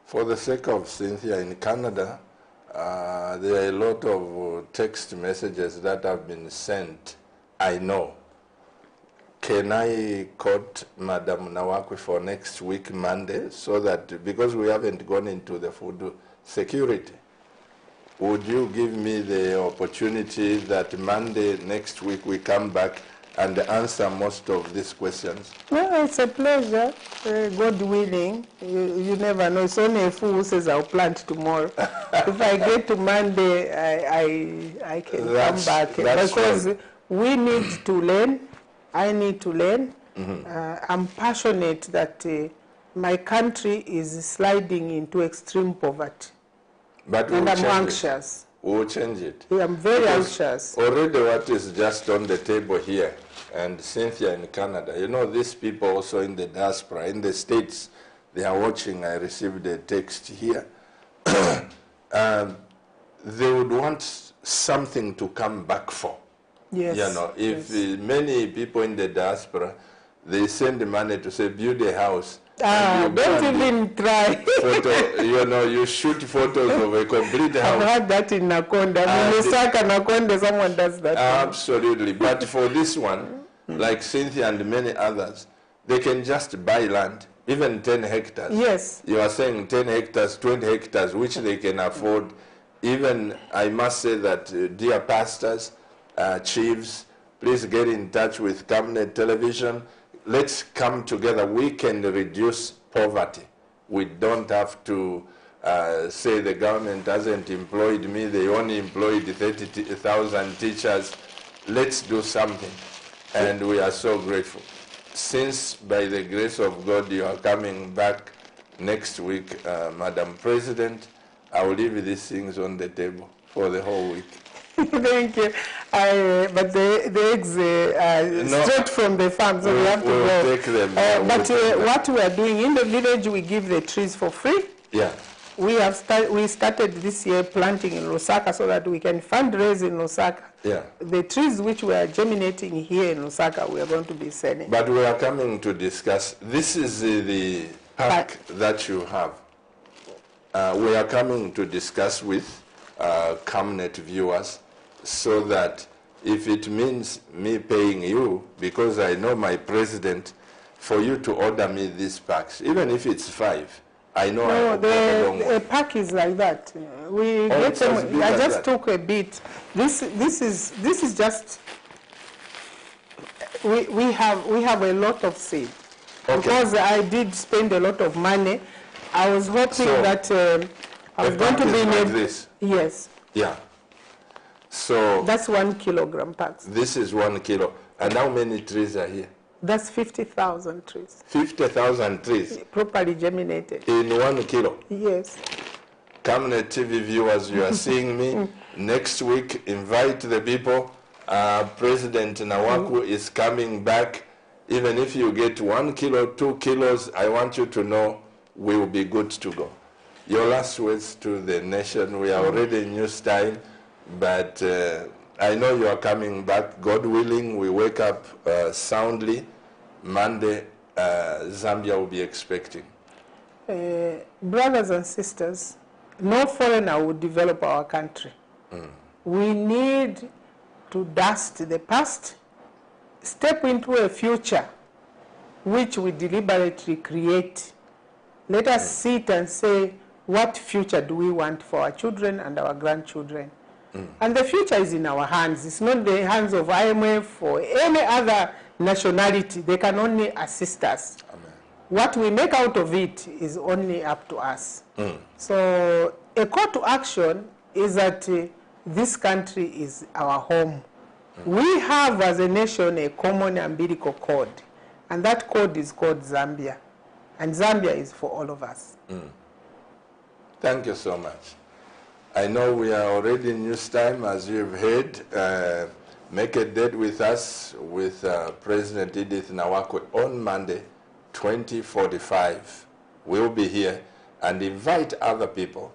For the sake of Cynthia, in Canada, there are a lot of text messages that have been sent, I know. Can I quote Madam NAWAKWI for next week, Monday, so that, because we haven't gone into the food security, would you give me the opportunity that Monday next week we come back and answer most of these questions? Well, it's a pleasure. God willing. You never know. It's only a fool who says I'll plant tomorrow. If I get to Monday, I can come back. Because we need to learn. I need to learn. I'm passionate that my country is sliding into extreme poverty. But and I'm anxious. We'll change it. Yeah, I'm very anxious. Already what is just on the table here, and Cynthia in Canada, you know, these people also in the diaspora, in the States, they are watching. I received a text here. They would want something to come back for. Yes. You know, if many people in the diaspora, they send the money to say, build a house. Don't even try. Photo, you know, you shoot photos of a complete house. I've heard that in Nakonda. Lusaka, Nakonda, someone does that. Absolutely. But for this one, like Cynthia and many others, they can just buy land, even 10 hectares. Yes. You are saying 10 hectares, 20 hectares, which they can afford. Even, I must say that, dear pastors, chiefs, please get in touch with Cabinet Television. Let's come together. We can reduce poverty. We don't have to say the government hasn't employed me. They only employed 30,000 teachers. Let's do something. And we are so grateful. Since, by the grace of God, you are coming back next week, Madam President, I will leave these things on the table for the whole week. Thank you. But the eggs are straight from the farm, so we have to go. Take them. What we are doing in the village, we give the trees for free. Yeah. We started this year planting in Lusaka so that we can fundraise in Lusaka. Yeah. The trees which we are germinating here in Lusaka, we are going to be selling. But we are coming to discuss. This is the pack that you have. We are coming to discuss with CAMNET viewers so that if it means me paying you, because I know my president, for you to order me these packs, even if it's 5, I know No, the pack is like that. We Oh, get it's as them. big I as just that. took a bit. This is just. We have a lot of seed. Okay. Because I did spend a lot of money. I was hoping So, that I was going to be like made. this. Yes. Yeah. So That's 1 kilogram packs. this is 1 kilo. And how many trees are here? That's 50,000 trees. 50,000 trees Properly germinated. in 1 kilo. Yes. Camnet TV viewers, you are seeing me. Next week, invite the people. President NAWAKWI is coming back. Even if you get 1 kilo, 2 kilos, I want you to know we will be good to go. Your last words to the nation. We are already in news time, but I know you are coming back. God willing, we wake up soundly. Monday, Zambia will be expecting. Brothers and sisters, no foreigner will develop our country. We need to dust the past, step into a future which we deliberately create. Let us sit and say, what future do we want for our children and our grandchildren? And the future is in our hands. It's not the hands of IMF or any other nationality. They can only assist us. Amen. What we make out of it is only up to us. So a call to action is that this country is our home. We have, as a nation, a common umbilical code, and that code is called Zambia. And Zambia is for all of us. Thank you so much. I know we are already in news time, as you've heard. Make a date with us, with President EDITH NAWAKWI on Monday, 2045. We'll be here, and invite other people.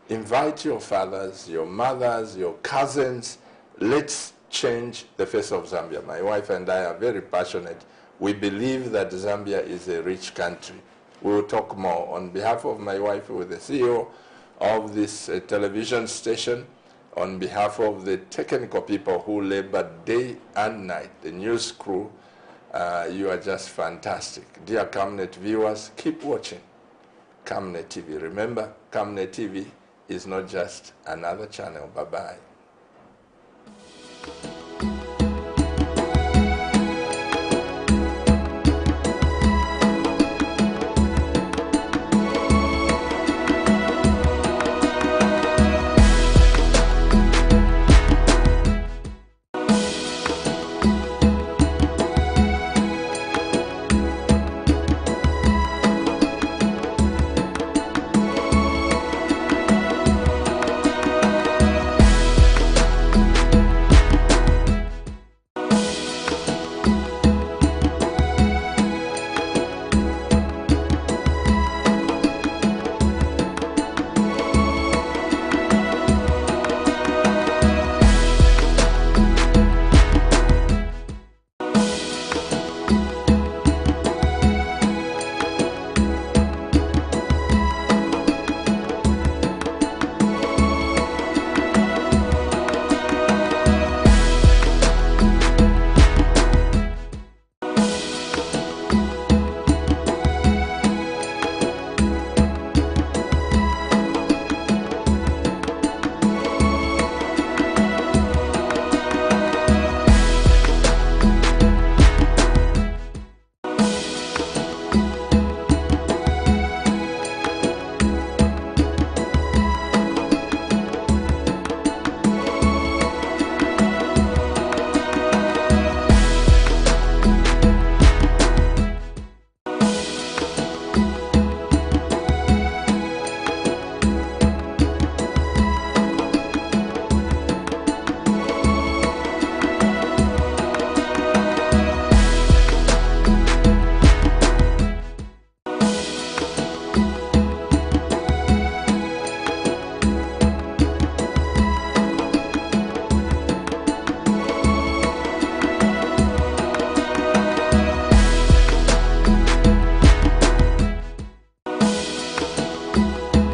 Invite your fathers, your mothers, your cousins. Let's change the face of Zambia. My wife and I are very passionate. We believe that Zambia is a rich country. We will talk more. On behalf of my wife, with the CEO of this television station, on behalf of the technical people who labor day and night, the news crew, you are just fantastic. Dear Camnet viewers, keep watching Camnet TV. Remember, Camnet TV is not just another channel. Bye-bye.